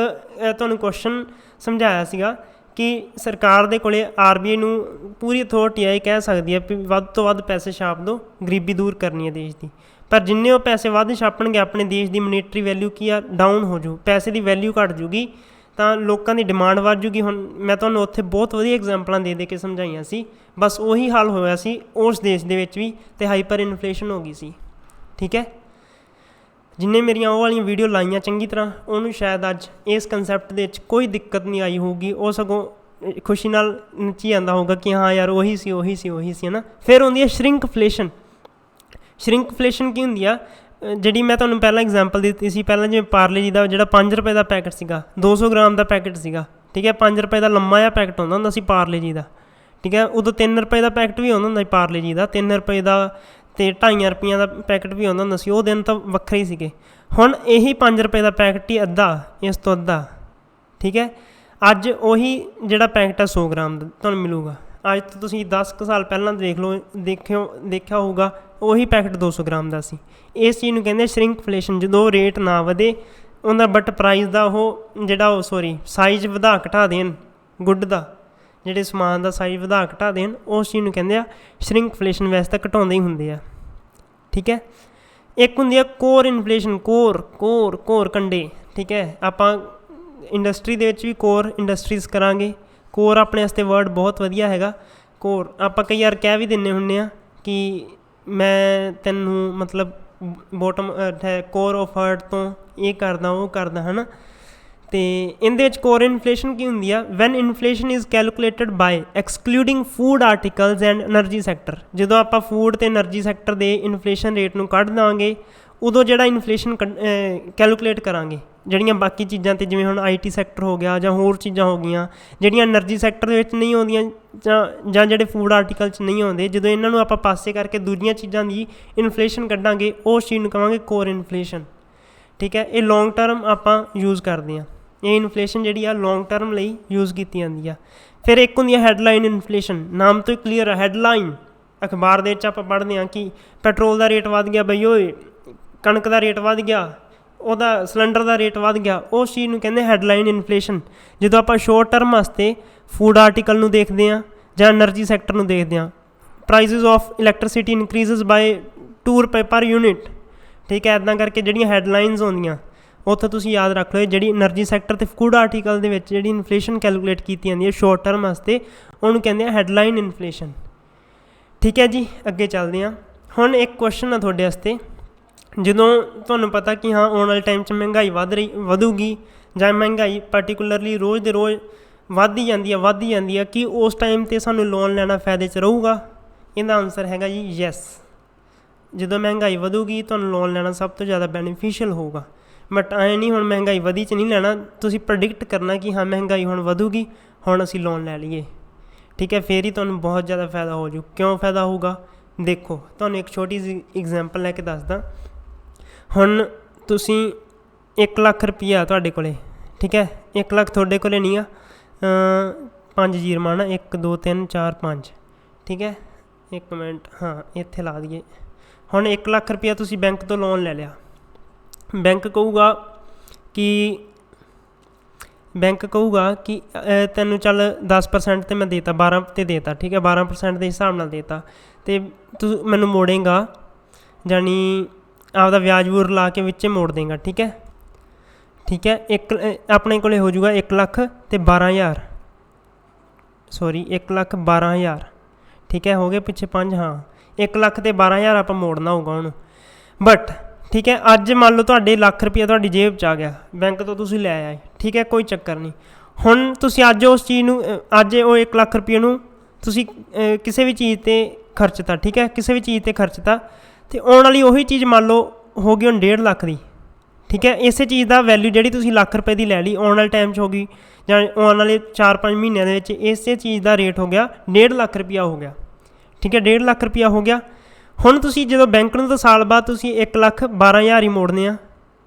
ਤੁਹਾਨੂੰ ਕੁਐਸਚਨ ਸਮਝਾਇਆ ਸੀਗਾ ਕਿ ਸਰਕਾਰ ਦੇ ਕੋਲ RBI ਨੂੰ ਪੂਰੀ ਅਥੋਰਟੀ ਆ, ਇਹ ਕਹਿ ਸਕਦੀ ਹੈ ਵੀ ਵੱਧ ਤੋਂ ਵੱਧ ਪੈਸੇ ਛਾਪ ਦਿਓ, ਗਰੀਬੀ ਦੂਰ ਕਰਨੀ ਹੈ ਦੇਸ਼ ਦੀ। ਪਰ ਜਿੰਨੇ ਉਹ ਪੈਸੇ ਵੱਧ ਛਾਪਣਗੇ ਆਪਣੇ ਦੇਸ਼ ਦੀ ਮੋਨੀਟਰੀ ਵੈਲਿਊ ਕੀ ਆ, ਡਾਊਨ ਹੋ ਜੂ, ਪੈਸੇ ਦੀ ਵੈਲਿਊ ਘੱਟ ਜੂਗੀ, ਤਾਂ ਲੋਕਾਂ ਦੀ ਡਿਮਾਂਡ ਵੱਧ ਜੂਗੀ। ਹੁਣ ਮੈਂ ਤੁਹਾਨੂੰ ਉੱਥੇ ਬਹੁਤ ਵਧੀਆ ਐਗਜ਼ਾਮਪਲਾਂ ਦੇ ਕੇ ਸਮਝਾਈਆਂ ਸੀ, ਬਸ ਉਹੀ ਹਾਲ ਹੋਇਆ ਸੀ ਉਸ ਦੇਸ਼ ਦੇ ਵਿੱਚ ਵੀ, ਅਤੇ ਹਾਈਪਰ ਇਨਫਲੇਸ਼ਨ ਹੋ ਗਈ ਸੀ। ਠੀਕ ਹੈ, ਜਿੰਨੇ ਮੇਰੀਆਂ ਉਹ ਵਾਲੀਆਂ ਵੀਡੀਓ ਲਾਈਆਂ ਚੰਗੀ ਤਰ੍ਹਾਂ, ਉਹਨੂੰ ਸ਼ਾਇਦ ਅੱਜ ਇਸ ਕੰਸੈਪਟ ਦੇ ਵਿੱਚ ਕੋਈ ਦਿੱਕਤ ਨਹੀਂ ਆਈ ਹੋਊਗੀ, ਉਹ ਸਗੋਂ ਖੁਸ਼ੀ ਨਾਲ ਨੱਚੀ ਜਾਂਦਾ ਹੋਊਗਾ ਕਿ ਹਾਂ ਯਾਰ ਉਹੀ ਸੀ ਹੈ ਨਾ। ਫਿਰ ਹੁੰਦੀ ਹੈ ਸ਼ਰਿੰਕਫਲੇਸ਼ਨ। ਸ਼ਰਿੰਕਫਲੇਸ਼ਨ ਕੀ ਹੁੰਦੀ ਆ, ਜਿਹੜੀ ਮੈਂ ਤੁਹਾਨੂੰ ਪਹਿਲਾਂ ਐਗਜ਼ਾਮਪਲ ਦਿੱਤੀ ਸੀ, ਪਹਿਲਾਂ ਜਿਵੇਂ ਪਾਰਲੇ ਜੀ ਦਾ ਜਿਹੜਾ 5 ਰੁਪਏ ਦਾ ਪੈਕਟ ਸੀਗਾ, 200 ਗ੍ਰਾਮ ਦਾ ਪੈਕਟ ਸੀਗਾ। ਠੀਕ ਹੈ, 5 ਰੁਪਏ ਦਾ ਲੰਮਾ ਜਿਹਾ ਪੈਕਟ ਆਉਂਦਾ ਹੁੰਦਾ ਸੀ ਪਾਰਲੇ ਜੀ ਦਾ। ਠੀਕ ਹੈ, ਉਦੋਂ 3 ਰੁਪਏ ਦਾ ਪੈਕਟ ਵੀ ਆਉਂਦਾ ਹੁੰਦਾ ਸੀ ਪਾਰਲੇ ਜੀ ਦਾ, 3 ਰੁਪਏ ਦਾ ਅਤੇ 2.5 ਰੁਪਈਆਂ ਦਾ ਪੈਕਟ ਵੀ ਆਉਂਦਾ ਹੁੰਦਾ ਸੀ। ਉਹ ਦਿਨ ਤਾਂ ਵੱਖਰੇ ਹੀ ਸੀਗੇ। ਹੁਣ ਇਹੀ 5 ਰੁਪਏ ਦਾ ਪੈਕਟ ਹੀ ਅੱਧਾ, ਇਸ ਤੋਂ ਅੱਧਾ। ਠੀਕ ਹੈ, ਅੱਜ ਉਹੀ ਜਿਹੜਾ ਪੈਕਟ ਹੈ 100 ਗ੍ਰਾਮ ਦਾ ਤੁਹਾਨੂੰ ਮਿਲੂਗਾ। ਅੱਜ ਤੋਂ ਤੁਸੀਂ 10 ਕੁ ਸਾਲ ਪਹਿਲਾਂ ਦੇਖ ਲਓ, ਦੇਖਿਆ ਹੋਊਗਾ ਉਹੀ ਪੈਕਟ 200 ਗ੍ਰਾਮ ਦਾ ਸੀ। ਇਸ ਚੀਜ਼ ਨੂੰ ਕਹਿੰਦੇ ਸ਼ਰਿੰਕਫਲੇਸ਼ਨ। ਜਦੋਂ ਰੇਟ ਨਾ ਵਧੇ ਉਹਦਾ, ਬਟ ਪ੍ਰਾਈਸ ਦਾ ਸਾਈਜ਼ ਵਧਾ ਘਟਾ ਦੇਣ, ਗੁੱਡ ਦਾ ਜਿਹੜੇ ਸਮਾਨ ਦਾ ਸਾਈਜ਼ ਵਧਾ ਘਟਾ ਦੇਣ, ਉਸ ਚੀਜ਼ ਨੂੰ ਕਹਿੰਦੇ ਆ ਸ਼ਰਿੰਕਫਲੇਸ਼ਨ। ਵੈਸੇ ਤਾਂ ਘਟਾਉਂਦੇ ਹੀ ਹੁੰਦੇ ਆ। ਠੀਕ ਹੈ, ਇੱਕ ਹੁੰਦੀ ਆ ਕੋਰ ਇਨਫਲੇਸ਼ਨ, ਕੋਰ ਕੰਡੇ। ਠੀਕ ਹੈ, ਆਪਾਂ ਇੰਡਸਟਰੀ ਦੇ ਵਿੱਚ ਵੀ ਕੋਰ ਇੰਡਸਟਰੀਜ਼ ਕਰਾਂਗੇ। ਕੋਰ ਆਪਣੇ ਵਾਸਤੇ ਵਰਡ ਬਹੁਤ ਵਧੀਆ ਹੈਗਾ। ਕੋਰ ਆਪਾਂ ਕਈ ਵਾਰ ਕਹਿ ਵੀ ਦਿੰਦੇ ਹੁੰਦੇ ਹਾਂ ਕਿ ਮੈਂ ਤੈਨੂੰ ਮਤਲਬ ਬੋਟਮ ਕੋਰ ਆਫ ਹਾਰਟ ਤੋਂ ਇਹ ਕਰਦਾ, ਉਹ ਕਰਦਾ, ਹੈ ਨਾ। ਅਤੇ ਇਹਦੇ ਵਿੱਚ ਕੋਰ ਇਨਫਲੇਸ਼ਨ ਕੀ ਹੁੰਦੀ ਆ, when inflation is calculated by excluding food articles and energy sector. ਜਦੋਂ ਆਪਾਂ ਫੂਡ ਅਤੇ ਐਨਰਜੀ ਸੈਕਟਰ ਦੇ ਇਨਫਲੇਸ਼ਨ ਰੇਟ ਨੂੰ ਕੱਢ ਦੇਵਾਂਗੇ, ਉਦੋਂ ਜਿਹੜਾ ਇਨਫਲੇਸ਼ਨ ਕੈਲਕੂਲੇਟ ਕਰਾਂਗੇ। ਜਿਹੜੀਆਂ ਬਾਕੀ ਚੀਜ਼ਾਂ 'ਤੇ, ਜਿਵੇਂ ਹੁਣ IT ਸੈਕਟਰ ਹੋ ਗਿਆ ਜਾਂ ਹੋਰ ਚੀਜ਼ਾਂ ਹੋ ਗਈਆਂ ਜਿਹੜੀਆਂ ਐਨਰਜੀ ਸੈਕਟਰ ਦੇ ਵਿੱਚ ਨਹੀਂ ਆਉਂਦੀਆਂ, ਜਾਂ ਜਿਹੜੇ ਫੂਡ ਆਰਟੀਕਲ 'ਚ ਨਹੀਂ ਆਉਂਦੇ, ਜਦੋਂ ਇਹਨਾਂ ਨੂੰ ਆਪਾਂ ਪਾਸੇ ਕਰਕੇ ਦੂਜੀਆਂ ਚੀਜ਼ਾਂ ਦੀ ਇਨਫਲੇਸ਼ਨ ਕੱਢਾਂਗੇ, ਉਸ ਚੀਜ਼ ਨੂੰ ਕਹਾਂਗੇ ਕੋਰ ਇਨਫਲੇਸ਼ਨ। ਠੀਕ ਹੈ, ਇਹ ਲੌਂਗ ਟਰਮ ਆਪਾਂ ਯੂਜ਼ ਕਰਦੇ ਹਾਂ। ਇਹ ਇਨਫਲੇਸ਼ਨ ਜਿਹੜੀ ਆ ਲੌਂਗ ਟਰਮ ਲਈ ਯੂਜ਼ ਕੀਤੀ ਜਾਂਦੀ ਆ। ਫਿਰ ਇੱਕ ਹੁੰਦੀ ਆ ਹੈਡਲਾਈਨ ਇਨਫਲੇਸ਼ਨ। ਨਾਮ ਤੋਂ ਹੀ ਕਲੀਅਰ ਆ, ਹੈਡਲਾਈਨ। ਅਖਬਾਰ ਦੇ ਵਿੱਚ ਆਪਾਂ ਪੜ੍ਹਦੇ ਹਾਂ ਕਿ ਪੈਟਰੋਲ ਦਾ ਰੇਟ ਵੱਧ ਗਿਆ ਬਈ, ਓਏ ਕਣਕ ਦਾ ਰੇਟ ਵੱਧ ਗਿਆ, ਉਹਦਾ ਸਿਲੰਡਰ ਦਾ ਰੇਟ ਵੱਧ ਗਿਆ। ਉਸ ਚੀਜ਼ ਨੂੰ ਕਹਿੰਦੇ ਹੈਡਲਾਈਨ ਇਨਫਲੇਸ਼ਨ। ਜਦੋਂ ਆਪਾਂ ਸ਼ੋਰਟ ਟਰਮ ਵਾਸਤੇ ਫੂਡ ਆਰਟੀਕਲ ਨੂੰ ਦੇਖਦੇ ਹਾਂ ਜਾਂ ਐਨਰਜੀ ਸੈਕਟਰ ਨੂੰ ਦੇਖਦੇ ਹਾਂ, prices of electricity increases bye 2 ਰੁਪਏ ਪਰ ਯੂਨਿਟ। ਠੀਕ ਹੈ, ਇੱਦਾਂ ਕਰਕੇ ਜਿਹੜੀਆਂ ਹੈਡਲਾਈਨਸ ਆਉਂਦੀਆਂ, ਉੱਥੇ ਤੁਸੀਂ ਯਾਦ ਰੱਖ ਲਓ, ਜਿਹੜੀ ਐਨਰਜੀ ਸੈਕਟਰ ਅਤੇ ਫੂਡ ਆਰਟੀਕਲ ਦੇ ਵਿੱਚ ਜਿਹੜੀ ਇਨਫਲੇਸ਼ਨ ਕੈਲਕੂਲੇਟ ਕੀਤੀ ਜਾਂਦੀ ਹੈ ਸ਼ੋਰਟ ਟਰਮ ਵਾਸਤੇ, ਉਹਨੂੰ ਕਹਿੰਦੇ ਆ ਹੈਡਲਾਈਨ ਇਨਫਲੇਸ਼ਨ। ਠੀਕ ਹੈ ਜੀ, ਅੱਗੇ ਚੱਲਦੇ ਹਾਂ। ਹੁਣ ਇੱਕ ਕੁਐਸਚਨ ਆ ਤੁਹਾਡੇ ਵਾਸਤੇ। ਜਦੋਂ ਤੁਹਾਨੂੰ ਪਤਾ ਕਿ ਹਾਂ ਆਉਣ ਵਾਲੇ ਟਾਈਮ 'ਚ ਮਹਿੰਗਾਈ ਵਧੂਗੀ, ਜਾਂ ਮਹਿੰਗਾਈ ਪਾਰਟੀਕੂਲਰਲੀ ਰੋਜ਼ ਦੇ ਰੋਜ਼ ਵੱਧਦੀ ਜਾਂਦੀ ਆ, ਕਿ ਉਸ ਟਾਈਮ 'ਤੇ ਸਾਨੂੰ ਲੋਨ ਲੈਣਾ ਫਾਇਦੇ 'ਚ ਰਹੂਗਾ? ਇਹਦਾ ਆਨਸਰ ਹੈਗਾ ਜੀ ਯੈਸ। ਜਦੋਂ ਮਹਿੰਗਾਈ ਵਧੂਗੀ ਤੁਹਾਨੂੰ ਲੋਨ ਲੈਣਾ ਸਭ ਤੋਂ ਜ਼ਿਆਦਾ ਬੈਨੀਫੀਸ਼ੀਅਲ ਹੋਊਗਾ। ਬਟ ਐਂ ਨਹੀਂ ਹੁਣ ਮਹਿੰਗਾਈ ਵਧੀ 'ਚ ਨਹੀਂ ਲੈਣਾ, ਤੁਸੀਂ ਪ੍ਰੈਡਿਕਟ ਕਰਨਾ ਕਿ ਹਾਂ ਮਹਿੰਗਾਈ ਹੁਣ ਵਧੂਗੀ, ਹੁਣ ਅਸੀਂ ਲੋਨ ਲੈ ਲਈਏ। ਠੀਕ ਹੈ, ਫਿਰ ਹੀ ਤੁਹਾਨੂੰ ਬਹੁਤ ਜ਼ਿਆਦਾ ਫਾਇਦਾ ਹੋ ਜੂ। ਕਿਉਂ ਫਾਇਦਾ ਹੋਊਗਾ? ਦੇਖੋ, ਤੁਹਾਨੂੰ ਇੱਕ ਛੋਟੀ ਜਿਹੀ ਐਗਜ਼ਾਮਪਲ ਲੈ ਕੇ ਦੱਸਦਾ। ਹੁਣ ਤੁਸੀਂ 1 ਲੱਖ ਰੁਪਈਆ ਤੁਹਾਡੇ ਕੋਲ, ਠੀਕ ਹੈ, 1 ਲੱਖ ਤੁਹਾਡੇ ਕੋਲ ਨਹੀਂ ਆ, 5 ਜ਼ੀਰੋ ਨਾ, 1 2 3 4 5। ਠੀਕ ਹੈ, 1 ਮਿੰਟ, ਹਾਂ ਇੱਥੇ ਲਾ ਦਈਏ। ਹੁਣ 1 ਲੱਖ ਰੁਪਈਆ ਤੁਸੀਂ ਬੈਂਕ ਤੋਂ ਲੋਨ ਲੈ ਲਿਆ। ਬੈਂਕ ਕਹੂਗਾ ਕਿ ਤੈਨੂੰ ਚੱਲ 10% 'ਤੇ ਮੈਂ ਦੇਤਾ, 12 'ਤੇ ਦੇਤਾ। ਠੀਕ ਹੈ, 12% ਦੇ ਹਿਸਾਬ ਨਾਲ ਦੇਤਾ, ਅਤੇ ਤੂੰ ਮੈਨੂੰ ਮੋੜੇਂਗਾ, ਜਾਣੀ ਆਪਦਾ ਵਿਆਜ ਵੂਜ ਲਾ ਕੇ ਵਿੱਚੇ ਮੋੜ ਦੇਂਗਾ। ਠੀਕ ਹੈ, ਆਪਣੇ ਕੋਲ ਹੋ ਜੂਗਾ 1 ਲੱਖ ਅਤੇ 12,000, 1 ਲੱਖ 12,000। ਠੀਕ ਹੈ, ਹੋ ਗਏ ਪਿੱਛੇ 5, ਹਾਂ 1 ਲੱਖ ਅਤੇ 12,000 ਆਪਾਂ ਮੋੜਨਾ ਹੋਊਗਾ ਉਹਨੂੰ। ਬਟ ਠੀਕ ਹੈ, ਅੱਜ ਮੰਨ ਲਓ ਤੁਹਾਡੇ 1 ਲੱਖ ਰੁਪਈਆ ਤੁਹਾਡੀ ਜੇਬ 'ਚ ਆ ਗਿਆ, ਬੈਂਕ ਤੋਂ ਤੁਸੀਂ ਲੈ ਆਏ। ਠੀਕ ਹੈ, ਕੋਈ ਚੱਕਰ ਨਹੀਂ। ਹੁਣ ਤੁਸੀਂ ਅੱਜ ਉਸ ਚੀਜ਼ ਨੂੰ, ਅੱਜ ਉਹ 1 ਲੱਖ ਰੁਪਈਏ ਨੂੰ ਤੁਸੀਂ ਕਿਸੇ ਵੀ ਚੀਜ਼ 'ਤੇ ਖਰਚਤਾ। ਠੀਕ ਹੈ, ਕਿਸੇ ਵੀ ਚੀਜ਼ 'ਤੇ ਖਰਚਤਾ, ਅਤੇ ਆਉਣ ਵਾਲੀ ਉਹੀ ਚੀਜ਼ ਮੰਨ ਲਓ ਹੋ ਗਈ ਹੁਣ 1.5 ਲੱਖ ਦੀ। ठीक है। इस चीज़ का वैल्यू जी तुम लाख रुपए की लै ली आने वाले टाइम हो गई ਜਾਂ आने वाले 4-5 महीनों के इस चीज़ का रेट हो गया 1.5 लाख रुपया हो गया, ठीक है। 1.5 लाख रुपया हो गया। हुण तुसीं जो बैंक नूं तो साल बाद तुसीं 1,12,000 ही मोड़ने आ,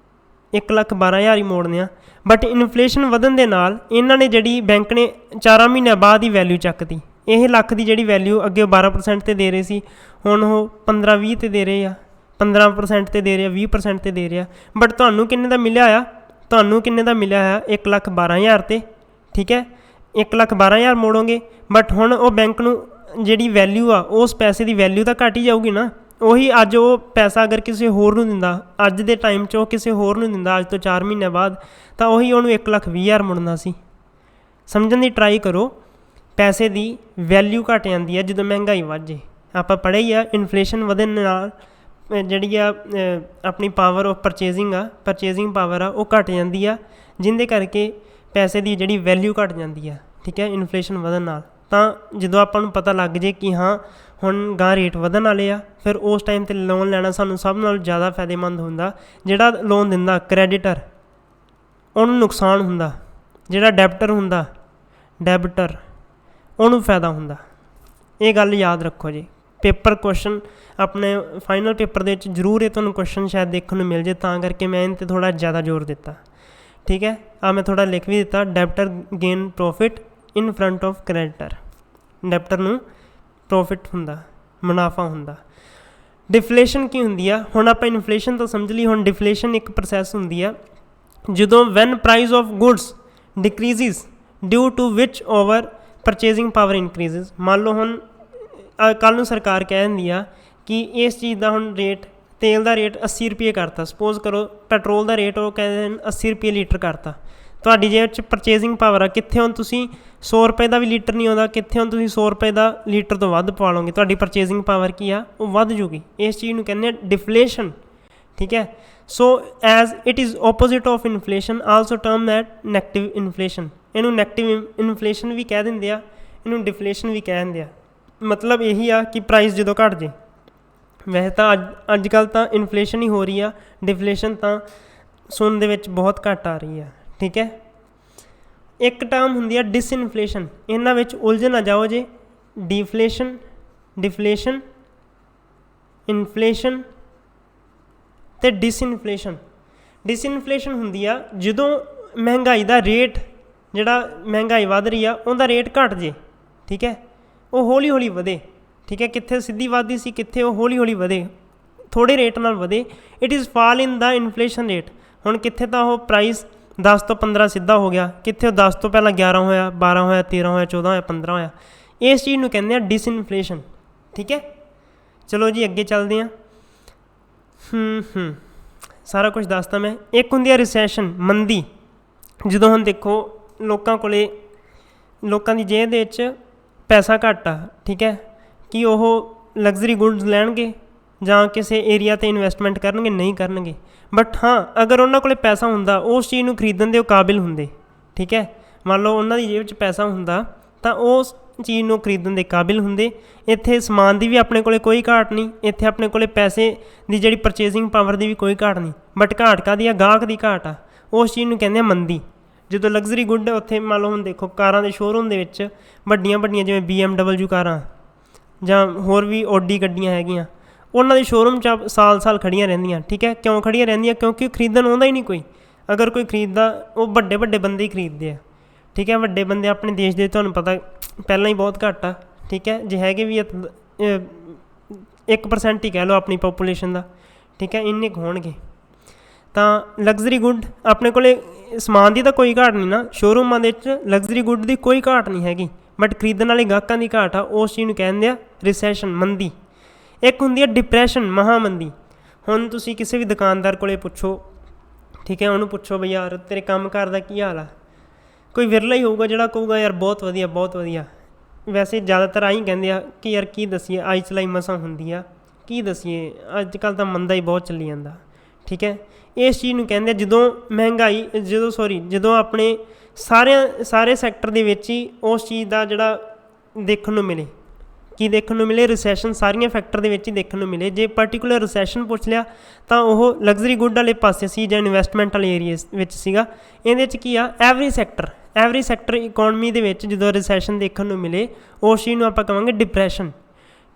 1,12,000 ही मोड़ने आ। बट इन्फ्लेशन वधन दे नाल इन्हां ने जिहड़ी बैंक ने 4 महीनों बाद ही वैल्यू चकती। यह लख की जिहड़ी वैल्यू अगे 12% ते दे रहे सी, हुण वो 15-20 ते दे रहे आ, 15% ते दे रहे, 20% ते दे रहे। बट तुहानूं किन्ने दा मिलिया आ? तुहानूं किन्ने दा मिलिया आ? 1,12,000 ते, ठीक है। 1,12,000 मोड़ोगे, बट हुण वो बैंक नूं जिहड़ी वैल्यू आ उस पैसे की वैल्यू तो घट ही जाऊगी ना। ਉਹੀ ਅੱਜ ਉਹ ਪੈਸਾ ਅਗਰ ਕਿਸੇ ਹੋਰ ਨੂੰ ਦਿੰਦਾ, ਅੱਜ ਦੇ ਟਾਈਮ 'ਚ ਉਹ ਕਿਸੇ ਹੋਰ ਨੂੰ ਦਿੰਦਾ ਅੱਜ ਤੋਂ 4 ਮਹੀਨੇ ਬਾਅਦ, ਤਾਂ ਉਹੀ ਉਹਨੂੰ 1,20,000 ਮੁੜਨਾ ਸੀ। ਸਮਝਣ ਦੀ ਟਰਾਈ ਕਰੋ, ਪੈਸੇ ਦੀ ਵੈਲਿਊ ਘੱਟ ਜਾਂਦੀ ਹੈ ਜਦੋਂ ਮਹਿੰਗਾਈ ਵੱਧ ਜੇ। ਆਪਾਂ ਪੜ੍ਹਿਆ ਹੀ ਆ ਇਨਫਲੇਸ਼ਨ ਵਧਣ ਨਾਲ ਜਿਹੜੀ ਆ ਆਪਣੀ ਪਾਵਰ ਆਫ ਪਰਚੇਜ਼ਿੰਗ ਪਾਵਰ ਆ ਉਹ ਘੱਟ ਜਾਂਦੀ ਆ, ਜਿਹਦੇ ਕਰਕੇ ਪੈਸੇ ਦੀ ਜਿਹੜੀ ਵੈਲਿਊ ਘੱਟ ਜਾਂਦੀ ਆ, ਠੀਕ ਹੈ, ਇਨਫਲੇਸ਼ਨ ਵਧਣ ਨਾਲ। ਤਾਂ ਜਦੋਂ ਆਪਾਂ ਨੂੰ ਪਤਾ ਲੱਗ ਜੇ ਕਿ ਹਾਂ ਹੁਣ ਗਾਂ ਰੇਟ ਵਧਣ ਵਾਲੇ ਆ, ਫਿਰ ਉਸ ਟਾਈਮ 'ਤੇ ਲੋਨ ਲੈਣਾ ਸਾਨੂੰ ਸਭ ਨਾਲੋਂ ਜ਼ਿਆਦਾ ਫਾਇਦੇਮੰਦ ਹੁੰਦਾ। ਜਿਹੜਾ ਲੋਨ ਦਿੰਦਾ ਕ੍ਰੈਡੀਟਰ ਉਹਨੂੰ ਨੁਕਸਾਨ ਹੁੰਦਾ, ਜਿਹੜਾ ਡੈਬਟਰ ਹੁੰਦਾ ਉਹਨੂੰ ਫਾਇਦਾ ਹੁੰਦਾ। ਇਹ ਗੱਲ ਯਾਦ ਰੱਖੋ ਜੀ। ਪੇਪਰ ਕੁਐਸਚਨ ਆਪਣੇ ਫਾਈਨਲ ਪੇਪਰ ਦੇ ਵਿੱਚ ਜ਼ਰੂਰ ਇਹ ਤੁਹਾਨੂੰ ਕੁਐਸਚਨ ਸ਼ਾਇਦ ਦੇਖਣ ਨੂੰ ਮਿਲ ਜੇ, ਤਾਂ ਕਰਕੇ ਮੈਂ ਇਹਨਾਂ 'ਤੇ ਥੋੜ੍ਹਾ ਜ਼ਿਆਦਾ ਜ਼ੋਰ ਦਿੱਤਾ, ਠੀਕ ਹੈ। ਆ ਮੈਂ ਥੋੜ੍ਹਾ ਲਿਖ ਵੀ ਦਿੱਤਾ, debtor gain profit in front of creditor. Debtor ਨੂੰ ਪ੍ਰੋਫਿਟ ਹੁੰਦਾ, ਮੁਨਾਫਾ ਹੁੰਦਾ। ਡਿਫਲੇਸ਼ਨ ਕੀ ਹੁੰਦੀ ਆ? ਹੁਣ ਆਪਾਂ ਇਨਫਲੇਸ਼ਨ ਤਾਂ ਸਮਝ ਲਈ, ਹੁਣ ਡਿਫਲੇਸ਼ਨ ਇੱਕ ਪ੍ਰੋਸੈਸ ਹੁੰਦੀ ਆ ਜਦੋਂ when price of goods decreases due to which over purchasing power increases. ਮੰਨ ਲਓ ਹੁਣ ਕੱਲ੍ਹ ਨੂੰ ਸਰਕਾਰ ਕਹਿ ਦਿੰਦੀ ਆ ਕਿ ਇਸ ਚੀਜ਼ ਦਾ ਹੁਣ ਰੇਟ, ਤੇਲ ਦਾ ਰੇਟ 80 ਰੁਪਏ ਕਰਤਾ, ਸਪੋਜ਼ ਕਰੋ ਪੈਟਰੋਲ ਦਾ ਰੇਟ ਉਹ ਕਹਿੰਦੇ 80 ਰੁਪਏ ਲੀਟਰ ਕਰਤਾ। ਤੁਹਾਡੀ ਜੇਬ 'ਚ ਪਰਚੇਜ਼ਿੰਗ ਪਾਵਰ ਆ, ਕਿੱਥੇ ਹੁਣ ਤੁਸੀਂ 100 ਰੁਪਏ ਦਾ ਵੀ ਲੀਟਰ ਨਹੀਂ ਆਉਂਦਾ, ਕਿੱਥੇ ਹੁਣ ਤੁਸੀਂ 100 ਰੁਪਏ ਦਾ ਲੀਟਰ ਤੋਂ ਵੱਧ ਪਵਾ ਲਓਗੇ, ਤੁਹਾਡੀ ਪਰਚੇਜ਼ਿੰਗ ਪਾਵਰ ਕੀ ਆ ਉਹ ਵੱਧ ਜੂਗੀ। ਇਸ ਚੀਜ਼ ਨੂੰ ਕਹਿੰਦੇ ਆ ਡਿਫਲੇਸ਼ਨ, ਠੀਕ ਹੈ। So as it is opposite of inflation also term at negative inflation. ਇਹਨੂੰ ਨੈਗੇਟਿਵ ਇਨਫਲੇਸ਼ਨ ਵੀ ਕਹਿ ਦਿੰਦੇ ਆ, ਇਹਨੂੰ ਡਿਫਲੇਸ਼ਨ ਵੀ ਕਹਿ ਦਿੰਦੇ ਆ। ਮਤਲਬ ਇਹੀ ਆ ਕਿ ਪ੍ਰਾਈਸ ਜਦੋਂ ਘੱਟ ਜੇ। ਵੈਸੇ ਤਾਂ ਅੱਜ ਕੱਲ੍ਹ ਤਾਂ ਇਨਫਲੇਸ਼ਨ ਹੀ ਹੋ ਰਹੀ ਆ, ਡਿਫਲੇਸ਼ਨ ਤਾਂ ਸੁਣਨ ਦੇ ਵਿੱਚ ਬਹੁਤ ਘੱਟ ਆ ਰਹੀ ਆ, ਠੀਕ ਹੈ। ਇੱਕ ਟਰਮ ਹੁੰਦੀ ਆ ਡਿਸਇਨਫਲੇਸ਼ਨ, ਇਹਨਾਂ ਵਿੱਚ ਉਲਝ ਨਾ ਜਾਓ ਜੇ। ਡਿਫਲੇਸ਼ਨ, ਇਨਫਲੇਸ਼ਨ ਅਤੇ ਡਿਸਇਨਫਲੇਸ਼ਨ। ਡਿਸਇਨਫਲੇਸ਼ਨ ਹੁੰਦੀ ਆ ਜਦੋਂ ਮਹਿੰਗਾਈ ਦਾ ਰੇਟ, ਜਿਹੜਾ ਮਹਿੰਗਾਈ ਵੱਧ ਰਹੀ ਆ ਉਹਦਾ ਰੇਟ ਘੱਟ ਜੇ, ਠੀਕ ਹੈ, ਉਹ ਹੌਲੀ ਹੌਲੀ ਵਧੇ, ਠੀਕ ਹੈ। ਕਿੱਥੇ ਸਿੱਧੀ ਵੱਧਦੀ ਸੀ, ਕਿੱਥੇ ਉਹ ਹੌਲੀ ਹੌਲੀ ਵਧੇ, ਥੋੜ੍ਹੇ ਰੇਟ ਨਾਲ ਵਧੇ। It is fall in the inflation rate. ਹੁਣ ਕਿੱਥੇ ਤਾਂ ਉਹ ਪ੍ਰਾਈਸ 10 ਤੋਂ 15 ਸਿੱਧਾ ਹੋ ਗਿਆ, ਕਿੱਥੇ ਉਹ 10 ਤੋਂ ਪਹਿਲਾਂ 11 ਹੋਇਆ, 12 ਹੋਇਆ, 13 ਹੋਇਆ, 14 ਹੋਇਆ, 15 ਹੋਇਆ। ਇਸ ਚੀਜ਼ ਨੂੰ ਕਹਿੰਦੇ ਆ ਡਿਸਇਨਫਲੇਸ਼ਨ, ਠੀਕ ਹੈ। ਚਲੋ ਜੀ ਅੱਗੇ ਚੱਲਦੇ ਹਾਂ। ਸਾਰਾ ਕੁਛ ਦੱਸਤਾ ਮੈਂ। ਇੱਕ ਹੁੰਦੀ ਆ ਰਿਸੈਸ਼ਨ, ਮੰਦੀ। ਜਦੋਂ ਹੁਣ ਦੇਖੋ ਲੋਕਾਂ ਦੀ ਜੇਬ ਦੇ ਵਿੱਚ ਪੈਸਾ ਘੱਟ ਆ, ਠੀਕ ਹੈ, ਕਿ ਉਹ ਲਗਜ਼ਰੀ ਗੁੱਡਸ ਲੈਣਗੇ ਜਾਂ ਕਿਸੇ ਏਰੀਆ 'ਤੇ ਇਨਵੈਸਟਮੈਂਟ ਕਰਨਗੇ? ਨਹੀਂ ਕਰਨਗੇ। ਬਟ ਹਾਂ, ਅਗਰ ਉਹਨਾਂ ਕੋਲ ਪੈਸਾ ਹੁੰਦਾ ਉਸ ਚੀਜ਼ ਨੂੰ ਖਰੀਦਣ ਦੇ ਉਹ ਕਾਬਿਲ ਹੁੰਦੇ, ਠੀਕ ਹੈ। ਮੰਨ ਲਓ ਉਹਨਾਂ ਦੀ ਜੇਬ 'ਚ ਪੈਸਾ ਹੁੰਦਾ ਤਾਂ ਉਸ ਚੀਜ਼ ਨੂੰ ਖਰੀਦਣ ਦੇ ਕਾਬਿਲ ਹੁੰਦੇ। ਇੱਥੇ ਸਮਾਨ ਦੀ ਵੀ ਆਪਣੇ ਕੋਲ ਕੋਈ ਘਾਟ ਨਹੀਂ, ਇੱਥੇ ਆਪਣੇ ਕੋਲ ਪੈਸੇ ਦੀ ਜਿਹੜੀ ਪਰਚੇਜ਼ਿੰਗ ਪਾਵਰ ਦੀ ਵੀ ਕੋਈ ਘਾਟ ਨਹੀਂ। ਬਟ ਘਾਟ ਕਾਹਦੀ ਆ? ਗਾਹਕ ਦੀ ਘਾਟ ਆ। ਉਸ ਚੀਜ਼ ਨੂੰ ਕਹਿੰਦੇ ਆ ਮੰਦੀ। ਜਦੋਂ ਲਗਜ਼ਰੀ ਗੁੱਡ ਉੱਥੇ ਮੰਨ ਲਓ ਹੁਣ ਦੇਖੋ ਕਾਰਾਂ ਦੇ ਸ਼ੋਅਰੂਮ ਦੇ ਵਿੱਚ ਵੱਡੀਆਂ ਜਿਵੇਂ BMW ਕਾਰਾਂ ਜਾਂ ਹੋਰ ਵੀ ਓਡੀ ਗੱਡੀਆਂ ਹੈਗੀਆਂ, ਉਹਨਾਂ ਦੇ ਸ਼ੋਅਰੂਮ 'ਚ ਸਾਲ ਖੜ੍ਹੀਆਂ ਰਹਿੰਦੀਆਂ, ਠੀਕ ਹੈ। ਕਿਉਂ ਖੜ੍ਹੀਆਂ ਰਹਿੰਦੀਆਂ? ਕਿਉਂਕਿ ਖਰੀਦਣ ਆਉਂਦਾ ਹੀ ਨਹੀਂ ਕੋਈ। ਅਗਰ ਕੋਈ ਖਰੀਦਦਾ ਉਹ ਵੱਡੇ ਬੰਦੇ ਹੀ ਖਰੀਦਦੇ ਆ, ਠੀਕ ਹੈ। ਵੱਡੇ ਬੰਦੇ ਆਪਣੇ ਦੇਸ਼ ਦੇ ਤੁਹਾਨੂੰ ਪਤਾ ਪਹਿਲਾਂ ਹੀ ਬਹੁਤ ਘੱਟ ਆ, ਠੀਕ ਹੈ। ਜੇ ਹੈਗੇ ਵੀ 1% ਹੀ ਕਹਿ ਲਓ ਆਪਣੀ ਪਾਪੂਲੇਸ਼ਨ ਦਾ, ਠੀਕ ਹੈ, ਇੰਨੇ ਕੁ ਹੋਣਗੇ। ਤਾਂ ਲਗਜ਼ਰੀ ਗੁੱਡ ਆਪਣੇ ਕੋਲ ਸਮਾਨ ਦੀ ਤਾਂ ਕੋਈ ਘਾਟ ਨਹੀਂ ਨਾ, ਸ਼ੋਅਰੂਮਾਂ ਦੇ ਵਿੱਚ ਲਗਜ਼ਰੀ ਗੁੱਡ ਦੀ ਕੋਈ ਘਾਟ ਨਹੀਂ ਹੈਗੀ, ਬਟ ਖਰੀਦਣ ਵਾਲੇ ਗਾਹਕਾਂ ਦੀ ਘਾਟ ਆ। ਉਸ ਚੀਜ਼ ਨੂੰ ਕਹਿੰਦੇ ਆ ਰਿਸੈਸ਼ਨ, ਮੰਦੀ। ਇੱਕ ਹੁੰਦੀ ਆ ਡਿਪਰੈਸ਼ਨ, ਮਹਾਮੰਦੀ। ਹੁਣ ਤੁਸੀਂ ਕਿਸੇ ਵੀ ਦੁਕਾਨਦਾਰ ਕੋਲ ਪੁੱਛੋ, ਠੀਕ ਹੈ, ਉਹਨੂੰ ਪੁੱਛੋ ਬਈ ਯਾਰ ਤੇਰੇ ਕੰਮ ਕਾਰ ਦਾ ਕੀ ਹਾਲ ਆ, ਕੋਈ ਵਿਰਲਾ ਹੀ ਹੋਊਗਾ ਜਿਹੜਾ ਕਹੂਗਾ ਯਾਰ ਬਹੁਤ ਵਧੀਆ ਬਹੁਤ ਵਧੀਆ। ਵੈਸੇ ਜ਼ਿਆਦਾਤਰ ਆਹੀ ਕਹਿੰਦੇ ਆ ਕਿ ਯਾਰ ਕੀ ਦੱਸੀਏ, ਆਈ ਚਲਾਈ ਮਸਾਂ ਹੁੰਦੀ ਆ, ਕੀ ਦੱਸੀਏ, ਅੱਜ ਕੱਲ੍ਹ ਤਾਂ ਮੰਦਾ ਹੀ ਬਹੁਤ ਚੱਲੀ ਜਾਂਦਾ, ਠੀਕ ਹੈ। ਇਸ ਚੀਜ਼ ਨੂੰ ਕਹਿੰਦੇ ਆ ਜਦੋਂ ਆਪਣੇ ਸਾਰੇ ਸੈਕਟਰ ਦੇ ਵਿੱਚ ਹੀ ਉਸ ਚੀਜ਼ ਦਾ ਜਿਹੜਾ ਦੇਖਣ ਨੂੰ ਮਿਲੇ, ਕੀ ਦੇਖਣ ਨੂੰ ਮਿਲੇ, ਰਿਸੈਸ਼ਨ ਸਾਰੀਆਂ ਫੈਕਟਰ ਦੇ ਵਿੱਚ ਹੀ ਦੇਖਣ ਨੂੰ ਮਿਲੇ। ਜੇ ਪਾਰਟੀਕੂਲਰ ਰਿਸੈਸ਼ਨ ਪੁੱਛ ਲਿਆ ਤਾਂ ਉਹ ਲਗਜ਼ਰੀ ਗੁੱਡ ਵਾਲੇ ਪਾਸੇ ਸੀ ਜਾਂ ਇਨਵੈਸਟਮੈਂਟ ਵਾਲੇ ਏਰੀਏ ਵਿੱਚ ਸੀਗਾ। ਇਹਦੇ 'ਚ ਕੀ ਆ, ਐਵਰੀ ਸੈਕਟਰ ਇਕੋਨਮੀ ਦੇ ਵਿੱਚ ਜਦੋਂ ਰਿਸੈਸ਼ਨ ਦੇਖਣ ਨੂੰ ਮਿਲੇ ਉਸ ਚੀਜ਼ ਨੂੰ ਆਪਾਂ ਕਹਾਂਗੇ ਡਿਪਰੈਸ਼ਨ।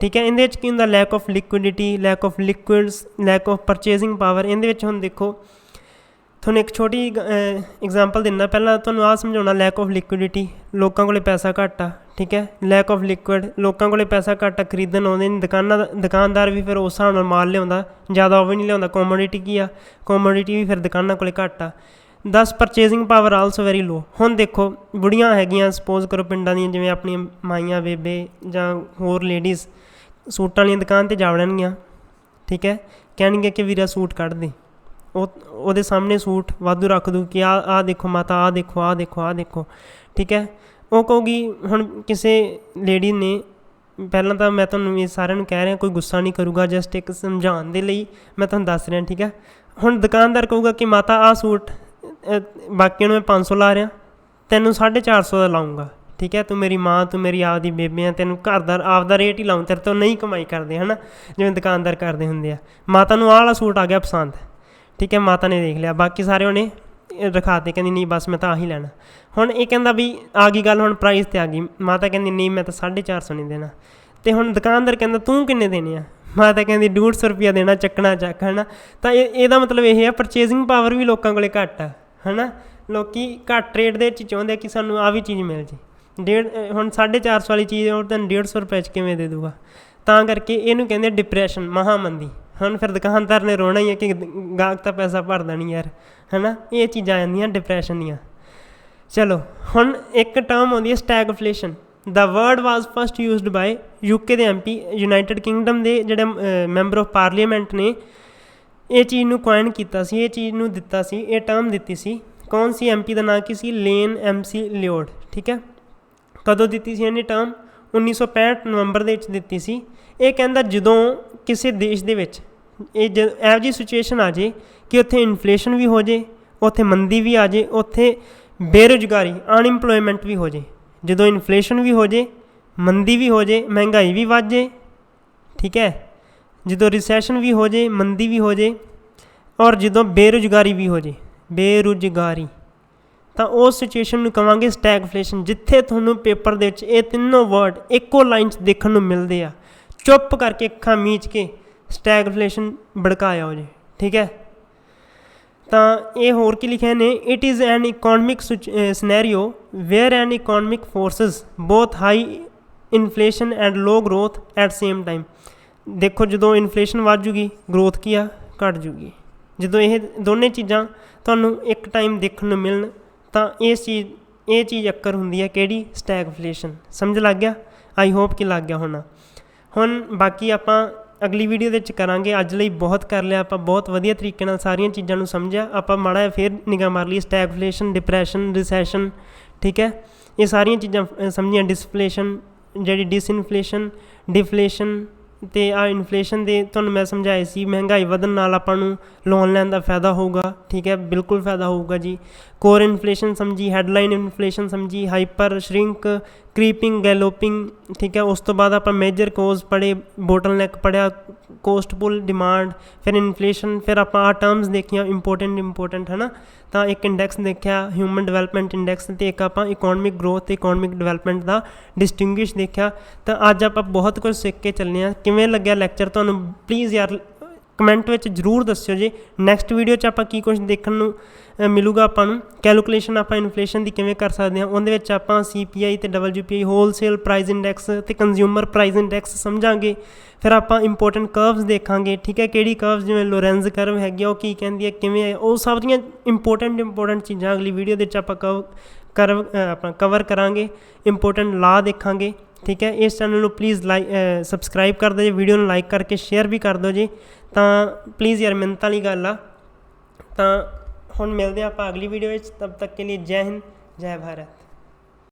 ਠੀਕ ਹੈ, ਇਹਦੇ ਵਿੱਚ ਕੀ ਹੁੰਦਾ, lack of liquidity, lack of liquids, lack of purchasing power. ਇਹਦੇ ਵਿੱਚ ਹੁਣ ਦੇਖੋ ਤੁਹਾਨੂੰ ਇੱਕ ਛੋਟੀ ਐਗਜ਼ਾਮਪਲ ਦਿੰਦਾ। ਪਹਿਲਾਂ ਤੁਹਾਨੂੰ ਆਹ ਸਮਝਾਉਣਾ, ਲੈਕ ਆਫ ਲਿਕੁਇਡਿਟੀ, ਲੋਕਾਂ ਕੋਲ ਪੈਸਾ ਘੱਟ ਆ। ਠੀਕ ਹੈ, ਲੈਕ ਆਫ ਲਿਕੁਇਡ, ਲੋਕਾਂ ਕੋਲ ਪੈਸਾ ਘੱਟ ਆ, ਖਰੀਦਣ ਆਉਂਦੇ ਨਹੀਂ। ਦੁਕਾਨਦਾਰ ਵੀ ਫਿਰ ਉਸ ਹਿਸਾਬ ਨਾਲ ਮਾਲ ਲਿਆਉਂਦਾ, ਜ਼ਿਆਦਾ ਉਹ ਵੀ ਨਹੀਂ ਲਿਆਉਂਦਾ। ਕੋਮੋਡਿਟੀ ਕੀ ਆ, ਕੋਮੋਡਿਟੀ ਵੀ ਫਿਰ ਦੁਕਾਨਾਂ ਕੋਲ ਘੱਟ ਆ। 10 ਪਰਚੇਜ਼ਿੰਗ ਪਾਵਰ ਆਲਸੋ ਵੈਰੀ ਲੋ। ਹੁਣ ਦੇਖੋ ਬੁੜੀਆਂ ਹੈਗੀਆਂ, ਸਪੋਜ਼ ਕਰੋ ਪਿੰਡਾਂ ਦੀਆਂ, ਜਿਵੇਂ ਆਪਣੀਆਂ ਮਾਈਆਂ, ਬੇਬੇ ਜਾਂ ਹੋਰ ਲੇਡੀਜ਼ ਸੂਟਾਂ ਵਾਲੀਆਂ ਦੁਕਾਨ 'ਤੇ ਜਾ ਵੜਨਗੀਆਂ। ਠੀਕ ਹੈ, ਕਹਿਣਗੇ ਕਿ ਵੀਰਾ ਸੂਟ ਕੱਢ ਦੇ। ਉਹਦੇ ਸਾਹਮਣੇ ਸੂਟ ਵਾਧੂ ਰੱਖ ਦੂ ਕਿ ਆਹ ਦੇਖੋ ਮਾਤਾ, ਆਹ ਦੇਖੋ। ਠੀਕ ਹੈ, ਉਹ ਕਹੂਗੀ, ਹੁਣ ਕਿਸੇ ਲੇਡੀ ਨੇ, ਪਹਿਲਾਂ ਤਾਂ ਮੈਂ ਤੁਹਾਨੂੰ ਇਹ ਸਾਰਿਆਂ ਨੂੰ ਕਹਿ ਰਿਹਾ, ਕੋਈ ਗੁੱਸਾ ਨਹੀਂ ਕਰੂਗਾ, ਜਸਟ ਇੱਕ ਸਮਝਾਉਣ ਦੇ ਲਈ ਮੈਂ ਤੁਹਾਨੂੰ ਦੱਸ ਰਿਹਾ। ਠੀਕ ਹੈ, ਹੁਣ ਦੁਕਾਨਦਾਰ ਕਹੂਗਾ ਕਿ ਮਾਤਾ ਆਹ ਸੂਟ ਬਾਕੀਆਂ ਨੂੰ ਮੈਂ 500 ਲਾ ਰਿਹਾ, ਤੈਨੂੰ 450 ਦਾ ਲਾਊਂਗਾ। ਠੀਕ ਹੈ, ਤੂੰ ਮੇਰੀ ਮਾਂ, ਤੂੰ ਮੇਰੀ ਆਪਦੀ ਬੇਬੇ ਆ, ਤੈਨੂੰ ਘਰ ਦਾ ਆਪਦਾ ਰੇਟ ਹੀ ਲਾਊਂ, ਤੇਰੇ ਤੋਂ ਨਹੀਂ ਕਮਾਈ ਕਰਦੇ, ਹੈ ਨਾ, ਜਿਵੇਂ ਦੁਕਾਨਦਾਰ ਕਰਦੇ ਹੁੰਦੇ ਆ। ਮਾਤਾ ਨੂੰ ਆਹ ਵਾਲਾ ਸੂਟ ਆ ਗਿਆ ਪਸੰਦ। ਠੀਕ ਹੈ, ਮਾਤਾ ਨੇ ਦੇਖ ਲਿਆ, ਬਾਕੀ ਸਾਰੇ ਉਹਨੇ ਰਖਾਤੇ, ਕਹਿੰਦੀ ਨਹੀਂ ਬਸ ਮੈਂ ਤਾਂ ਆਹੀ ਲੈਣਾ। ਹੁਣ ਇਹ ਕਹਿੰਦਾ ਵੀ ਆ ਗਈ ਗੱਲ, ਹੁਣ ਪ੍ਰਾਈਸ 'ਤੇ ਆ ਗਈ। ਮਾਤਾ ਕਹਿੰਦੀ ਨਹੀਂ ਮੈਂ ਤਾਂ 450 ਨਹੀਂ ਦੇਣਾ। ਅਤੇ ਹੁਣ ਦੁਕਾਨਦਾਰ ਕਹਿੰਦਾ ਤੂੰ ਕਿੰਨੇ ਦੇਣੇ ਆ? ਮਾਤਾ ਕਹਿੰਦੀ 150 ਰੁਪਈਆ ਦੇਣਾ, ਚੱਕਣਾ ਚੱਕ, ਹੈ ਨਾ। ਤਾਂ ਇਹਦਾ ਮਤਲਬ ਇਹ ਆ, ਪਰਚੇਜ਼ਿੰਗ ਪਾਵਰ ਵੀ ਲੋਕਾਂ ਕੋਲ ਘੱਟ ਆ, ਹੈ ਨਾ। ਲੋਕ ਘੱਟ ਰੇਟ ਦੇ ਵਿੱਚ ਚਾਹੁੰਦੇ ਆ ਕਿ ਸਾਨੂੰ ਆਹ ਵੀ ਚੀਜ਼ ਮਿਲ ਜੇ। ਹੁਣ 450 ਵਾਲੀ ਚੀਜ਼ ਉਹ ਤੁਹਾਨੂੰ 150 ਰੁਪਏ 'ਚ ਕਿਵੇਂ ਦੇ ਦੂਗਾ? ਤਾਂ ਕਰਕੇ ਇਹਨੂੰ ਕਹਿੰਦੇ ਡਿਪਰੈਸ਼ਨ, ਮਹਾਮੰਦੀ। ਹੁਣ ਫਿਰ ਦੁਕਾਨਦਾਰ ਨੇ ਰੋਣਾ ਹੀ ਹੈ ਕਿ ਗਾਹਕ ਤਾਂ ਪੈਸਾ ਭਰਦਾ ਨਹੀਂ ਯਾਰ, ਹੈ ਨਾ। ਇਹ ਚੀਜ਼ਾਂ ਆ ਜਾਂਦੀਆਂ ਡਿਪਰੈਸ਼ਨ ਦੀਆਂ। ਚਲੋ ਹੁਣ ਇੱਕ ਟਰਮ ਆਉਂਦੀ ਹੈ ਸਟੈਗਫਲੇਸ਼ਨ। ਦਾ ਵਰਡ ਵਾਜ਼ ਫਸਟ ਯੂਜ਼ਡ ਬਾਏ UK ਦੇ MP, ਯੂਨਾਈਟਿਡ ਕਿੰਗਡਮ ਦੇ ਜਿਹੜੇ ਮੈਂਬਰ ਆਫ ਪਾਰਲੀਮੈਂਟ ਨੇ ਇਹ ਚੀਜ਼ ਨੂੰ ਕੁਆਇਨ ਕੀਤਾ ਸੀ, ਇਹ ਚੀਜ਼ ਨੂੰ ਦਿੱਤਾ ਸੀ, ਇਹ ਟਰਮ ਦਿੱਤੀ ਸੀ। ਕੌਣ ਸੀ MP ਦਾ ਨਾਂ ਕੀ ਸੀ? Lane MC ਲਿਓਡ। ਠੀਕ ਹੈ, ਕਦੋਂ ਦਿੱਤੀ ਸੀ ਇਹਨੇ ਟਰਮ? 1965 ਨਵੰਬਰ ਦੇ ਵਿੱਚ ਦਿੱਤੀ ਸੀ। ਇਹ ਕਹਿੰਦਾ ਜਦੋਂ ਕਿਸੇ ਦੇਸ਼ ਦੇ ਵਿੱਚ ਇਹੋ ਜਿਹੀ ਸਿਚੁਏਸ਼ਨ ਆ ਜਾਏ ਕਿ ਉੱਥੇ ਇਨਫਲੇਸ਼ਨ ਵੀ ਹੋ ਜਾਏ, ਉੱਥੇ ਮੰਦੀ ਵੀ ਆ ਜਾਏ, ਉੱਥੇ ਬੇਰੁਜ਼ਗਾਰੀ, ਅਨਇੰਪਲੋਇਮੈਂਟ ਵੀ ਹੋ ਜਾਏ। ਜਦੋਂ ਇਨਫਲੇਸ਼ਨ ਵੀ ਹੋ ਜਾਏ, ਮੰਦੀ ਵੀ ਹੋ ਜਾਏ, ਮਹਿੰਗਾਈ ਵੀ ਵੱਧ ਜਾਏ। ਠੀਕ ਹੈ, ਜਦੋਂ ਰਿਸੈਸ਼ਨ ਵੀ ਹੋ ਜਾਏ, ਮੰਦੀ ਵੀ ਹੋ ਜਾਏ, ਔਰ ਜਦੋਂ ਬੇਰੁਜ਼ਗਾਰੀ ਵੀ ਹੋ ਜਾਏ, ਤਾਂ ਉਸ ਸਿਚੁਏਸ਼ਨ ਨੂੰ ਕਹਾਂਗੇ ਸਟੈਗਫਲੇਸ਼ਨ। ਜਿੱਥੇ ਤੁਹਾਨੂੰ ਪੇਪਰ ਦੇ ਵਿੱਚ ਇਹ ਤਿੰਨੋਂ ਵਰਡ ਇੱਕੋ ਲਾਈਨ 'ਚ ਦੇਖਣ ਨੂੰ ਮਿਲਦੇ ਆ, ਚੁੱਪ ਕਰਕੇ ਅੱਖਾਂ ਮੀਚ ਕੇ ਸਟੈਗਫਲੇਸ਼ਨ ਭੜਕਾਇਆ ਹੋ ਜੇ। ਠੀਕ ਹੈ, ਤਾਂ ਇਹ ਹੋਰ ਕੀ ਲਿਖਿਆ ਨੇ? It is an economic scenario where an economic forces both high inflation and low growth at same time. ਦੇਖੋ ਜਦੋਂ ਇਨਫਲੇਸ਼ਨ ਵੱਧ ਜੂਗੀ, ਗਰੋਥ ਕੀ ਆ, ਘੱਟ ਜੂਗੀ। ਜਦੋਂ ਇਹ ਦੋਨੇ ਚੀਜ਼ਾਂ ਤੁਹਾਨੂੰ ਇੱਕ ਟਾਈਮ ਦੇਖਣ ਨੂੰ ਮਿਲਣ ਤਾਂ ਇਹ ਚੀਜ਼ ਅੱਕਰ ਹੁੰਦੀ ਹੈ ਕਿਹੜੀ? ਸਟੈਗਫਲੇਸ਼ਨ। ਸਮਝ ਲੱਗ ਗਿਆ? ਆਈ ਹੋਪ ਕਿ ਲੱਗ ਗਿਆ ਹੋਣਾ। ਹੁਣ ਬਾਕੀ ਆਪਾਂ ਅਗਲੀ ਵੀਡੀਓ ਦੇ ਵਿੱਚ ਕਰਾਂਗੇ। ਅੱਜ ਲਈ ਬਹੁਤ ਕਰ ਲਿਆ ਆਪਾਂ, ਬਹੁਤ ਵਧੀਆ ਤਰੀਕੇ ਨਾਲ ਸਾਰੀਆਂ ਚੀਜ਼ਾਂ ਨੂੰ ਸਮਝਿਆ ਆਪਾਂ। ਮਾੜਾ ਜਿਹਾ ਫਿਰ ਨਿਗਾਹ ਮਾਰ ਲਈ, ਸਟੈਗਫਲੇਸ਼ਨ, ਡਿਪਰੈਸ਼ਨ, ਰਿਸੈਸ਼ਨ। ਠੀਕ ਹੈ, ਇਹ ਸਾਰੀਆਂ ਚੀਜ਼ਾਂ ਸਮਝੀਆਂ। ਡਿਸਫਲੇਸ਼ਨ ਜਿਹੜੀ ਡਿਸਇਨਫਲੇਸ਼ਨ, ਡਿਫਲੇਸ਼ਨ ਅਤੇ ਆਹ ਇਨਫਲੇਸ਼ਨ ਦੇ ਤੁਹਾਨੂੰ ਮੈਂ ਸਮਝਾਏ ਸੀ। ਮਹਿੰਗਾਈ ਵਧਣ ਨਾਲ ਆਪਾਂ ਨੂੰ ਲੋਨ ਲੈਣ ਦਾ ਫਾਇਦਾ ਹੋਊਗਾ। ਠੀਕ ਹੈ, ਬਿਲਕੁਲ ਫਾਇਦਾ ਹੋਊਗਾ ਜੀ। ਕੋਰ ਇਨਫਲੇਸ਼ਨ ਸਮਝੀ, ਹੈਡਲਾਈਨ ਇਨਫਲੇਸ਼ਨ ਸਮਝੀ, ਹਾਈਪਰ ਸ਼ਰਿੰਕ, ਕ੍ਰੀਪਿੰਗ, ਗੈਲੋਪਿੰਗ। ਠੀਕ ਹੈ, ਉਸ ਤੋਂ ਬਾਅਦ ਆਪਾਂ ਮੇਜਰ ਕੋਜ਼ ਪੜ੍ਹੇ, ਬੋਟਲਨੈਕ ਪੜ੍ਹਿਆ, ਕੋਸਟ ਪੁੱਲ, ਡਿਮਾਂਡ, ਫਿਰ ਇਨਫਲੇਸ਼ਨ। ਫਿਰ ਆਪਾਂ ਆਹ ਟਰਮਸ ਦੇਖੀਆਂ ਇੰਪੋਰਟੈਂਟ, ਹੈ ਨਾ। ਤਾਂ ਇੱਕ ਇੰਡੈਕਸ ਦੇਖਿਆ ਹਿਊਮਨ ਡਿਵੈਲਪਮੈਂਟ ਇੰਡੈਕਸ, ਅਤੇ ਇੱਕ ਆਪਾਂ ਇਕੋਨਮਿਕ ਗਰੋਥ ਅਤੇ ਇਕੋਨਮਿਕ ਡਿਵੈਲਪਮੈਂਟ ਦਾ ਡਿਸਟਿੰਗੁਇਸ਼ ਦੇਖਿਆ। ਤਾਂ ਅੱਜ ਆਪਾਂ ਬਹੁਤ ਕੁਝ ਸਿੱਖ ਕੇ ਚੱਲੇ ਹਾਂ। ਕਿਵੇਂ ਲੱਗਿਆ ਲੈਕਚਰ ਤੁਹਾਨੂੰ? ਪਲੀਜ਼ ਯਾਰ ਕਮੈਂਟ ਵਿੱਚ ਜ਼ਰੂਰ ਦੱਸਿਓ ਜੀ। ਨੈਕਸਟ ਵੀਡੀਓ 'ਚ ਆਪਾਂ ਕੀ ਕੁਛ ਦੇਖਣ ਨੂੰ ਮਿਲੂਗਾ ਆਪਾਂ ਨੂੰ। ਕੈਲਕੂਲੇਸ਼ਨ ਆਪਾਂ ਇਨਫਲੇਸ਼ਨ ਦੀ ਕਿਵੇਂ ਕਰ ਸਕਦੇ ਹਾਂ, ਉਹਦੇ ਵਿੱਚ ਆਪਾਂ CPI ਅਤੇ WPI, ਹੋਲਸੇਲ ਪ੍ਰਾਈਸ ਇੰਡੈਕਸ ਅਤੇ ਕੰਜ਼ਿਊਮਰ ਪ੍ਰਾਈਸ ਇੰਡੈਕਸ ਸਮਝਾਂਗੇ। ਫਿਰ ਆਪਾਂ ਇੰਪੋਰਟੈਂਟ ਕਰਵਸ ਦੇਖਾਂਗੇ। ਠੀਕ ਹੈ, ਕਿਹੜੀ ਕਰਵਸ, ਜਿਵੇਂ ਲੋਰੈਂਜ਼ ਕਰਵ ਹੈਗੀ ਆ, ਉਹ ਕੀ ਕਹਿੰਦੀ ਹੈ, ਕਿਵੇਂ ਹੈ, ਉਹ ਸਭ ਦੀਆਂ ਇੰਪੋਰਟੈਂਟ ਚੀਜ਼ਾਂ ਅਗਲੀ ਵੀਡੀਓ ਦੇ ਵਿੱਚ ਆਪਾਂ ਕਵਰ ਕਰਾਂਗੇ। ਇੰਪੋਰਟੈਂਟ ਲਾ ਦੇਖਾਂਗੇ। ਠੀਕ ਹੈ, ਇਸ ਚੈਨਲ ਨੂੰ ਪਲੀਜ਼ ਸਬਸਕ੍ਰਾਈਬ ਕਰ ਦਿਓ ਜੀ, ਵੀਡੀਓ ਨੂੰ ਲਾਈਕ ਕਰਕੇ ਸ਼ੇਅਰ ਵੀ ਕਰ ਦਿਓ ਜੀ। ਤਾਂ ਪਲੀਜ਼ ਯਾਰ ਮਿਹਨਤ ਵਾਲੀ ਗੱਲ ਆ। ਤਾਂ ਹੁਣ ਮਿਲਦੇ ਹਾਂ ਆਪਾਂ ਅਗਲੀ ਵੀਡੀਓ ਵਿੱਚ। ਤਬ ਤੱਕ ਕੇ ਲਈ ਜੈ ਹਿੰਦ, ਜੈ ਭਾਰਤ।